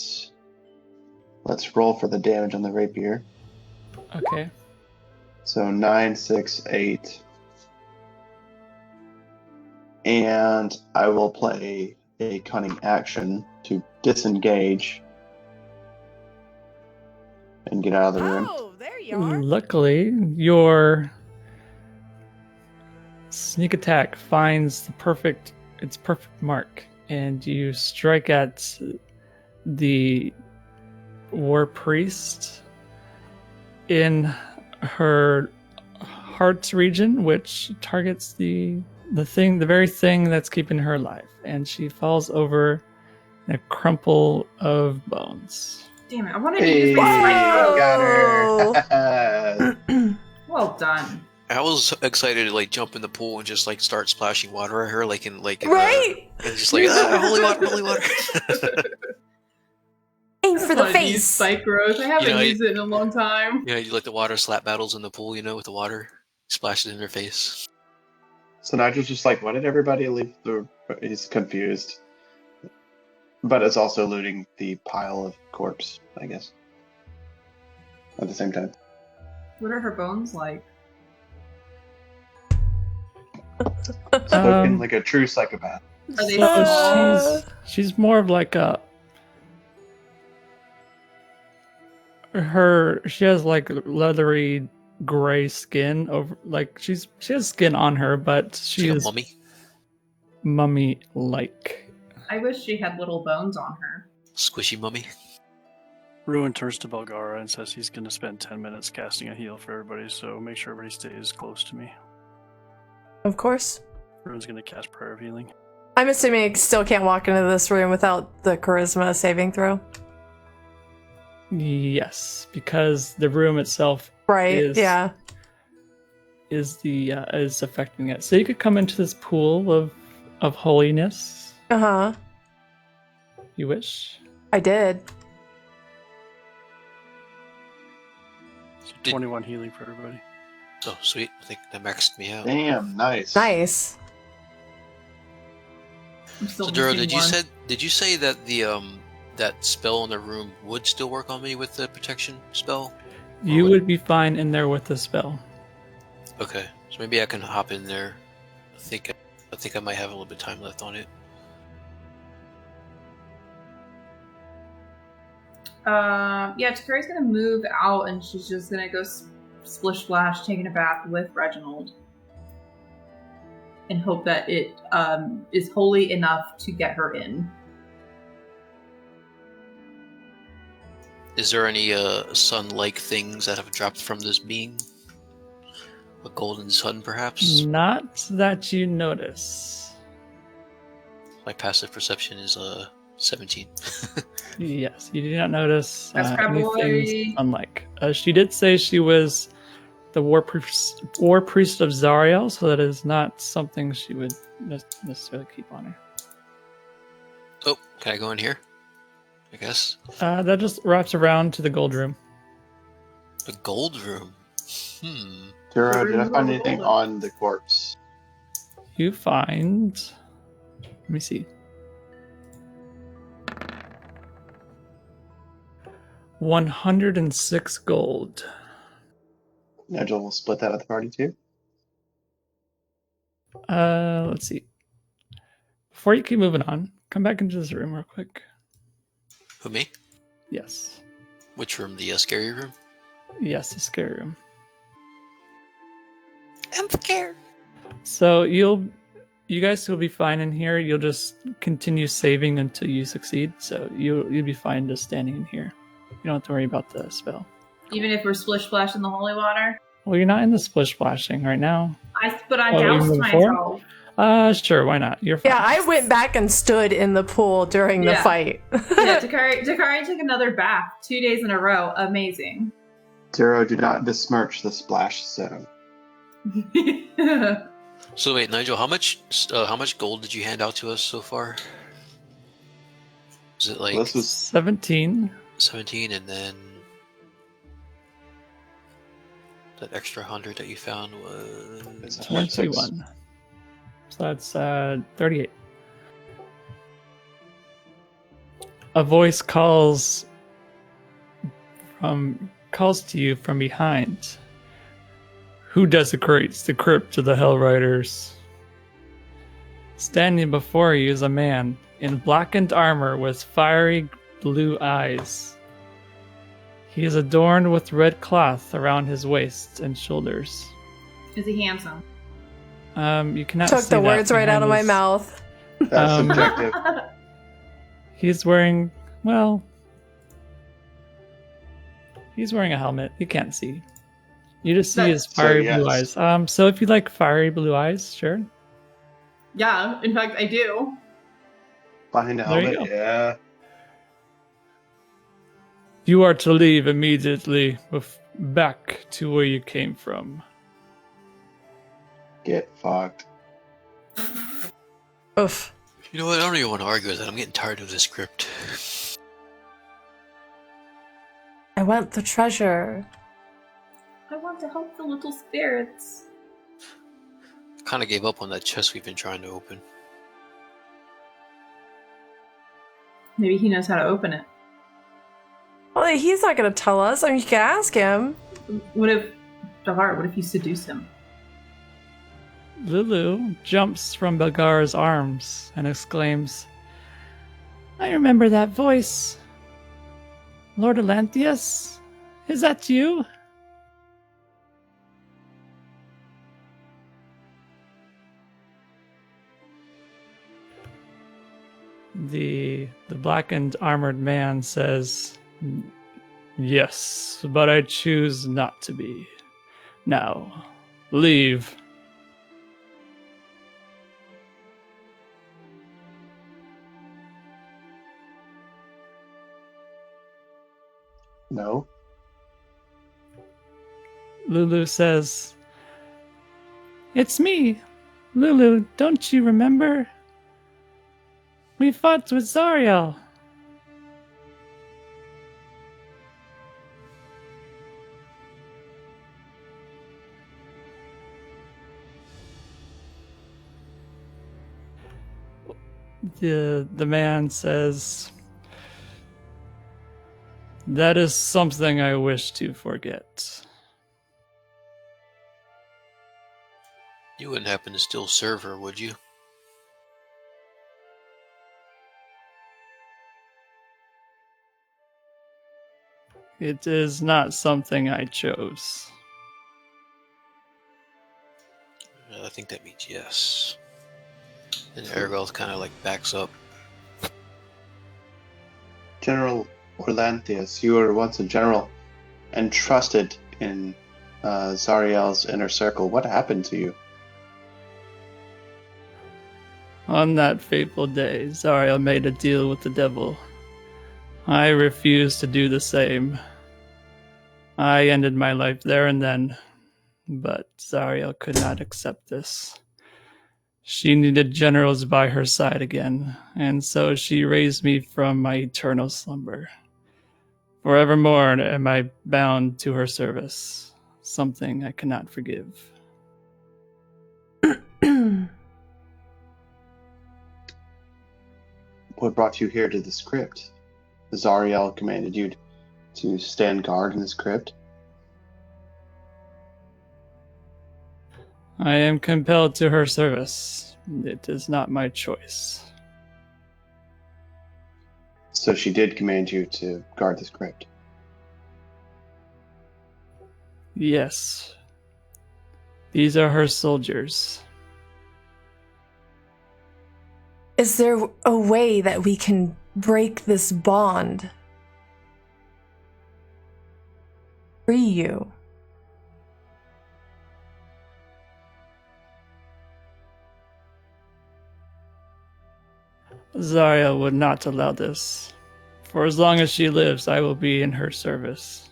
let's roll for the damage on the rapier. Okay. So 9, 6, 8. And I will play a cunning action to disengage and get out of the room. Oh, there you are. Luckily, your sneak attack finds its perfect mark, and you strike at the war priest in her heart's region, which targets the very thing that's keeping her alive, and she falls over in a crumple of bones. Damn it! I wanted to use my Hey, spike got her. Well done. I was excited to like jump in the pool and just like start splashing water at her, like in Right? and just like holy water, holy water. Aim for the Wanted to use face. spike growth. I haven't You know, used it in a long time. Yeah, you like the water slap battles in the pool, with the water, splash it in their face. So Nigel's just like, why did everybody leave the... He's confused. But it's also looting the pile of corpse, I guess. At the same time. What are her bones like? Spoken like a true psychopath. Are they So small? she's more of like she has like leathery gray skin over, like she has skin on her, but she Like is a mummy. mummy like. I wish she had little bones on her. Squishy mummy. Ruin turns to Belgara and says he's going to spend 10 minutes casting a heal for everybody, so make sure everybody stays close to me. Of course. Rune's gonna cast Prayer of Healing. I'm assuming I still can't walk into this room without the charisma saving throw. Yes, because the room itself Right, is is affecting it. So you could come into this pool of holiness. Uh-huh. You wish. I did. So 21 healing for everybody. Oh, sweet. I think that maxed me out. Damn, nice. Nice. I'm still So Duro, missing did you say that the that spell in the room would still work on me with the protection spell? You would be fine in there with the spell. Okay, so maybe I can hop in there. I think I might have a little bit of time left on it. Yeah, Takari's gonna move out and she's just gonna go splish splash, taking a bath with Reginald, and hope that it is holy enough to get her in. Is there any sun-like things that have dropped from this being? A golden sun, perhaps? Not that you notice. My passive perception is 17. Yes, you do not notice That's crap anything boy. unlike. She did say she was the war priest of Zarya, so that is not something she would necessarily keep on her. Oh, can I go in here? I guess. That just wraps around to the gold room. The gold room. Duro, did I find anything on the corpse? You find. Let me see. 106 gold. Nigel will split that with the party too. Let's see. Before you keep moving on, come back into this room real quick. Who, me? Yes. Which room? The scary room? Yes, the scary room. I'm scared. So you guys will be fine in here. You'll just continue saving until you succeed. So you'll be fine just standing in here. You don't have to worry about the spell. Even if we're splish splash in the holy water? Well, you're not in the splish splashing right now. But I Oh, you doused moving myself. Sure, why not? You're fine. Yeah, I went back and stood in the pool during the Yeah. fight. Yeah, Takari took another bath 2 days in a row. Amazing. Duro, do not besmirch the splash zone. So wait, Nigel, how much gold did you hand out to us so far? Was it like Well, this was 17. 17, and then that extra 100 that you found was 21. So that's 38. A voice calls to you from behind. Who desecrates the crypt of the Hell Riders? Standing before you is a man in blackened armor with fiery blue eyes. He is adorned with red cloth around his waist and shoulders. Is he handsome? You cannot Took see the that words right out of my behind his- mouth. that's Um, subjective. He's wearing, well, he's wearing a helmet. You can't see. You just see his So, fiery blue yes. eyes. So if you like fiery blue eyes, sure. Yeah, in fact, I do. Behind the There you helmet, go. yeah. You are to leave immediately back to where you came from. Get fucked. Oof. You know what? I don't even want to argue with that. I'm getting tired of this script. I want the treasure. I want to help the little spirits. Kind of gave up on that chest we've been trying to open. Maybe he knows how to open it. Well, he's not going to tell us. I mean, you can ask him. What if you seduce him? Lulu jumps from Belgar's arms and exclaims, I remember that voice. Lord Elanthius? Is that you? The blackened armored man says, Yes, but I choose not to be. Now, leave. No. Lulu says, "It's me, Lulu. Don't you remember? We fought with Zariel." The man says, "That is something I wish to forget." You wouldn't happen to still serve her, would you? It is not something I chose. I think that means yes. And Argyle kind of like backs up. General Orlantheus, you were once a general and trusted in Zariel's inner circle. What happened to you? On that fateful day, Zariel made a deal with the devil. I refused to do the same. I ended my life there and then, but Zariel could not accept this. She needed generals by her side again, and so she raised me from my eternal slumber. Forevermore am I bound to her service, something I cannot forgive. What brought you here to this crypt? Zariel commanded you to stand guard in this crypt. I am compelled to her service. It is not my choice. So she did command you to guard this crypt. Yes. These are her soldiers. Is there a way that we can break this bond? Free you? Zarya would not allow this. For as long as she lives, I will be in her service.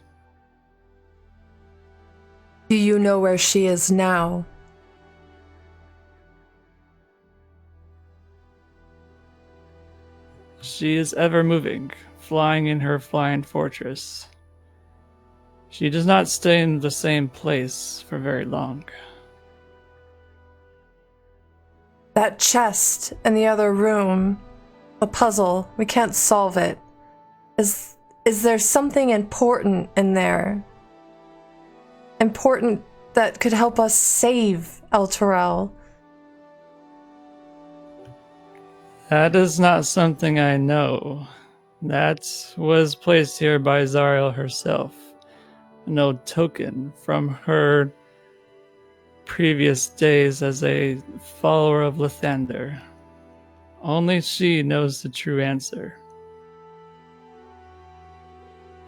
Do you know where she is now? She is ever moving, flying in her flying fortress. She does not stay in the same place for very long. That chest in the other room, a puzzle, we can't solve it. Is there something important in there? Important that could help us save El Terrell? That is not something I know. That was placed here by Zariel herself. An old token from her previous days as a follower of Lathander. Only she knows the true answer.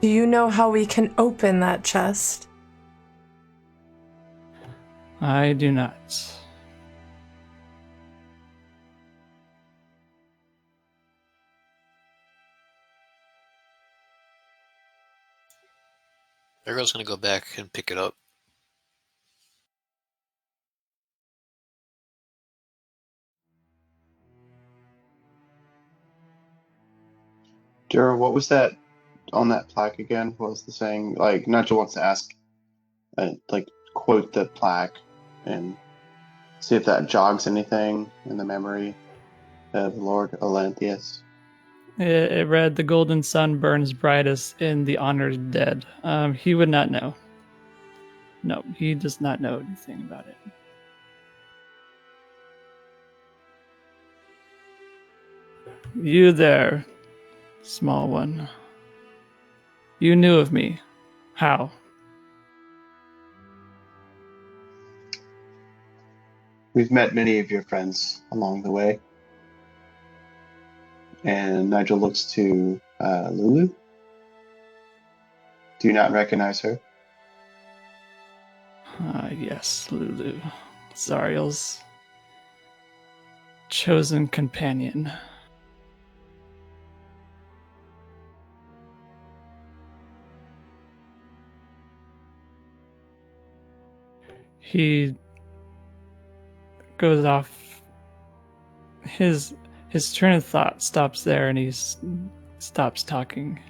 Do you know how we can open that chest? I do not. Argyle's gonna go back and pick it up. Jura, what was that on that plaque again? What was the saying? Like, Nigel wants to ask, like, quote the plaque and see if that jogs anything in the memory of Lord Olanthius. It read, "The golden sun burns brightest in the honored dead." He would not know. No, he does not know anything about it. You there, small one. You knew of me. How? We've met many of your friends along the way. And Nigel looks to Lulu. Do you not recognize her? Yes, Lulu. Zariel's chosen companion. He goes off. His train of thought stops there, and he stops talking.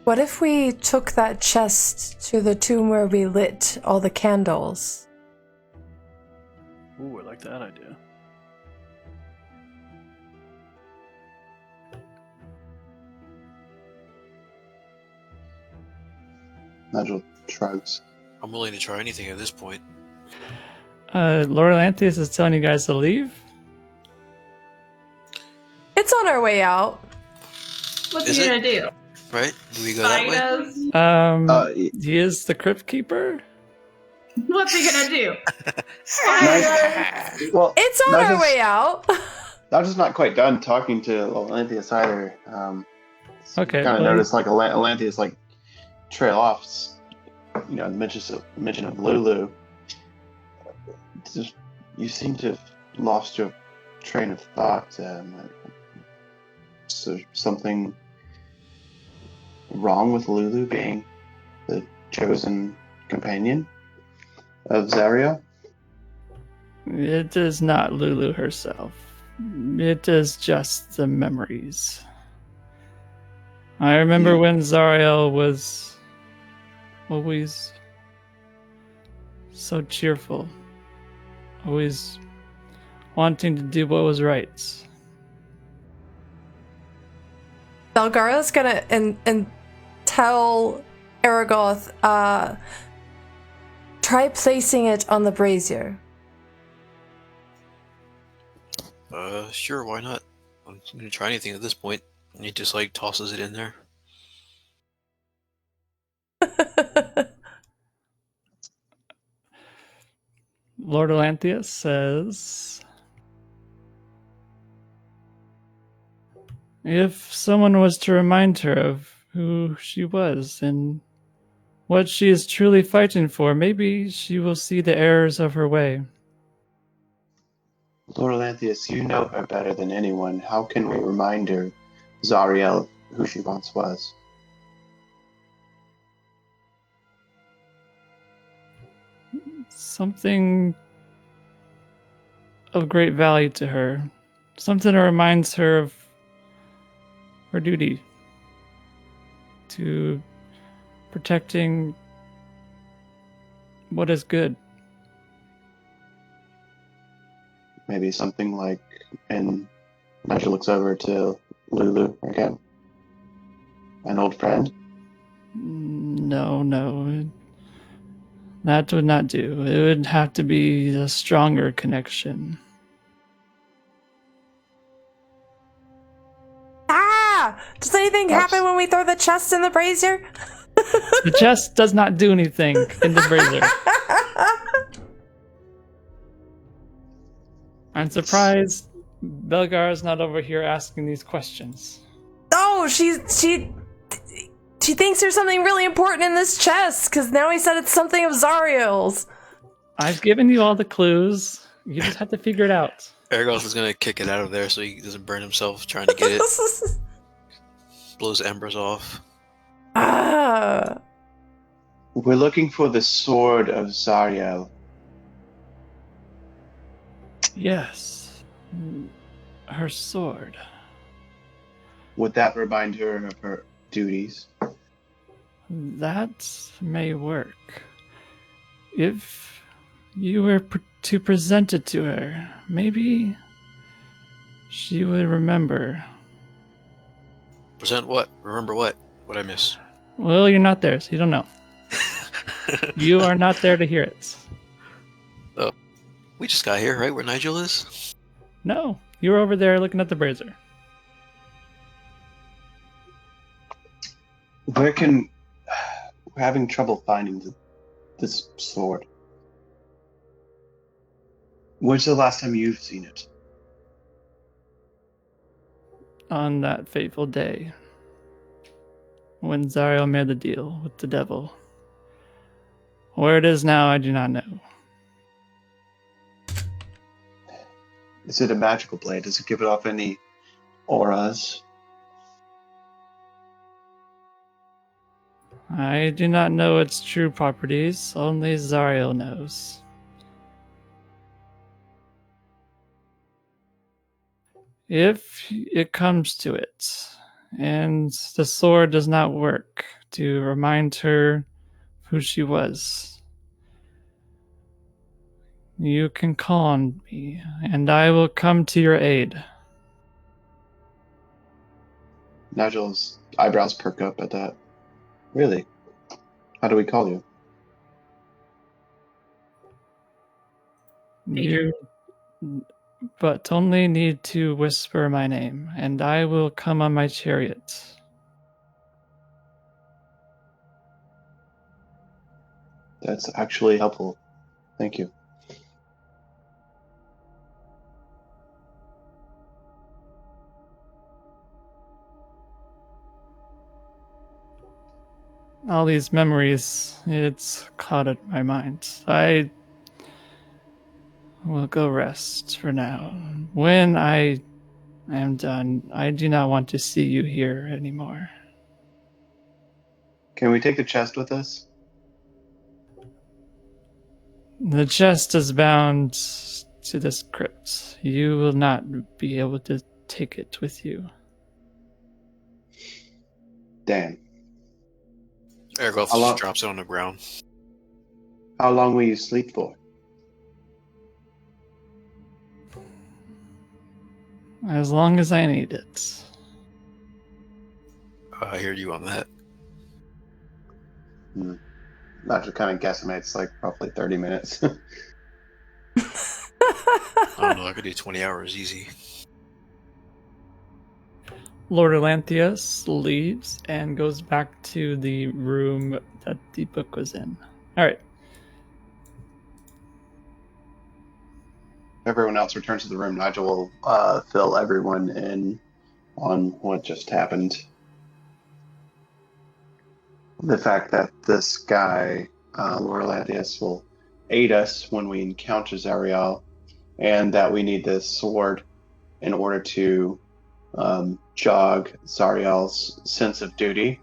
What if we took that chest to the tomb where we lit all the candles? Ooh, I like that idea. Nigel shrugs. I'm willing to try anything at this point. Lord Atlantis is telling you guys to leave. It's on our way out. What's Is he it? gonna do? Right? Do we go that way? Spiders? He is the crypt keeper. What's he gonna do? Nigel, well, It's on our way out. Nigel's not quite done talking to Atlanteus either. Okay, Kind of well, noticed like Atlanteus like trail off. Mention of Lulu. You seem to have lost your train of thought. Is there something wrong with Lulu being the chosen companion of Zarya? it is not Lulu herself. It is just the memories. I remember when Zariel was always so cheerful, always wanting to do what was right. Belgara's gonna and tell Aragoth, try placing it on the brazier. Sure, why not? I'm gonna try anything at this point. And he just like tosses it in there. Lord Atlantheus says, if someone was to remind her of who she was and what she is truly fighting for, maybe she will see the errors of her way. Lord Atlanteus, you know her better than anyone. How can we remind her, Zariel, who she once was? Something of great value to her. Something that reminds her of her duty to protecting what is good. Maybe something like, and Nigel looks over to Lulu again. An old friend? No. That would not do. It would have to be a stronger connection. Ah! Does anything happen when we throw the chest in the brazier? The chest does not do anything in the brazier. I'm surprised Belgar's not over here asking these questions. Oh, she thinks there's something really important in this chest, because now he said it's something of Zariel's. I've given you all the clues. You just have to figure it out. Aragoth is gonna kick it out of there so he doesn't burn himself trying to get it. Blows embers off. Ah. We're looking for the Sword of Zarya. Yes. Her sword. Would that remind her of her duties? That may work. If you were to present it to her, maybe she would remember. Present what? Remember what? What'd I miss? Well, you're not there, so you don't know. You are not there to hear it. Oh, we just got here, right? Where Nigel is? No, you were over there looking at the brazier. We're having trouble finding this sword. When's the last time you've seen it? On that fateful day, when Zariel made the deal with the devil. Where it is now, I do not know. Is it a magical blade? Does it give it off any auras? I do not know its true properties. Only Zarya knows. If it comes to it, and the sword does not work to remind her who she was, you can call on me, and I will come to your aid. Nigel's eyebrows perk up at that. Really? How do we call you? You but only need to whisper my name, and I will come on my chariot. That's actually helpful. Thank you. All these memories, it's clouded my mind. I will go rest for now. When I am done, I do not want to see you here anymore. Can we take the chest with us? The chest is bound to this crypt. You will not be able to take it with you. Damn. Ergoth How long- just drops it on the ground. How long will you sleep for? As long as I need it. I hear you on that. Nigel kind of guesstimates like roughly 30 minutes. I don't know, I could do 20 hours easy. Lord Elanthius leaves and goes back to the room that the book was in. Alright. Everyone else returns to the room. Nigel will fill everyone in on what just happened. The fact that this guy, Lord Athias, will aid us when we encounter Zariel, and that we need this sword in order to jog Zariel's sense of duty.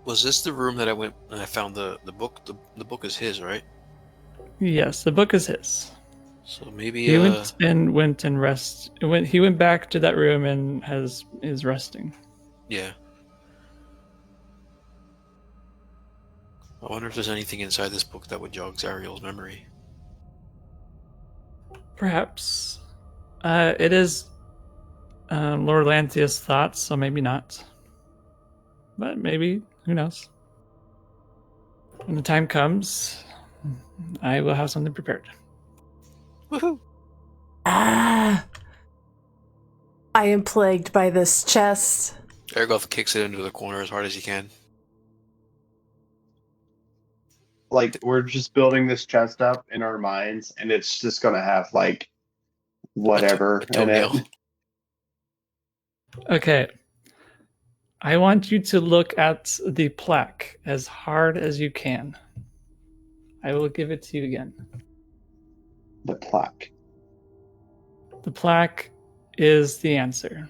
Was this the room that I went and I found the book? The book is his, right? Yes, the book is his. So maybe He went and rest. He went back to that room and is resting. yeah. I wonder if there's anything inside this book that would jog Zariel's memory. Perhaps. It is Lord Lanthius' thoughts, so maybe not. But maybe, who knows? When the time comes, I will have something prepared. Woohoo! I am plagued by this chest. Ergoth kicks it into the corner as hard as he can. Like, we're just building this chest up in our minds, and it's just going to have, like, whatever A in toenail. it. Okay. I want you to look at the plaque as hard as you can. I will give it to you again. The plaque. The plaque is the answer.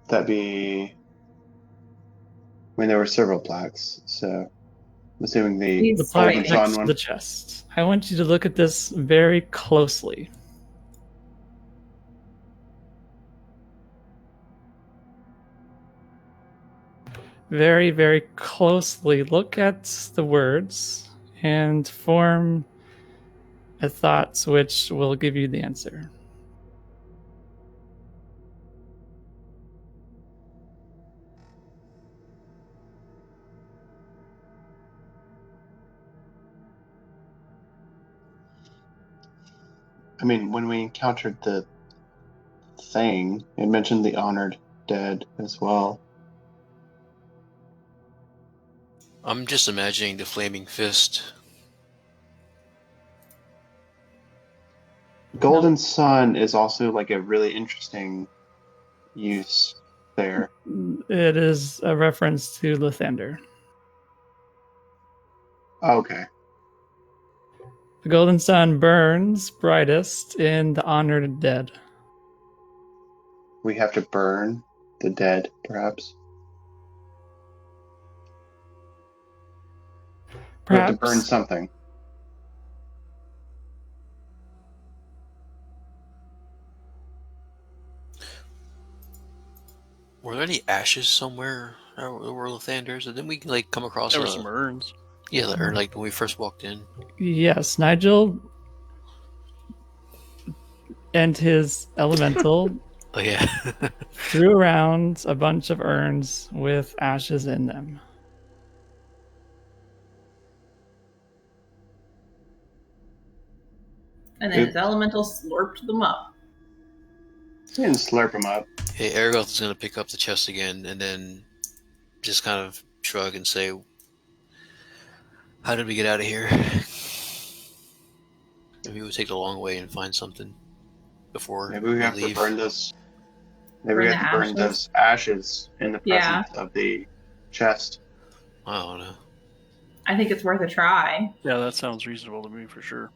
That'd be... I mean, there were several plaques, so I'm assuming the The He's plaque Golden right. Sun next to one. the chest. I want you to look at this very closely. Very, very closely look at the words and form a thought which will give you the answer. I mean, when we encountered the thing, it mentioned the honored dead as well. I'm just imagining the flaming fist. Golden Sun is also like a really interesting use there. It is a reference to Lathander. Okay. The golden sun burns brightest in the honored dead. We have to burn the dead, perhaps. We have to burn Perhaps. something. Were there any ashes somewhere where Lathander's? And then we like come across There were some urns. Yeah, or like when we first walked in. Yes, Nigel and his elemental Oh yeah. threw around a bunch of urns with ashes in them. And then his elemental slurped them up. He didn't slurp them up. Hey, Aragoth is gonna pick up the chest again and then just kind of shrug and say, "How did we get out of here?" Maybe we'll take the long way and find something before Maybe we have leave. to burn this. Maybe Burn we the have to burn ashes? those ashes in the Yeah. presence of the chest. I don't know. I think it's worth a try. Yeah, that sounds reasonable to me for sure.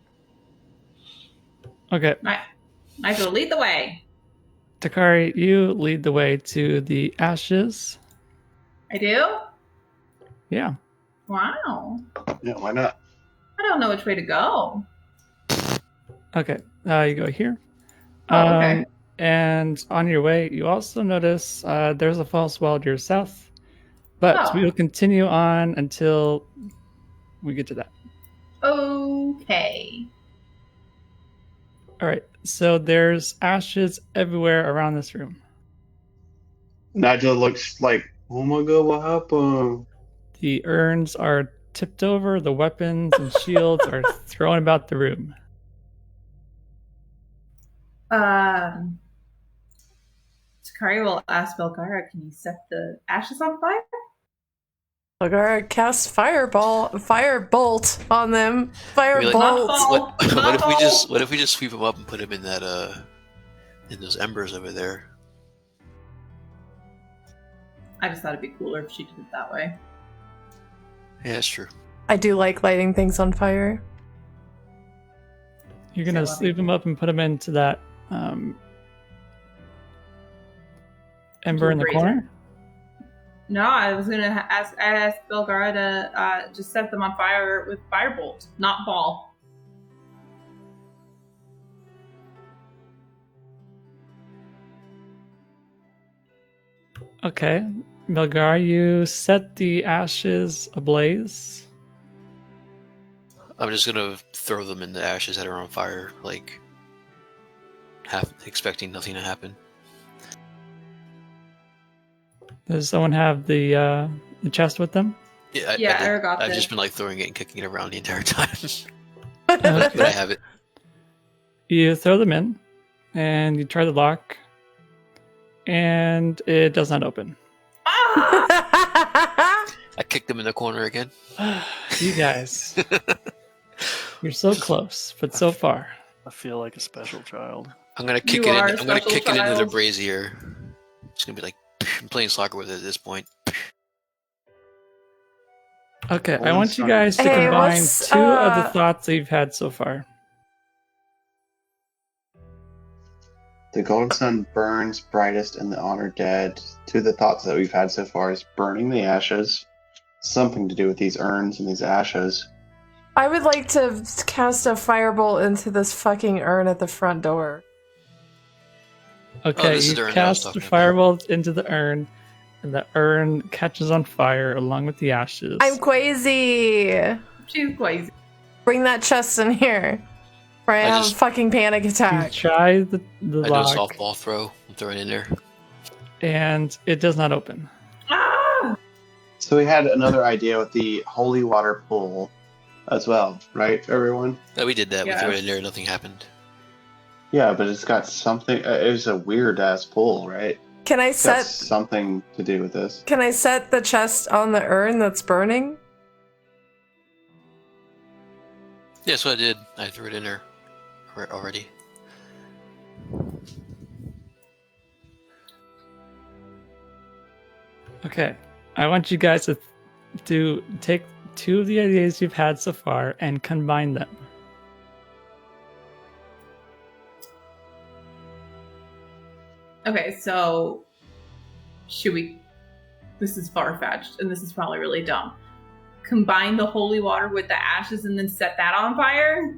Okay, Nigel, lead the way. Takari, you lead the way to the ashes. I do? Yeah. Wow. Yeah, why not? I don't know which way to go. Okay, you go here. Oh, okay. And on your way, you also notice there's a false wall to your south, but Oh. we will continue on until we get to that. Okay. All right, so there's ashes everywhere around this room. Nigel looks like, oh my god, what happened? The urns are tipped over, the weapons and shields are thrown about the room. Takari will ask Belgara, can you set the ashes on fire? Belgara casts firebolt on them. Maybe, like, Firebolt. Not What if we just sweep him up and put him in that in those embers over there? I just thought it'd be cooler if she did it that way. Yeah, that's true. I do like lighting things on fire. You're gonna So, sweep them up and put them into that ember in the brazier? corner. No, I was gonna ask Belgara to just set them on fire with firebolt, not ball. Okay, Melgar, you set the ashes ablaze. I'm just gonna throw them in the ashes that are on fire, like half expecting nothing to happen. Does someone have the chest with them? Yeah, Yeah, I did. Aragoth I've did. just been like throwing it and kicking it around the entire time. Okay. But I have it. You throw them in, and you try the lock, and it does not open. Ah! I kicked them in the corner again. You guys, you're so close, but so far. I feel like a special child. I'm gonna kick You it. are I'm a gonna special kick it into the child. brazier. It's gonna be like I'm playing soccer with it at this point. Okay, I Golden want you sun. guys to Hey, combine what's, two of the thoughts that you've had so far. The golden sun burns brightest in the honored dead. Two of the thoughts that we've had so far is burning the ashes. Something to do with these urns and these ashes. I would like to cast a firebolt into this fucking urn at the front door. Okay, this is the you urn that I was cast the talking about. firebolt into the urn, and the urn catches on fire along with the ashes. I'm crazy. She's crazy. Bring that chest in here. Or I have just- a fucking panic You attack. try the I do a lock, softball throw and throw it in there. and it does not open. Ah! So we had another idea with the holy water pool as well, right, everyone? No, we did that. We threw it Yes. in there. Nothing happened. Yeah, but it's got something. It was a weird ass pool, right? Can I It's got set something to do with this. Can I set the chest on the urn that's burning? Yeah, so I did. I threw it in there already. Okay, I want you guys to take two of the ideas you've had so far and combine them. Okay, so should we? This is far-fetched, and this is probably really dumb. Combine the holy water with the ashes and then set that on fire?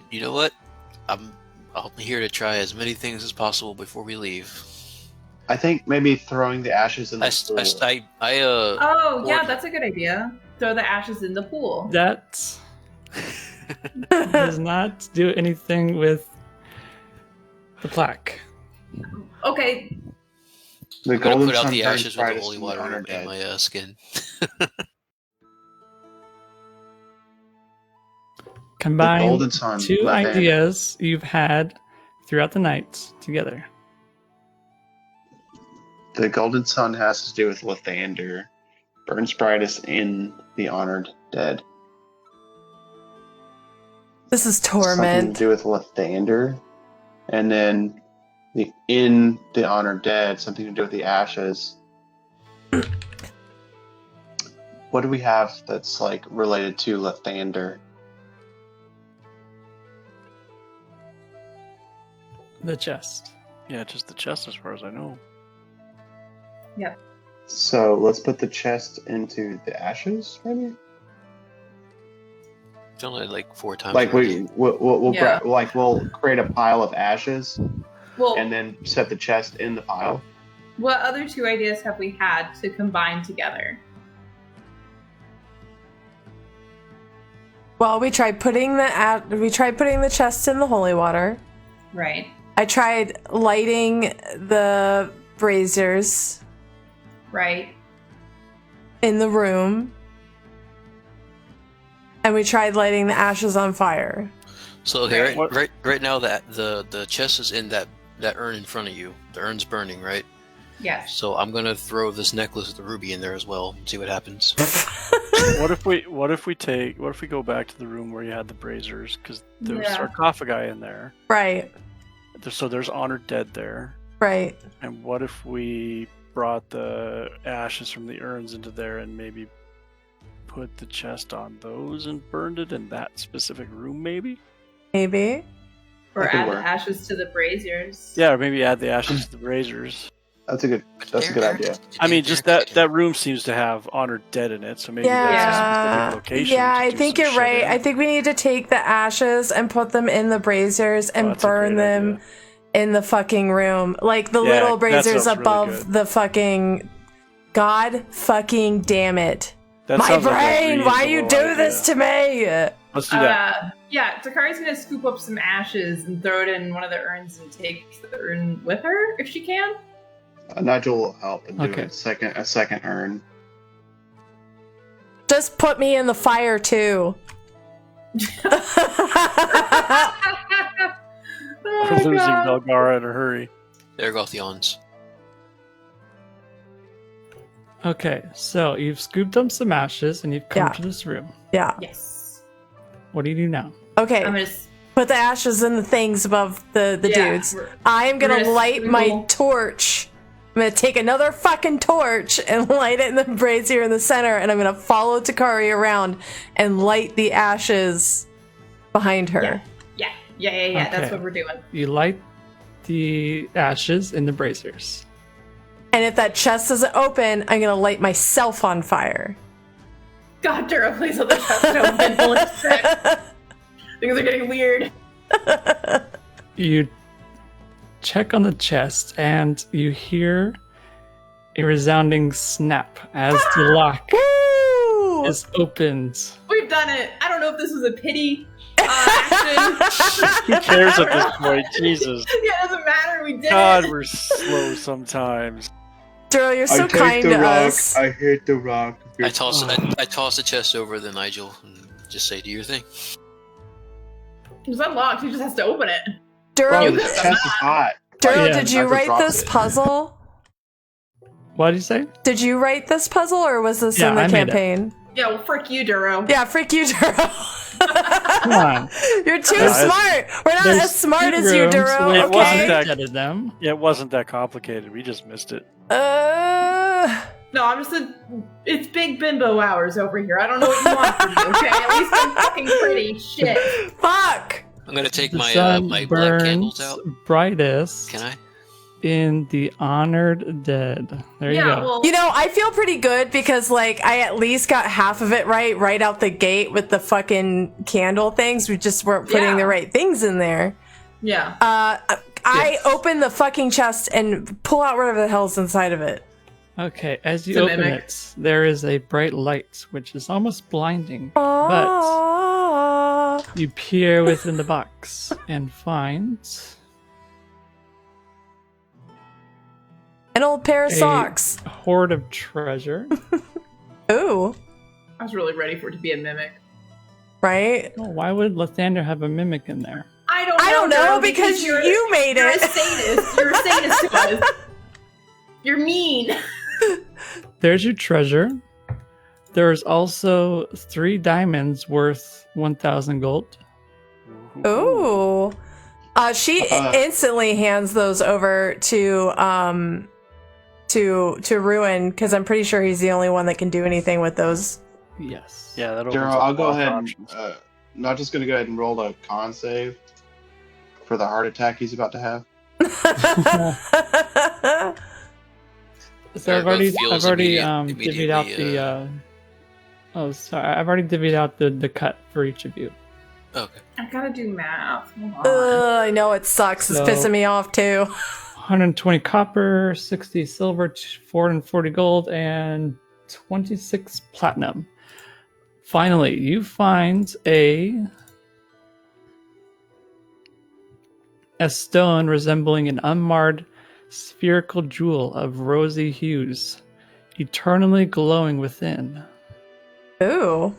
You know what? I'm here to try as many things as possible before we leave. I think maybe throwing the ashes in the pool. Oh, yeah, that's a good idea. Throw the ashes in the pool. That does not do anything with the plaque. Okay. The I'm gonna golden put out sun the burns ashes with the brightest holy in the water honored in dead. my skin. Combine golden sun, two Lathander. ideas you've had throughout the night together. The golden sun has to do with Lathander. Burns brightest in the honored dead. This is Something torment. to do with Lathander. And then in the honored dead, something to do with the ashes. What do we have that's like related to Lathander? The chest. Yeah, just the chest as far as I know. Yep. So let's put the chest into the ashes, maybe. It's only like 4 times. Like we'll Yeah. we'll create a pile of ashes Well, and then set the chest in the pile. what other 2 ideas have we had to combine together? Well, we tried putting the chest in the holy water. Right. I tried lighting the braziers Right. in the room. And we tried lighting the ashes on fire. So okay, Right. right now that the chest is in that urn in front of you. The urn's burning, right? Yes. So I'm gonna throw this necklace with the ruby in there as well and see what happens. What if we go back to the room where you had the braziers, because there was Yeah. sarcophagi in there. Right, So there's honored dead there. right. And what if we brought the ashes from the urns into there and maybe put the chest on those and burned it in that specific room, maybe? Maybe. Or That could add work. the ashes to the braziers. Yeah, or maybe add the ashes to the braziers. That's a good idea. I mean, just that room seems to have honored dead in it, so maybe that's a Yeah, specific location. yeah, to I do think some you're shit right. in. I think we need to take the ashes and put them in the braziers and that's a burn great them idea. in the fucking room. Like the Yeah, little that braziers sounds really above good. the fucking... God fucking damn it. That My sounds like a brain, why you do reasonable this idea. to me? Let's do that. Yeah, Takari's gonna scoop up some ashes and throw it in one of the urns and take the urn with her if she can. Nigel will help and do Okay. a second urn. Just put me in the fire too. We're Oh, losing God. Belgara in a hurry. There go the ons. Okay, so you've scooped up some ashes and you've come Yeah. to this room. Yeah. Yes. What do you do now? Okay. I'm gonna. s- Put the ashes in the things above the Yeah, dudes. we're- I am gonna we're gonna light my sprinkle- torch. I'm gonna take another fucking torch and light it in the brazier in the center, and I'm gonna follow Takari around and light the ashes behind her. Yeah. That's Okay. what we're doing. You light the ashes in the braziers. And if that chest isn't open, I'm gonna light myself on fire. God, Dura, please let the chest open. Holy shit. Things are getting weird. You check on the chest and you hear a resounding snap as the lock Woo! is opened. We've done it. I don't know if this was a pity action. Who cares at this point? Jesus. Yeah, it doesn't matter. We did God, it. we're slow sometimes. Duro, you're so kind to us. I hate the rock. I toss the chest over to Nigel and just say, "Do your thing." It was unlocked. He just has to open it. Duro, Bro, this chest is hot. Duro, Yeah, did you I just write dropped this it. puzzle? What did you say? Did you write this puzzle, or was this Yeah, in the I made it. campaign? Yeah, well, frick you, Duro. Yeah, freak you, Duro. Come on. You're too Yeah, smart. We're not There's as smart two as you, rooms Duro. with It wasn't Okay. that- dead of them. Yeah, it wasn't that complicated. We just missed it. No, I'm just it's big bimbo hours over here. I don't know what you want from me, okay? At least I'm fucking pretty. Shit. Fuck. I'm gonna take The my sun my black candles burns out. brightest Can I? in the honored dead. There you Yeah, go. well, You know, I feel pretty good because, like, I at least got half of it right out the gate with the fucking candle things. We just weren't putting Yeah. the right things in there. yeah. I Yes. open the fucking chest and pull out whatever the hell's inside of it. Okay, as you It's a open mimic. it, there is a bright light, which is almost blinding. But Ah. you peer within the box and find An old pair of a socks. hoard of treasure. Ooh, I was really ready for it to be a mimic. right? Oh, why would Lathander have a mimic in there? I don't know. I don't know girl, because you made you're it. a sadist. You're a sadist to us. You're mean. There's your treasure. There's also 3 diamonds worth 1,000 gold. Ooh. She instantly hands those over to Ruin because I'm pretty sure he's the only one that can do anything with those. Yes. Yeah, that opens Daryl, up I'll go lots of ahead and options. not just gonna go ahead and roll a con save for the heart attack he's about to have. So I've Everybody already feels divvied out the oh sorry, I've already divvied out the cut for each of you. Okay. I gotta do math. Hold on. I know it sucks. It's So- pissing me off too. 120 copper, 60 silver, 440 gold, and 26 platinum. Finally, you find a stone resembling an unmarred spherical jewel of rosy hues, eternally glowing within. Ooh.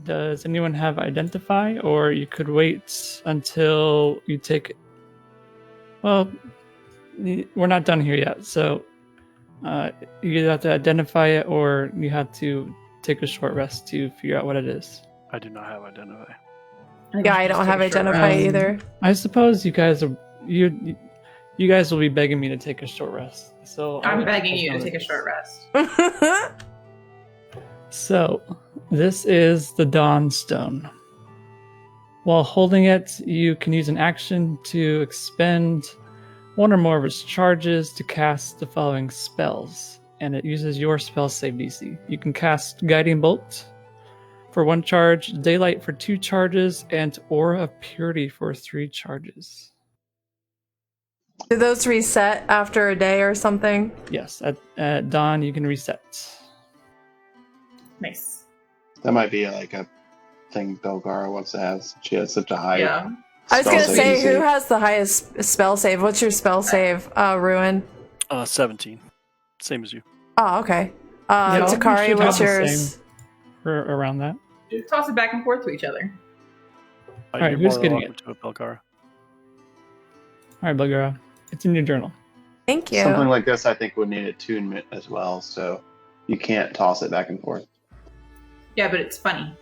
Does anyone have identify, or you could wait until you take? Well, we're not done here yet, so you either have to identify it, or you have to take a short rest to figure out what it is. I do not have identify. Yeah, I don't have identify either. I suppose you guys are you guys will be begging me to take a short rest, so I'm begging you to take a short rest. So, this is the Dawn Stone. While holding it, you can use an action to expend one or more of its charges to cast the following spells, and it uses your spell save DC. You can cast Guiding Bolt for 1 charge, Daylight for 2 charges, and Aura of Purity for 3 charges. Do those reset after a day or something? Yes, at dawn you can reset. Nice. That might be like a thing Belgara wants to have. She has such a high. Yeah. I was spell gonna save say, DC. who has the highest spell save? What's your spell save, Ruin? 17. Same as you. Oh, okay. Yeah, you Takari, should what's have the yours? same for around that. Just toss it back and forth to each other. Alright, you're who's more than getting welcome to it, Belkara. All right, Bulgara, it's in your journal. Thank you. Something like this, I think, would need attunement as well. So you can't toss it back and forth. Yeah, but it's funny.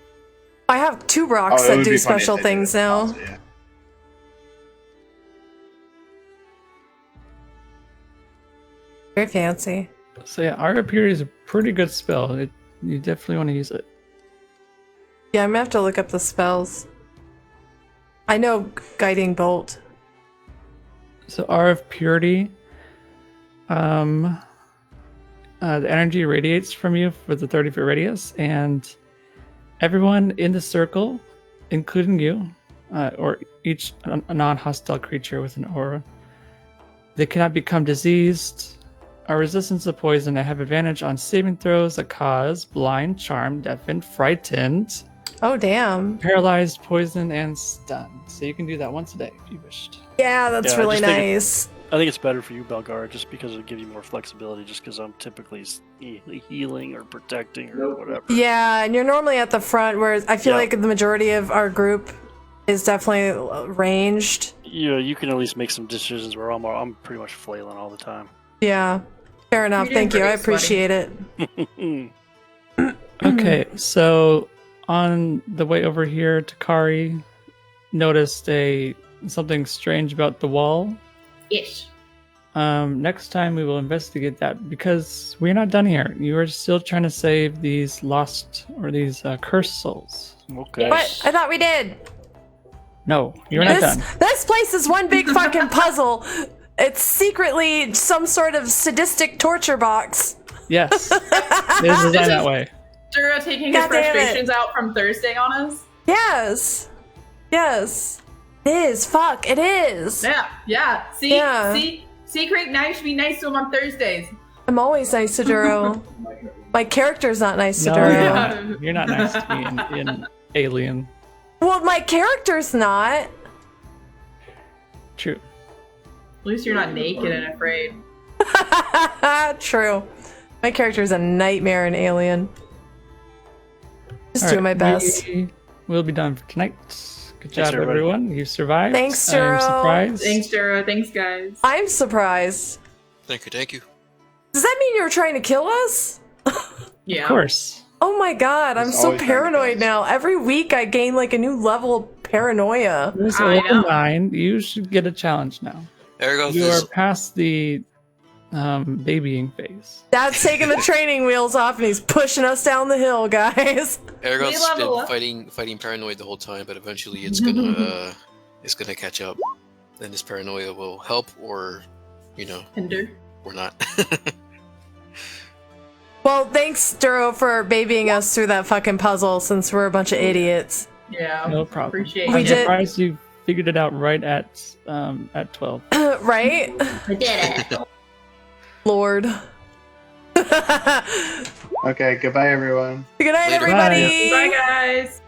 I have 2 rocks it that would do be funny if special they did things it now. toss it, yeah. Very fancy. So yeah, Aura of Purity is a pretty good spell. You definitely want to use it. Yeah, I'm gonna have to look up the spells. I know Guiding Bolt. So Aura of Purity, the energy radiates from you for the 30-foot radius, and everyone in the circle, including you, or each a non-hostile creature with an aura, they cannot become diseased, are resistant to poison, and have advantage on saving throws that cause blind, charmed, deafened, frightened, Oh, damn. paralyzed, poisoned, and stunned. So you can do that once a day if you wished. Yeah, that's Yeah, I really just think nice. I think it's better for you, Belgar, just because it'll give you more flexibility, just because I'm typically healing or protecting or whatever. Yeah, and you're normally at the front, whereas I feel Yeah. like the majority of our group is definitely ranged. Yeah, you can at least make some decisions where I'm pretty much flailing all the time. Yeah, fair enough. You're doing Thank you. I pretty sweaty. appreciate it. Okay, so on the way over here, Takari noticed something strange about the wall. Ish. Next time we will investigate that because we're not done here. You are still trying to save these lost or these cursed souls. Okay. But I thought we did. No, you're not done. This place is one big fucking puzzle. It's secretly some sort of sadistic torture box. Yes, it is designed that way. Duro taking his God damn it. frustrations out from Thursday on us. Yes. Yes. It is. Fuck. It is. Yeah. See, Yeah. Secret nice should be nice to him on Thursdays. I'm always nice to Duro. My character's not nice to No, Duro. you're not. You're not nice to me in Alien. Well, my character's not. True. At least you're not naked and afraid. True. My character's a nightmare in Alien. Just doing my best. We'll be done for tonight. Good job, everybody. everyone. You survived. Thanks, Duro. I'm surprised. Thanks, Duro. Thanks, guys. I'm surprised. Thank you. Does that mean you were trying to kill us? Yeah. Of course. Oh my god, I'm He's so always trying to paranoid kill now. us. Every week I gain like a new level of paranoia. It was I level know. 9. You should get a challenge now. There goes You this. are past the babying phase. Dad's taking the training wheels off and he's pushing us down the hill, guys. Ergot's We level been up. fighting paranoid the whole time, but eventually it's gonna catch up. Then this paranoia will help, or Hinder. or not. Well, thanks, Duro, for babying us through that fucking puzzle since we're a bunch of idiots. Yeah. No problem. Appreciate We I'm it. did- surprised you figured it out right at 12. Right? I did it. Lord. Okay, goodbye, everyone. Good night, Later. everybody. Bye, guys.